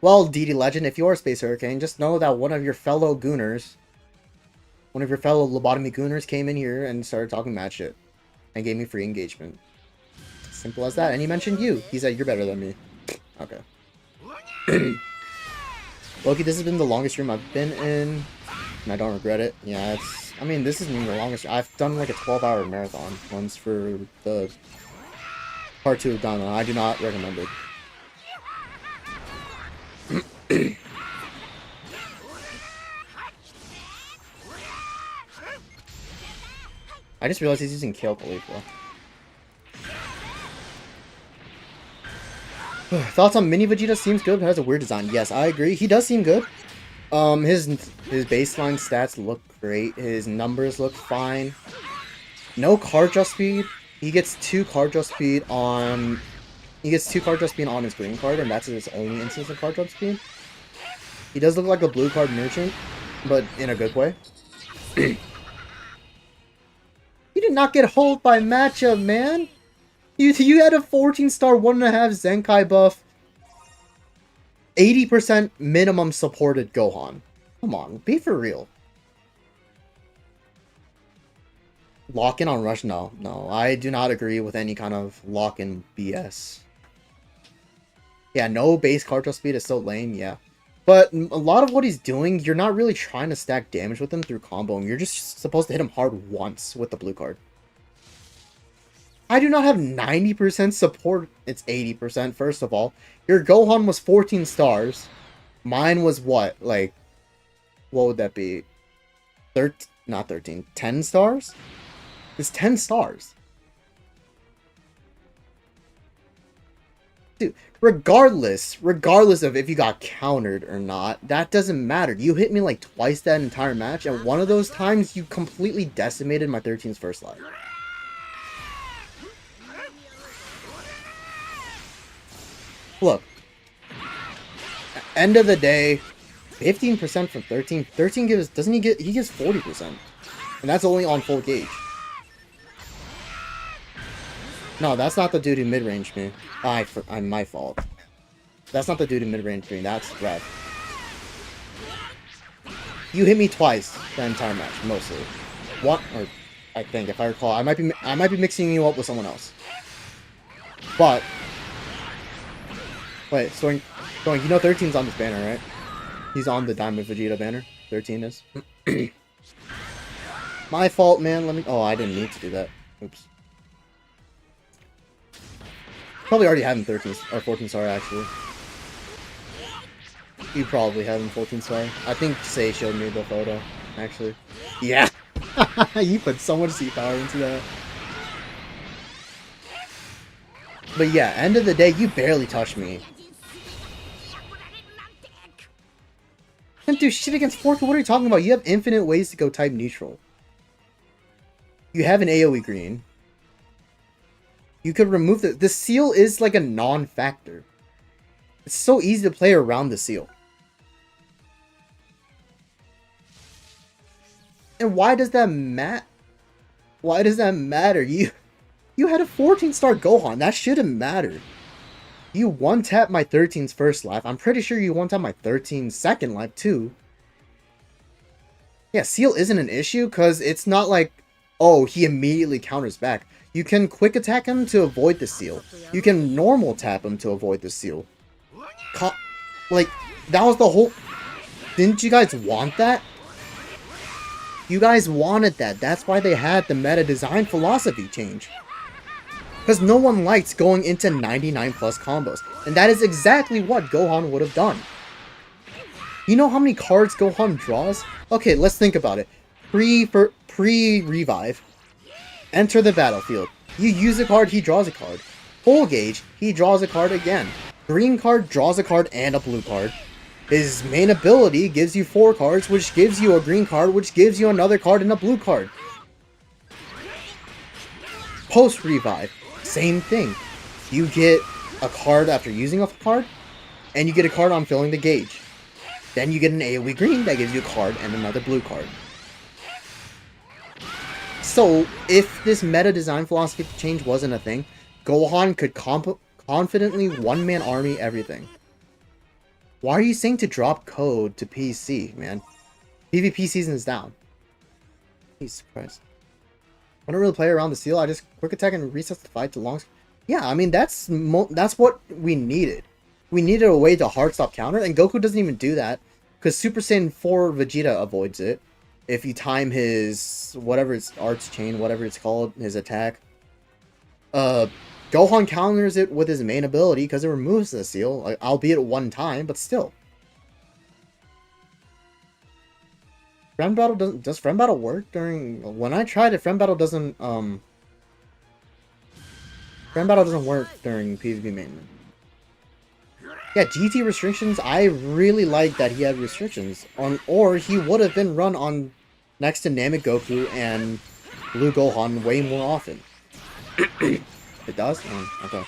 Well, DD Legend, if you are Space Hurricane, just know that one of your fellow Gooners, one of your fellow lobotomy Gooners came in here and started talking mad shit. And gave me free engagement. Simple as that. And he mentioned you. He said, you're better than me. Okay. Loki, this has been the longest stream I've been in. And I don't regret it. Yeah, it's... I mean, this isn't the longest... I've done like a 12-hour marathon once for the part 2 of Daima. I do not recommend it. I just realized he's using Kale Khalifa. Thoughts on Mini Vegeta? Seems good, but has a weird design. Yes, I agree. He does seem good. His baseline stats look great. His numbers look fine. No card draw speed. He gets 2 card draw speed on... He gets 2 card draw speed on his green card, and that's his only instance of card draw speed. He does look like a blue card merchant, but in a good way. You did not get hold by matchup, man! You had a 14-star 1.5 Zenkai buff. 80% minimum supported Gohan. Come on, be for real. Lock-in on Rush? No, I do not agree with any kind of lock-in BS. Yeah, no base card draw speed is so lame, yeah. But a lot of what he's doing, you're not really trying to stack damage with him through comboing. You're just supposed to hit him hard once with the blue card. I do not have 90% support. It's 80%, first of all. Your Gohan was 14 stars. Mine was what? Like, what would that be? Not 13. 10 stars? It's 10 stars. Dude, regardless of if you got countered or not, that doesn't matter. You hit me like twice that entire match, and one of those times you completely decimated my 13's first life. Look, end of the day, 15% from 13. 13 gives, he gives 40%. And that's only on full gauge. No, that's not the dude who mid-ranged me. I'm my fault. That's not the dude who mid-ranged me, that's Red. You hit me twice the entire match, mostly. One, or I think, if I recall, I might be mixing you up with someone else. But wait, Storing, you know 13's on this banner, right? He's on the Diamond Vegeta banner. 13 is. My fault, man. Let me... Oh, I didn't need to do that. Oops. Probably already have him 13 or 14 star, actually. You probably have him 14 star. I think Say showed me the photo, actually. Yeah! You put so much C-power into that. But yeah, end of the day, you barely touched me. Can't do shit against 4K. What are you talking about? You have infinite ways to go type neutral. You have an AoE green. You could remove the seal is like a non-factor. It's so easy to play around the seal. And why does that matter? Why does that matter? You had a 14-star Gohan. That shouldn't matter. You one-tapped my 13's first life. I'm pretty sure you one-tapped my 13's second life, too. Yeah, seal isn't an issue, because it's not like, oh, he immediately counters back. You can quick attack him to avoid the seal. You can normal tap him to avoid the seal. Like, that was the whole... Didn't you guys want that? You guys wanted that. That's why they had the meta design philosophy change. Because no one likes going into 99 plus combos. And that is exactly what Gohan would have done. You know how many cards Gohan draws? Okay, let's think about it. Pre-revive. Enter the battlefield. You use a card, he draws a card. Full gauge, he draws a card again. Green card draws a card and a blue card. His main ability gives you 4 cards, which gives you a green card, which gives you another card and a blue card. Post-revive. Same thing. You get a card after using a card, and you get a card on filling the gauge. Then you get an AoE green that gives you a card and another blue card. So, if this meta design philosophy change wasn't a thing, Gohan could confidently one-man army everything. Why are you saying to drop code to PC, man? PvP season is down. Jesus Christ. I don't really play around the seal, I just quick attack and resets the fight to long... Yeah, I mean, that's what we needed. We needed a way to hard stop counter, and Goku doesn't even do that, because Super Saiyan 4 Vegeta avoids it. If you time his, whatever it's, arts chain, whatever it's called, his attack. Gohan counters it with his main ability, because it removes the seal, albeit one time, but still. Friend Battle does Friend Battle work during... When I tried it, Friend Battle doesn't, Friend Battle doesn't work during PvP maintenance. Yeah, GT restrictions, I really like that he had restrictions. Or he would have been run on next to Namek Goku and Blue Gohan way more often. It does? Oh, okay.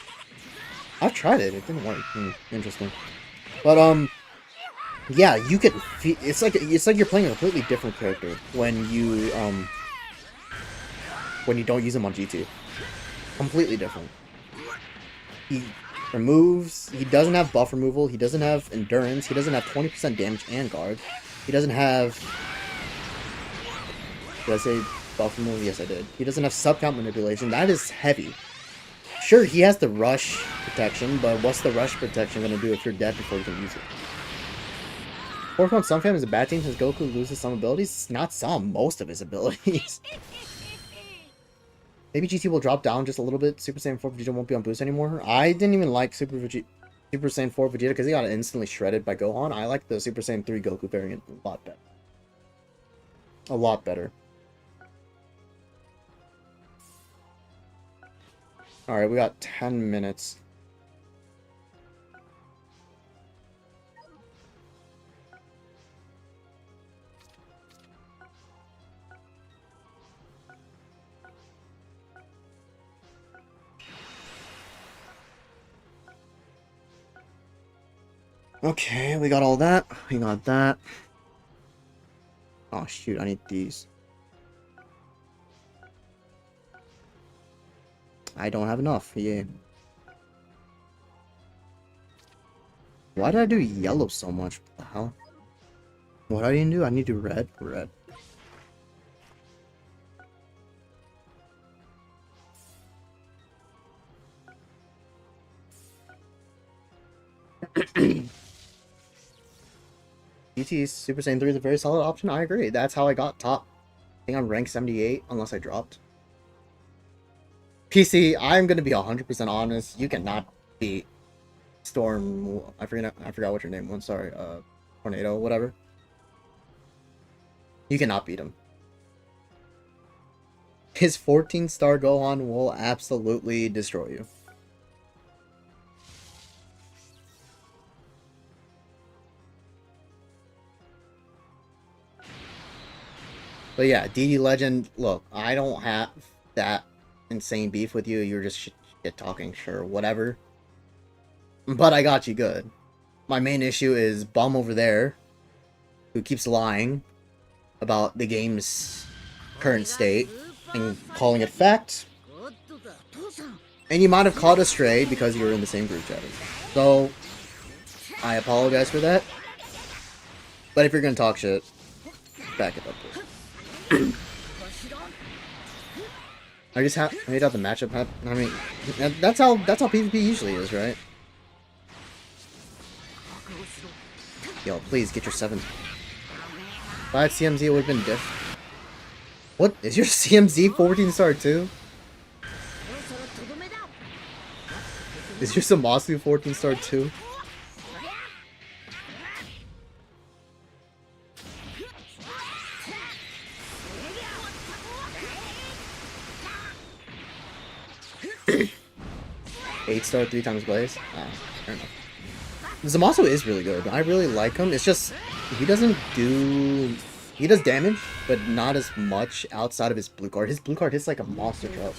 I've tried it, it didn't work. Interesting. But, yeah, you can it's like you're playing a completely different character when you don't use him on GT. Completely different. He removes, he doesn't have buff removal, he doesn't have endurance, he doesn't have 20% damage and guard. He doesn't have... Did I say buff removal? Yes, I did. He doesn't have sub-count manipulation. That is heavy. Sure, he has the rush protection, but what's the rush protection going to do if you're dead before you can use it? Pokemon Sun Fam is a bad team since Goku loses some abilities. Not some, most of his abilities. Maybe GT will drop down just a little bit. Super Saiyan 4 Vegeta won't be on boost anymore. I didn't even like Super Saiyan 4 Vegeta because he got instantly shredded by Gohan. I like the Super Saiyan 3 Goku variant a lot better. A lot better. Alright, we got 10 minutes. Okay, we got all that. We got that. Oh shoot, I need these. I don't have enough. Yeah. Why did I do yellow so much? What the hell? What I didn't do? I need to do red. Red. GT's Super Saiyan 3 is a very solid option. I agree. That's how I got top. I think I'm rank 78, unless I dropped. PC, I'm gonna be 100% honest. You cannot beat Storm. I forgot what your name was. Sorry, Tornado, whatever. You cannot beat him. His 14-star Gohan will absolutely destroy you. But yeah, DD Legend, look, I don't have that insane beef with you. You're just shit talking, sure, whatever. But I got you good. My main issue is Bum over there, who keeps lying about the game's current state and calling it fact. And you might have caught astray because you were in the same group chat. So, I apologize for that. But if you're gonna talk shit, back it up, please. I made out the matchup. I mean, that's how PvP usually is, right? Yo, please get your 7. If I had CMZ, it would have been different. What is your CMZ 14-star too? Is your Samasu 14-star too? Eight-star 3 times Blaze? Ah, fair enough. Zamasu is really good. I really like him. It's just, he doesn't do... He does damage, but not as much outside of his blue card. His blue card hits like a monster drop.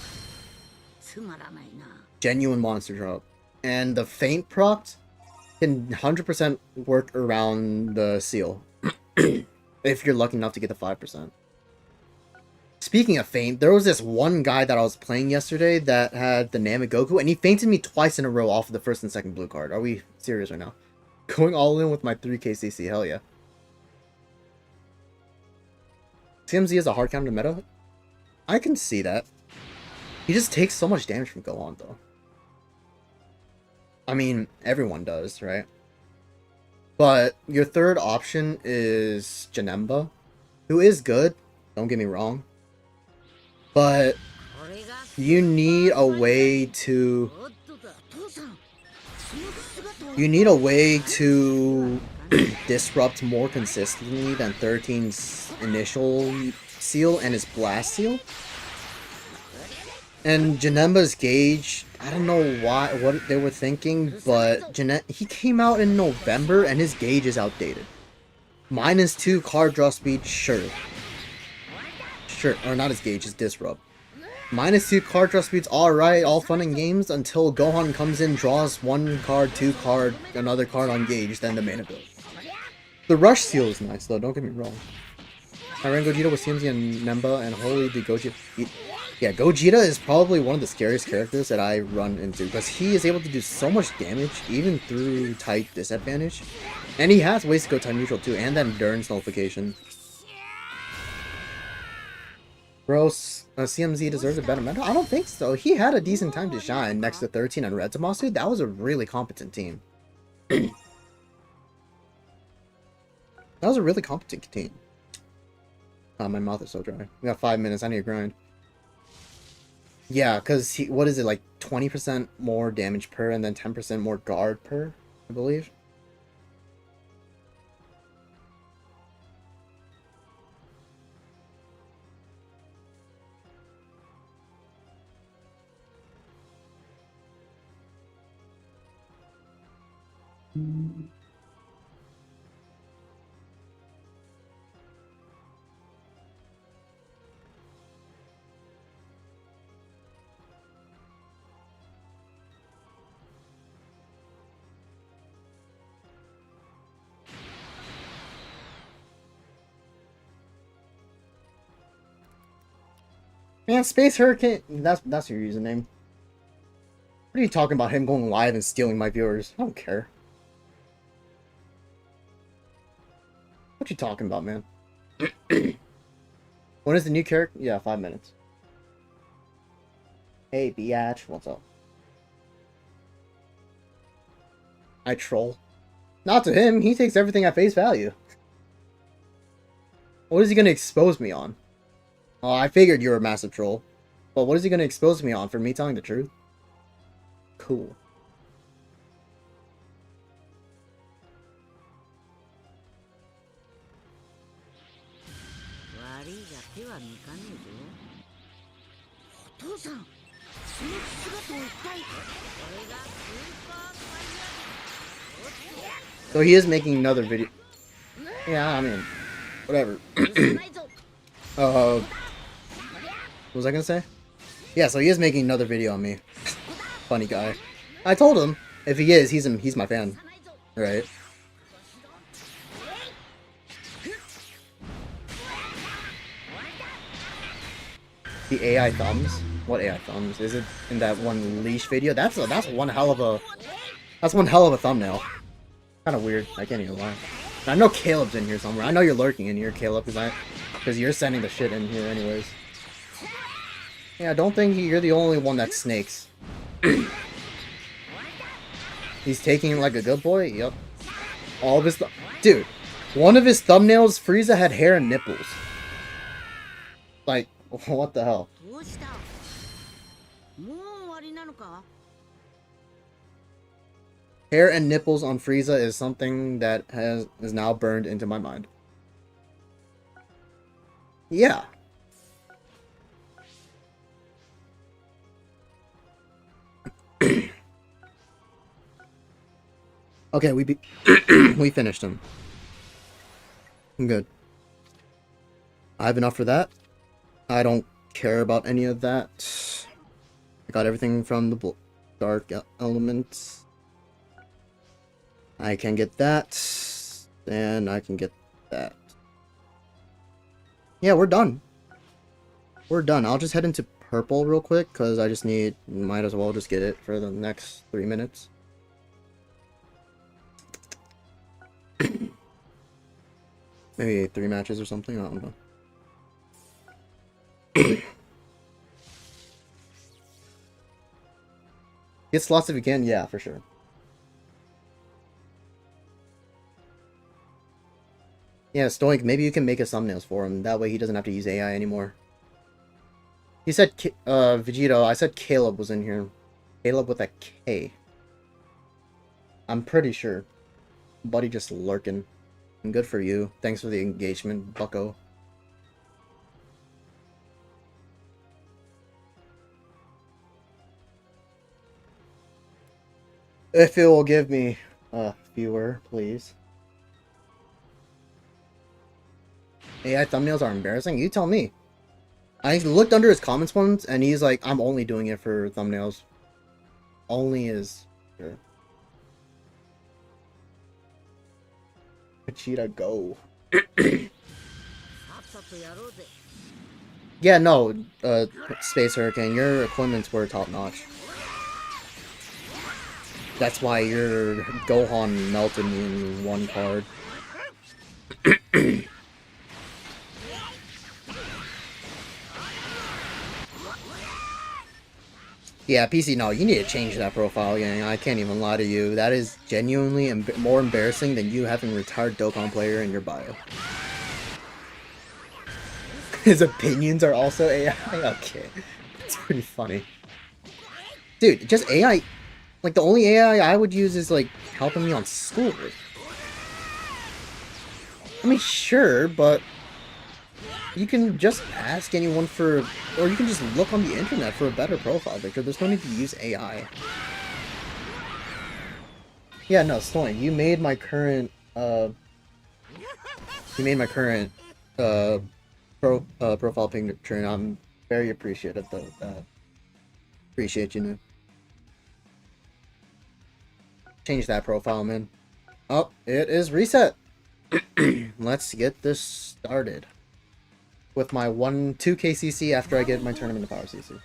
Genuine monster drop. And the feint proc can 100% work around the seal. If you're lucky enough to get the 5%. Speaking of feint, there was this one guy that I was playing yesterday that had the Namek Goku, and he feinted me twice in a row off of the first and second blue card. Are we serious right now? Going all in with my 3k CC, hell yeah. CMZ is a hard counter meta? I can see that. He just takes so much damage from Gohan, though. I mean, everyone does, right? But your third option is Janemba, who is good, don't get me wrong. But you need a way to... You need a way to disrupt more consistently than 13's initial seal and his blast seal. And Janemba's gauge, I don't know what they were thinking, but he came out in November and his gauge is outdated. -2 card draw speed, sure. Sure, or not his gauge, his disrupt. -2 card draw speed's alright, all fun and games, until Gohan comes in, draws 1 card, 2 card, another card on gauge, then the main event. The rush seal is nice though, don't get me wrong. I ran Gogeta with CMZ and Nemba, and holy did Gogeta... Yeah, Gogeta is probably one of the scariest characters that I run into, because he is able to do so much damage, even through tight disadvantage. And he has ways to go time neutral too, and then Endurance Nullification. Bro, CMZ deserves a better meta? I don't think so. He had a decent time to shine next to 13 and Red Zamasu. That was a really competent team. That was a really competent team. My mouth is so dry. We got 5 minutes. I need to grind. Yeah, because he, what is it, like 20% more damage per and then 10% more guard per, I believe. Man, Space Hurricane, that's your username. What are you talking about, him going live and stealing my viewers? I don't care. What you talking about, man? When is the new character? Yeah, 5 minutes. Hey, biatch, what's up? I troll. Not to him, he takes everything at face value. What is he gonna expose me on? Oh, I figured you were a massive troll. But what is he gonna expose me on? For me telling the truth? Cool. So he is making another video. Yeah, I mean, whatever. What was I gonna say? Yeah, so he is making another video on me. Funny guy. I told him if he is, he's my fan, right? The AI thumbs. What AI thumbs? Is it in that one leash video? That's one hell of a thumbnail. Kind of weird. I can't even lie. I know Caleb's in here somewhere. I know you're lurking in here, Caleb, because you're sending the shit in here anyways. Yeah, I don't think you're the only one that snakes. He's taking it like a good boy? Yep. All of his... Dude, one of his thumbnails, Frieza had hair and nipples. Like, what the hell? Hair and nipples on Frieza is something that is now burned into my mind. Yeah. Okay, we finished him. I'm good. I have enough for that. I don't care about any of that. I got everything from the dark elements. I can get that. And I can get that. Yeah, we're done. We're done. I'll just head into purple real quick, because I just need... Might as well just get it for the next 3 minutes. Maybe 3 matches or something, I don't know. Get slots if you can, yeah, for sure. Yeah, Stoic, maybe you can make his thumbnails for him. That way he doesn't have to use AI anymore. He said, Vegeta, I said Caleb was in here. Caleb with a K. I'm pretty sure. Buddy just lurking. And good for you. Thanks for the engagement, bucko. If it will give me a viewer, please. AI thumbnails are embarrassing? You tell me. I looked under his comments once, and he's like, I'm only doing it for thumbnails. Only is... Sure. Vegeta, go. Yeah, no, Space Hurricane, your equipments were top-notch. That's why your Gohan melted me in one card. Yeah, PC, no, you need to change that profile, gang. I can't even lie to you. That is genuinely more embarrassing than you having a retired Dokkan player in your bio. His opinions are also AI? Okay. It's pretty funny. Dude, just AI... Like, the only AI I would use is, like, helping me on schoolwork. I mean, sure, but... You can just ask anyone for... Or you can just look on the internet for a better profile picture. There's no need to use AI. Yeah, no, Stoin, you made my current, You made my current, profile picture, and I'm very appreciative of that. Appreciate you, new. Change that profile, man. Oh, it is reset. Let's get this started. With my 2K CC after I get my tournament of Power CC.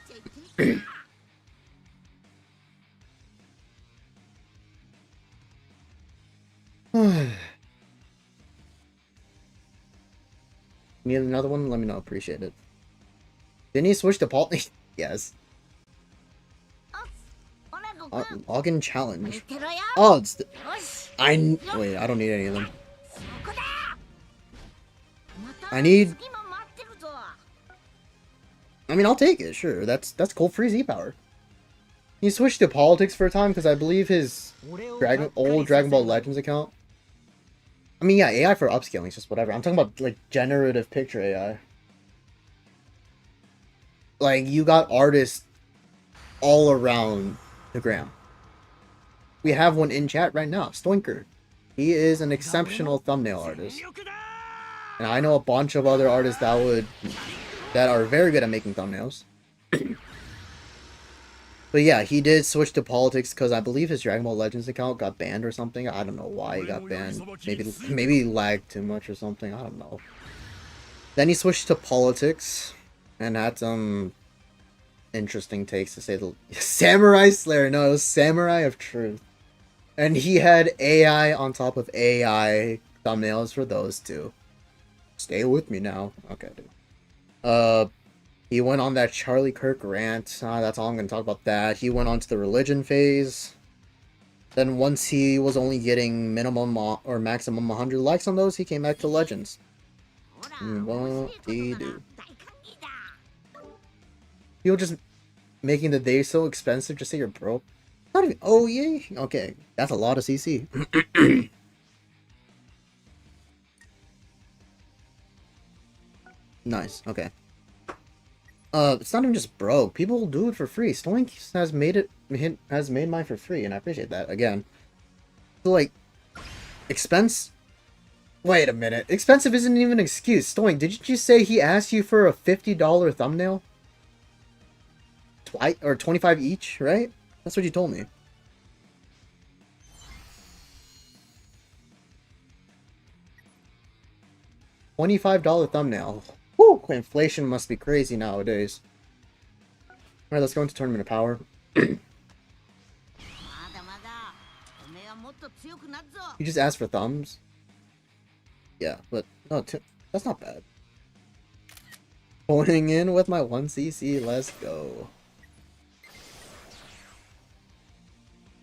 Need another one? Let me know. Appreciate it. Didn't he switch to Paul? Yes. Login challenge. Oh, it's the... Wait, I don't need any of them. I need... I mean, I'll take it, sure. That's cool free Z-Power. He switched to politics for a time because I believe his old Dragon Ball Legends account. I mean, yeah, AI for upscaling is just whatever. I'm talking about, like, generative picture AI. Like, you got artists all around the gram. We have one in chat right now, Stoinker. He is an exceptional thumbnail artist. And I know a bunch of other artists that are very good at making thumbnails. But yeah, he did switch to politics because I believe his Dragon Ball Legends account got banned or something. I don't know why he got banned. Maybe he lagged too much or something. I don't know. Then he switched to politics and had some interesting takes, to say the Samurai Slayer. No, it was Samurai of Truth. And he had AI on top of AI thumbnails for those two. Stay with me now. Okay, dude. He went on that Charlie Kirk rant. That's all I'm going to talk about that. He went on to the religion phase. Then once he was only getting minimum or maximum 100 likes on those, he came back to Legends. What did he do? People just making the day so expensive, just say you're broke. Not even... Oh, yeah. Okay, that's a lot of CC. Nice, okay. It's not even just broke. People do it for free. Stoink has made mine for free, and I appreciate that. Again, so like, Wait a minute. Expensive isn't even an excuse. Stoink, did you just say he asked you for a $50 thumbnail? Or 25 each, right? That's what you told me. $25 thumbnail. Woo! Inflation must be crazy nowadays. Alright, let's go into Tournament of Power. まだまだおめえはもっと強くなるぞ You just asked for thumbs? Yeah, but no, that's not bad. Phoning in with my 1cc, let's go.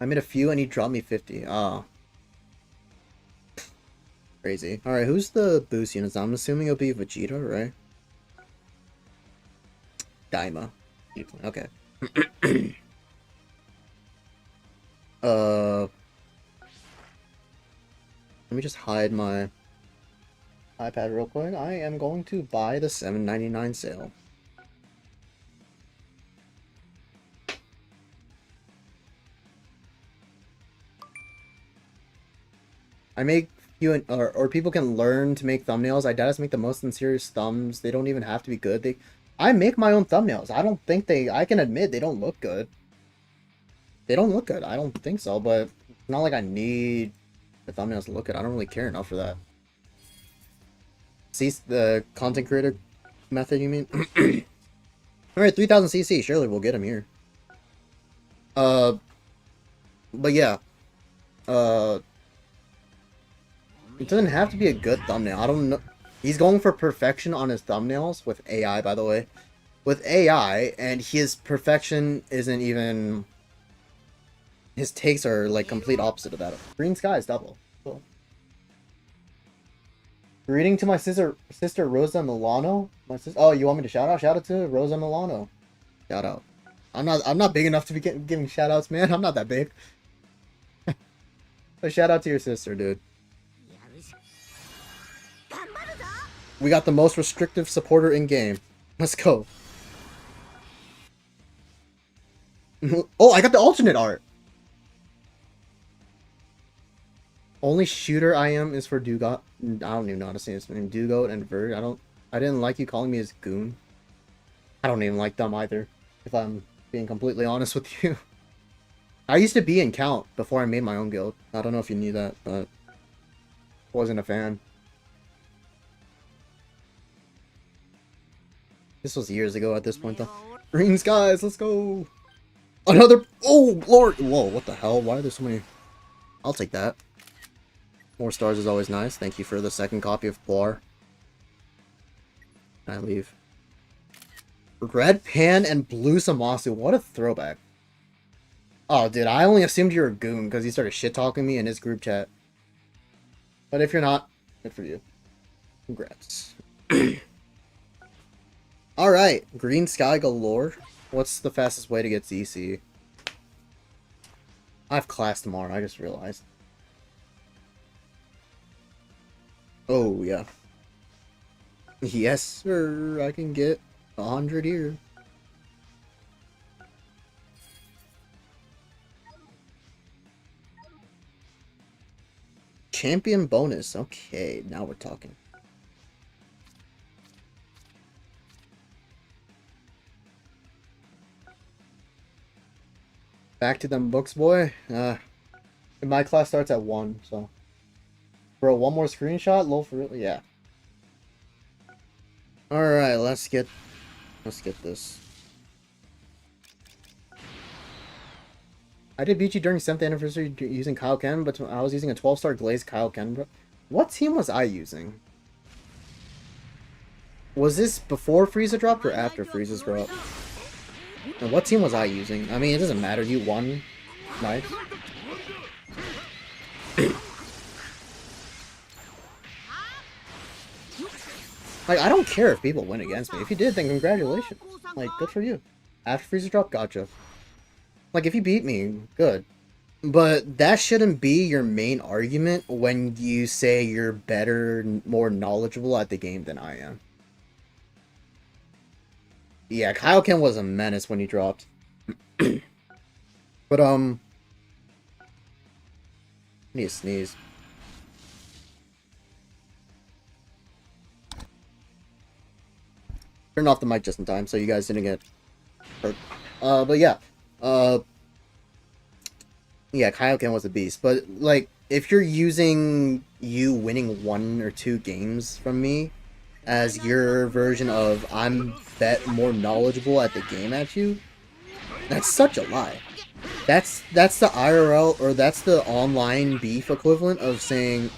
I made a few and he dropped me 50. Oh. Crazy. Alright, who's the boost units? I'm assuming it'll be Vegeta, right? Daima. Okay. Let me just hide my iPad real quick. I am going to buy the $7.99 sale. I make you or people can learn to make thumbnails. I just make the most serious thumbs. They don't even have to be good. I make my own thumbnails. I don't think I can admit they don't look good. They don't look good. I don't think so, but it's not like I need the thumbnails to look good. I don't really care enough for that. See the content creator method, you mean? Alright, 3000 CC. Surely we'll get him here. But yeah. It doesn't have to be a good thumbnail. I don't know. He's going for perfection on his thumbnails with AI, by the way. With AI, and his perfection isn't even... His takes are like complete opposite of that. Green Sky is double. Cool. Greeting to my sister Rosa Milano. My sister. Oh, you want me to shout out? Shout out to Rosa Milano. Shout out. I'm not big enough to be giving shout outs, man. I'm not that big. But shout out to your sister, dude. We got the most restrictive supporter in game. Let's go. Oh, I got the alternate art. Only shooter I am is for Dugot. I don't even know how to say his name. Dugot and Verg. I didn't like you calling me his goon. I don't even like them either, if I'm being completely honest with you. I used to be in Count before I made my own guild. I don't know if you knew that, but wasn't a fan. This was years ago at this point, though. Green skies, let's go! Another... Oh, Lord! Whoa, what the hell? Why are there so many... I'll take that. More stars is always nice. Thank you for the second copy of Poir. Can I leave? Red Pan and Blue Samasu. What a throwback. Oh, dude, I only assumed you were a goon because he started shit-talking me in his group chat. But if you're not, good for you. Congrats. Alright, Green Sky galore. What's the fastest way to get ZC? I have class tomorrow, I just realized. Oh, yeah. Yes, sir, I can get 100 here. Champion bonus. Okay, now we're talking. Back to them books, boy. My class starts at 1, so... Bro, one more screenshot? Low for real? Yeah. Alright, let's get this. I did beat you during 7th anniversary using Kaioken, but I was using a 12-star glazed Kaioken, bro. What team was I using? Was this before Frieza dropped or after Frieza's drop? And what team was I using? I mean, it doesn't matter. You won. Nice. Like, I don't care if people win against me. If you did, then congratulations. Like, good for you. After Frieza drop, gotcha. Like, if you beat me, good. But that shouldn't be your main argument when you say you're better, more knowledgeable at the game than I am. Yeah, Kaioken was a menace when he dropped. But, I need to sneeze. Turn off the mic just in time so you guys didn't get hurt. But yeah. Yeah, Kaioken was a beast. But, like, if you're using you winning 1 or 2 games from me as your version of I'm bet more knowledgeable at the game at you, that's such a lie. That's the IRL, or that's the online beef equivalent of saying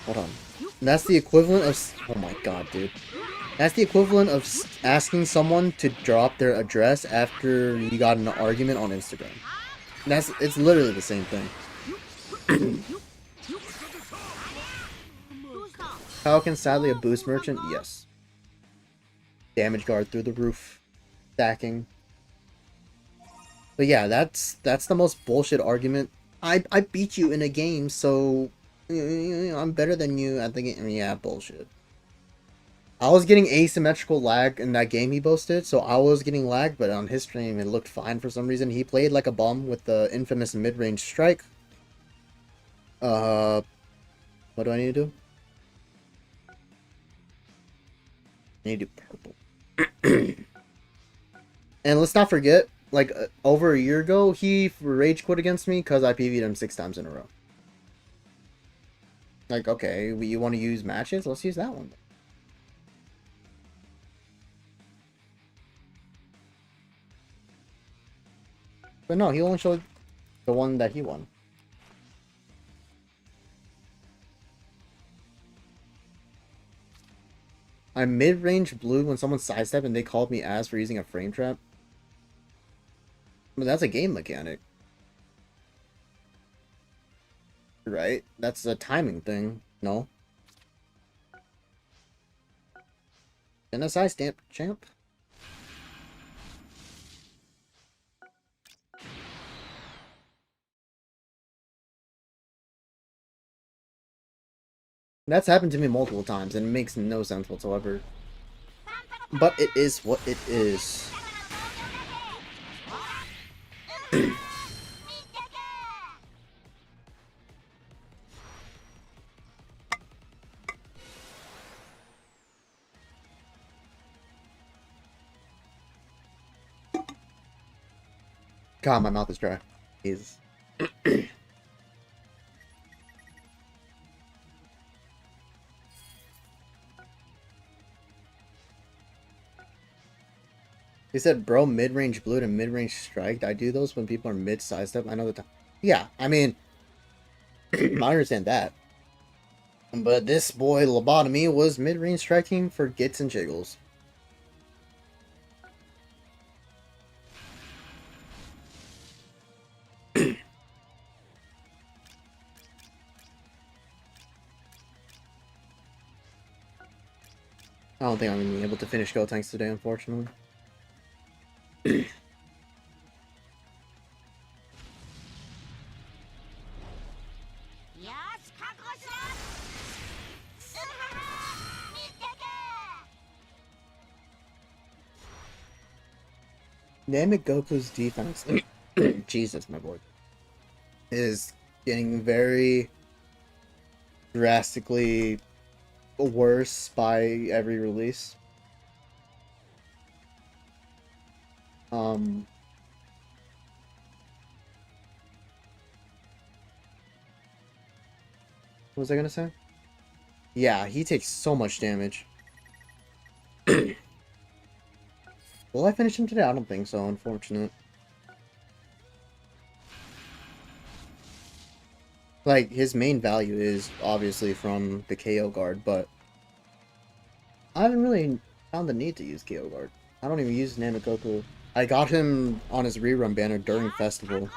hold on. That's the equivalent of, oh my god, dude. That's the equivalent of asking someone to drop their address after you got in an argument on Instagram. It's literally the same thing. Falcon, sadly a boost merchant, yes. Damage guard through the roof. Stacking. But yeah, that's the most bullshit argument. I beat you in a game, so I'm better than you at the game. Yeah, bullshit. I was getting asymmetrical lag in that game he boasted, so I was getting lag, but on his stream it looked fine for some reason. He played like a bum with the infamous mid-range strike. What do I need to do? I need to do purple. And let's not forget, like, over a year ago, he rage quit against me because I Pv'd him 6 times in a row. Like, okay, you want to use matches? Let's use that one. But no, he only showed the one that he won. I'm mid-range blue when someone sidestep and they called me ass for using a frame trap. I mean, that's a game mechanic. Right? That's a timing thing. No? NSI stamp champ? That's happened to me multiple times, and it makes no sense whatsoever. But it is what it is. God, my mouth is dry. Jesus. He said, bro, mid-range blue and mid-range strike. I do those when people are mid-sized up. I know the time. Yeah, I mean, I understand that. But this boy, Lobotomy, was mid-range striking for gits and jiggles. I don't think I'm going to be able to finish Go Tanks today, unfortunately. Namek Goku's defense, Jesus, my boy, is getting very drastically worse by every release. What was I gonna say? Yeah, he takes so much damage. Will I finish him today? I don't think so, unfortunate. Like, his main value is obviously from the KO guard, but I haven't really found the need to use KO guard. I don't even use Nanagoku. I got him on his rerun banner during Festival,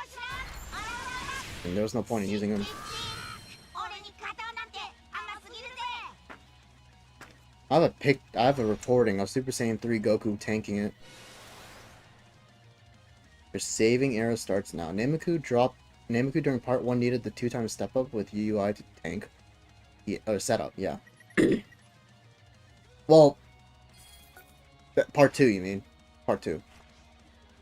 and there was no point in using him. I have a recording of Super Saiyan 3 Goku tanking it. Your saving arrow starts now. Nameku during part 1 needed the 2-time step up with UUI to tank. Yeah, or setup, yeah. Well, part 2 you mean. Part 2.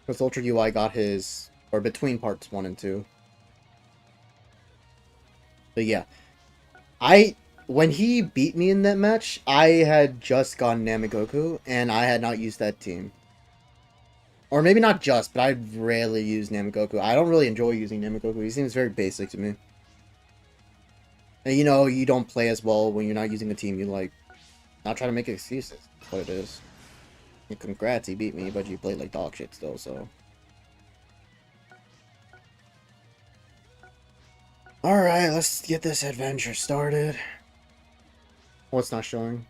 Because Ultra UI got his, or between parts 1 and 2. But yeah. When he beat me in that match, I had just gotten Namagoku, and I had not used that team. Or maybe not just, but I rarely use Namagoku. I don't really enjoy using Namagoku. He seems very basic to me. And you know, you don't play as well when you're not using a team you like. Not trying to make excuses. That's what it is. And congrats, he beat me, but you played like dog shit still, so. Alright, let's get this adventure started. What's not showing?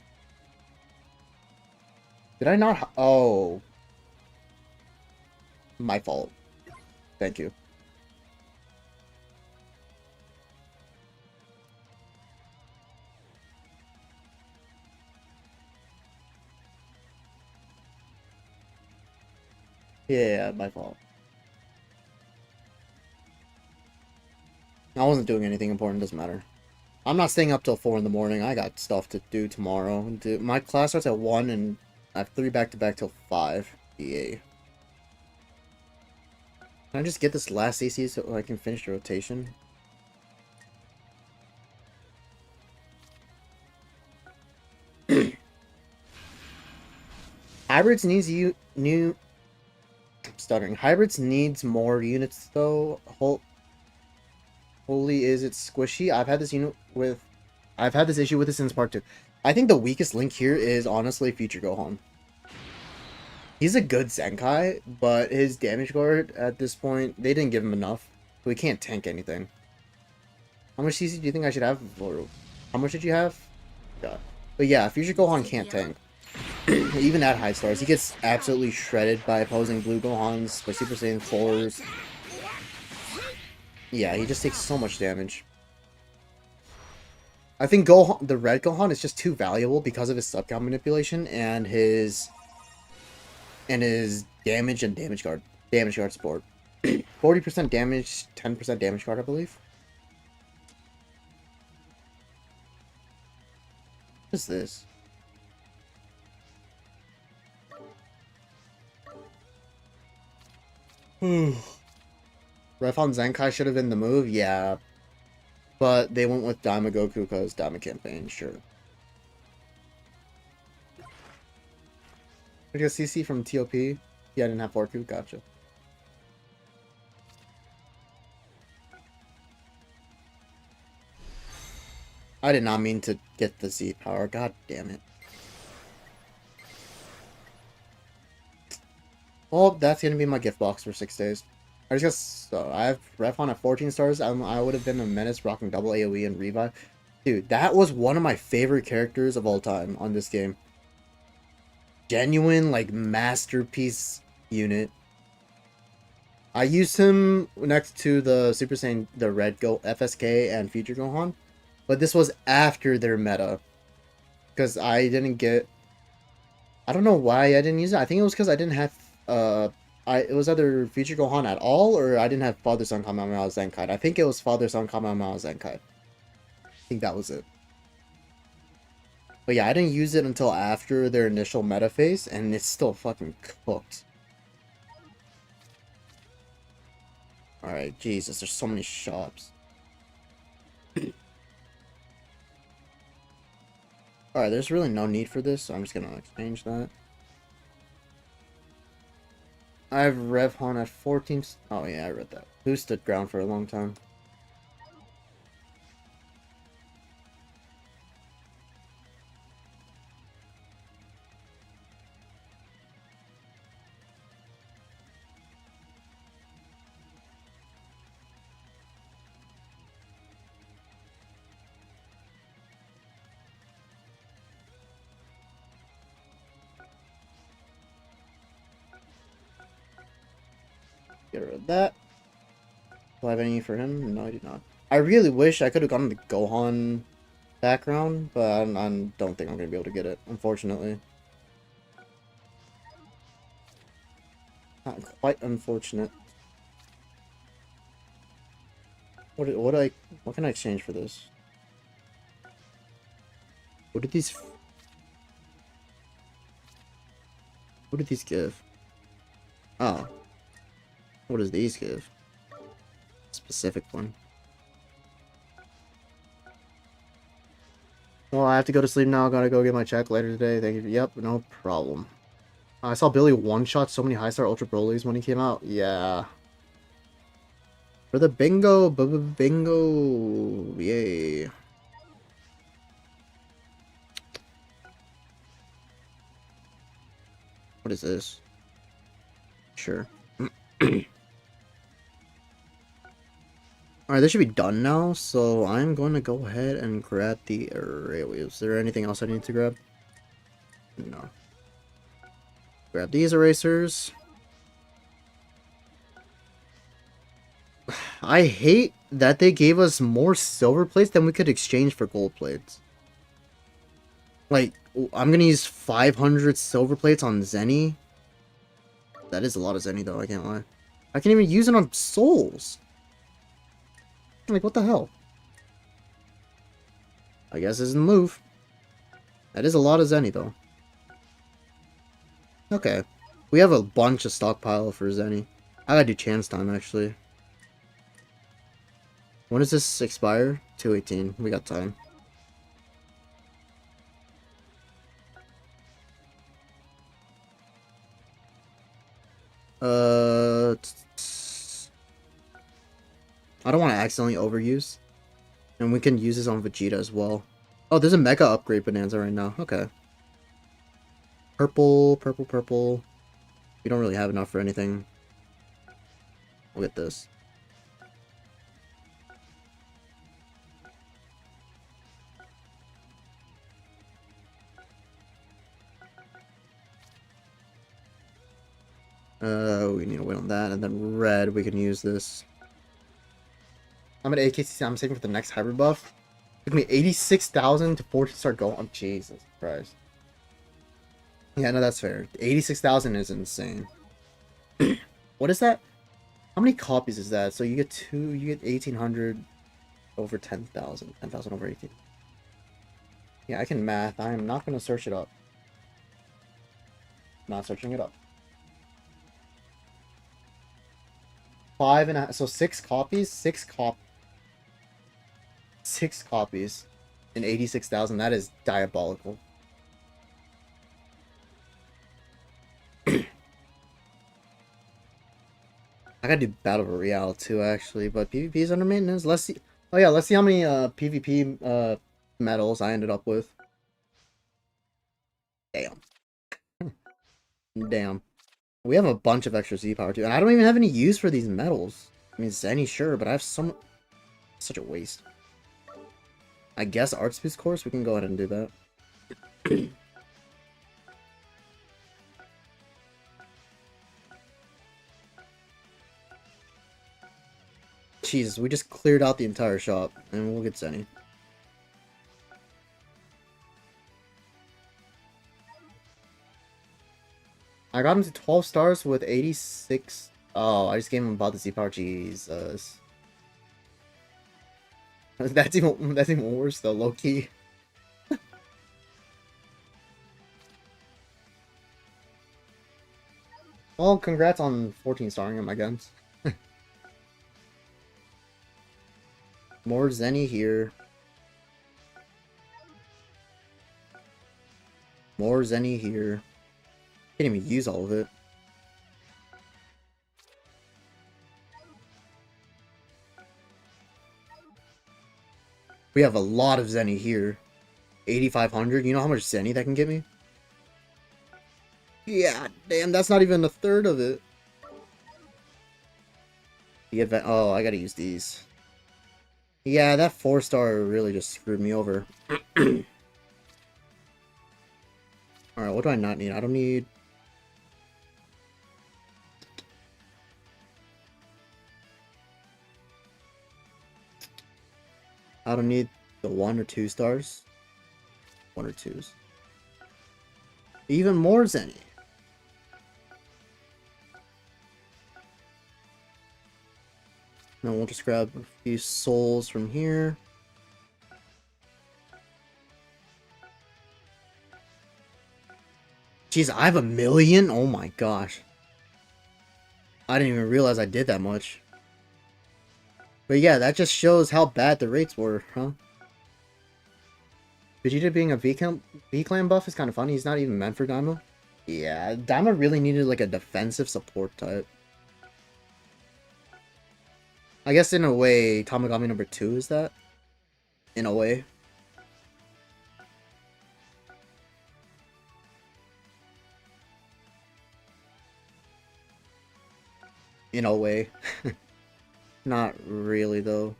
Did I not? Oh. My fault. Thank you. Yeah, my fault. I wasn't doing anything important, doesn't matter. I'm not staying up till 4 in the morning. I got stuff to do tomorrow. My class starts at 1 and I have 3 back-to-back till 5. Yay. Can I just get this last CC so I can finish the rotation? Hybrids needs new... I'm stuttering. Hybrids needs more units though. Holy is it squishy. I've had this issue with it since part 2. I think the weakest link here is honestly Future Gohan. He's a good Zenkai, but his damage guard at this point, they didn't give him enough. So he can't tank anything. How much CC do you think I should have? Or how much did you have? God. But yeah, Future Gohan can't tank. Even at high stars, he gets absolutely shredded by opposing blue Gohans, by Super Saiyan 4s. Yeah, he just takes so much damage. I think Gohan, the red Gohan is just too valuable because of his subcount manipulation and his damage and damage guard support. 40% damage, 10% damage guard, I believe. What is this? Refon Zenkai should have been the move, yeah. But they went with Daima Goku because Daima campaign, sure. Did you get CC from TOP? Yeah, I didn't have Forku, gotcha. I did not mean to get the Z power, god damn it. Well, that's gonna be my gift box for 6 days. I just got, I have Refon at 14 stars. I would have been a menace rocking double AoE and revive. Dude, that was one of my favorite characters of all time on this game. Genuine, like, masterpiece unit. I used him next to the Super Saiyan, the Red Go FSK and Future Gohan. But this was after their meta. Because I didn't get... I don't know why I didn't use it. I think it was because I didn't have... it was either Future Gohan at all, or I didn't have Father-Son Kamehameha Zenkai. I think it was Father-Son Kamehameha Zenkai. I think that was it. But yeah, I didn't use it until after their initial meta phase, and it's still fucking cooked. Alright, Jesus, there's so many shops. Alright, there's really no need for this, so I'm just gonna exchange that. I have Revhon at 14. Oh yeah, I read that. Who stood ground for a long time? Get rid of that. Do I have any for him? No, I do not. I really wish I could have gotten the Gohan background, but I don't think I'm going to be able to get it, unfortunately. Not quite unfortunate. What can I exchange for this? What did these give? Oh. What does these give? Specific one. Well, I have to go to sleep now. Gotta go get my check later today. Thank you. Yep, no problem. I saw Billy one-shot so many high-star Ultra Brolys when he came out. Yeah. For the bingo, bingo. Yay. What is this? Sure. Alright, this should be done now, so I'm going to go ahead and grab the array. Wait, is there anything else I need to grab? No. Grab these erasers. I hate that they gave us more silver plates than we could exchange for gold plates. Like, I'm gonna use 500 silver plates on Zenny. That is a lot of Zenny, though, I can't lie. I can't even use it on souls. Like, what the hell? I guess this is the move. That is a lot of Zenny, though. Okay. We have a bunch of stockpile for Zenny. I gotta do chance time, actually. When does this expire? 2/18. We got time. I don't want to accidentally overuse. And we can use this on Vegeta as well. Oh, there's a Mega Upgrade Bonanza right now. Okay. Purple, purple, purple. We don't really have enough for anything. We'll get this. We need to wait on that. And then red, we can use this. I'm at AKC. I'm saving for the next hybrid buff. Took me 86,000 to 14-star gold. Oh, Jesus Christ. Yeah, no, that's fair. 86,000 is insane. What is that? How many copies is that? So you get 1,800 over 10,000. 10,000 over 18. Yeah, I can math. I am not going to search it up. Not searching it up. 5.5. So 6 copies? 6 copies in 86,000. That is diabolical. I gotta do Battle Royale too, actually, but PvP is under maintenance. Let's see. Oh yeah, let's see how many PvP medals I ended up with. Damn. Damn. We have a bunch of extra Z power too, and I don't even have any use for these medals. I mean, Zenny, sure, but I have some. Such a waste. I guess Arts Boost course. We can go ahead and do that. Jesus, we just cleared out the entire shop, and we'll get Zenny. I got him to 12 stars with 86. Oh, I just gave him about the Z power. Jesus. That's even worse though, low key. Well, congrats on 14 starring him, I guess. More Zenny here. More Zenny here. Can't even use all of it. We have a lot of Zenny here. 8,500. You know how much Zenny that can get me? Yeah, damn, that's not even a third of it. The event. Oh, I gotta use these. Yeah, that 4-star really just screwed me over. Alright, what do I not need? I don't need... I don't need the 1 or 2 stars. 1 or 2s. Even more Zenny. Now we'll just grab a few souls from here. Jeez, I have 1 million? Oh my gosh. I didn't even realize I did that much. But yeah, that just shows how bad the rates were, huh? Vegeta being a V-Clan buff is kind of funny. He's not even meant for Daima. Yeah, Daima really needed like a defensive support type. I guess in a way, Tamagami number 2 is that. In a way. in a way. Not really, though.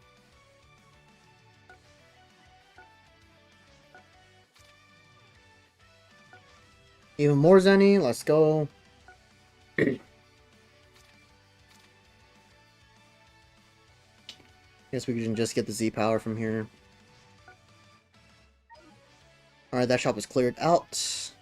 Even more Zenny, let's go. Guess we can just get the Z power from here. Alright, that shop is cleared out.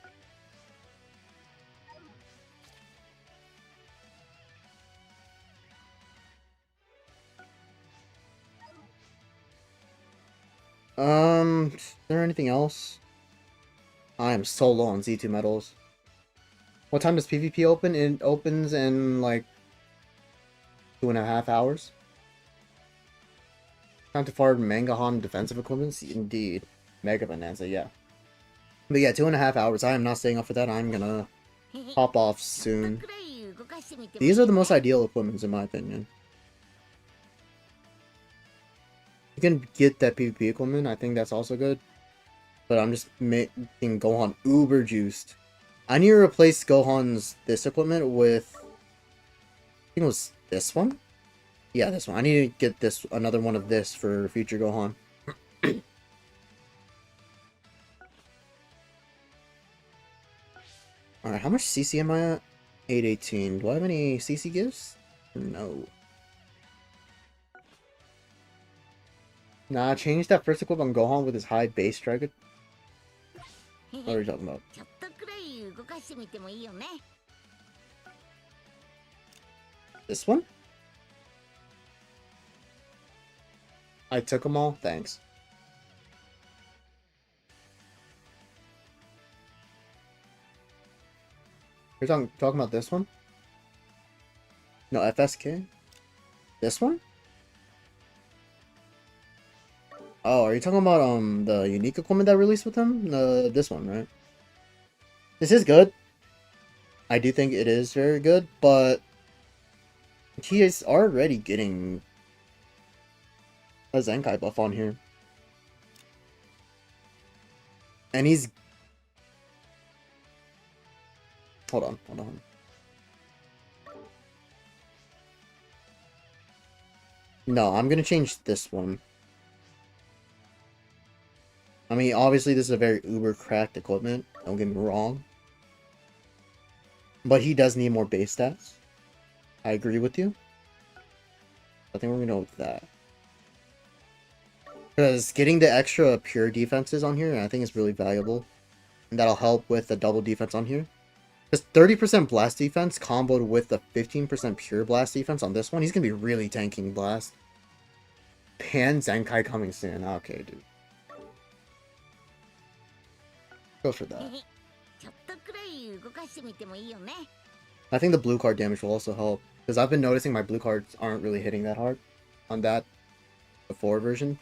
Is there anything else? I am so low on Z2 medals. What time does PvP open? It opens in like 2.5 hours. Time to farm Mangahan defensive equipments? Indeed. Mega Bonanza, yeah. But yeah, 2.5 hours. I am not staying up for that. I'm gonna hop off soon. These are the most ideal equipments in my opinion. You can get that PvP equipment. I think that's also good. But I'm just making Gohan uber juiced. I need to replace Gohan's this equipment with... I think it was this one? Yeah, this one. I need to get this another one of this for future Gohan. Alright, how much CC am I at? 818. Do I have any CC gifts? No. Nah, change that first equip on Gohan with his high base strike. What are you talking about? This one? I took them all? Thanks. You're talking about this one? No, FSK? This one? Oh, are you talking about the unique equipment that released with him? This one, right? This is good. I do think it is very good, but he is already getting a Zenkai buff on here. And he's... Hold on. No, I'm gonna change this one. I mean, obviously this is a very uber cracked equipment, don't get me wrong. But he does need more base stats. I agree with you. I think we're gonna go with that. Because getting the extra pure defenses on here, I think is really valuable. And that'll help with the double defense on here. Because 30% blast defense comboed with the 15% pure blast defense on this one, he's gonna be really tanking blast. Pan Zenkai coming soon. Okay, dude. Go for that. I think the blue card damage will also help. Because I've been noticing my blue cards aren't really hitting that hard on that before version.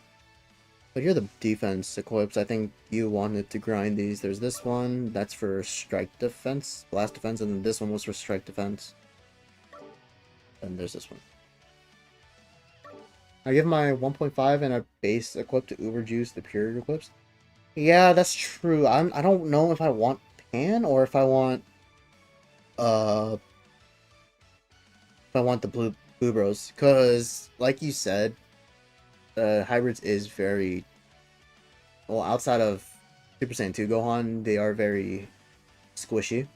But here are the defense equips. I think you wanted to grind these. There's this one. That's for strike defense, blast defense. And then this one was for strike defense. And there's this one. I give my 1.5 and a base equip to uber juice the pure equips. Yeah, that's true. I don't know if I want Pan or if I want the blue bros, because like you said, hybrids is very well outside of Super Saiyan 2 Gohan, they are very squishy.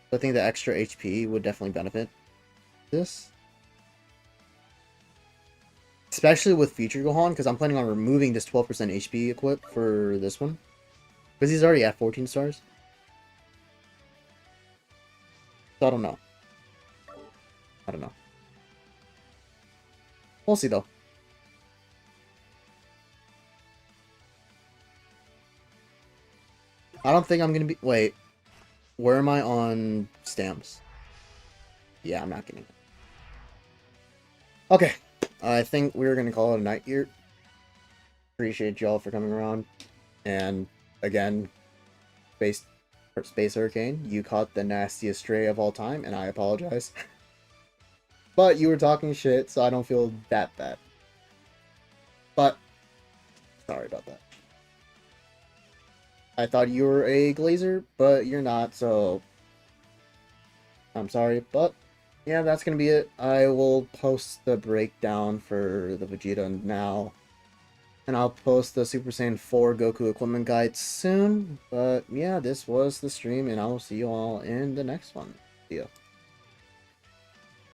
So I think the extra HP would definitely benefit this. Especially with Future Gohan, because I'm planning on removing this 12% HP equip for this one. Because he's already at 14 stars. So I don't know. We'll see though. I don't think I'm gonna be... Wait. Where am I on stamps? Yeah, I'm not getting it. Okay. I think we're gonna call it a night here. Appreciate y'all for coming around. And again, Space Hurricane, you caught the nastiest stray of all time, and I apologize. But you were talking shit, so I don't feel that bad. But, sorry about that. I thought you were a glazer, but you're not, so... I'm sorry, but yeah, that's gonna be it. I will post the breakdown for the Vegeta now. And I'll post the Super Saiyan 4 Goku equipment guide soon. But yeah, this was the stream, and I will see you all in the next one. See ya.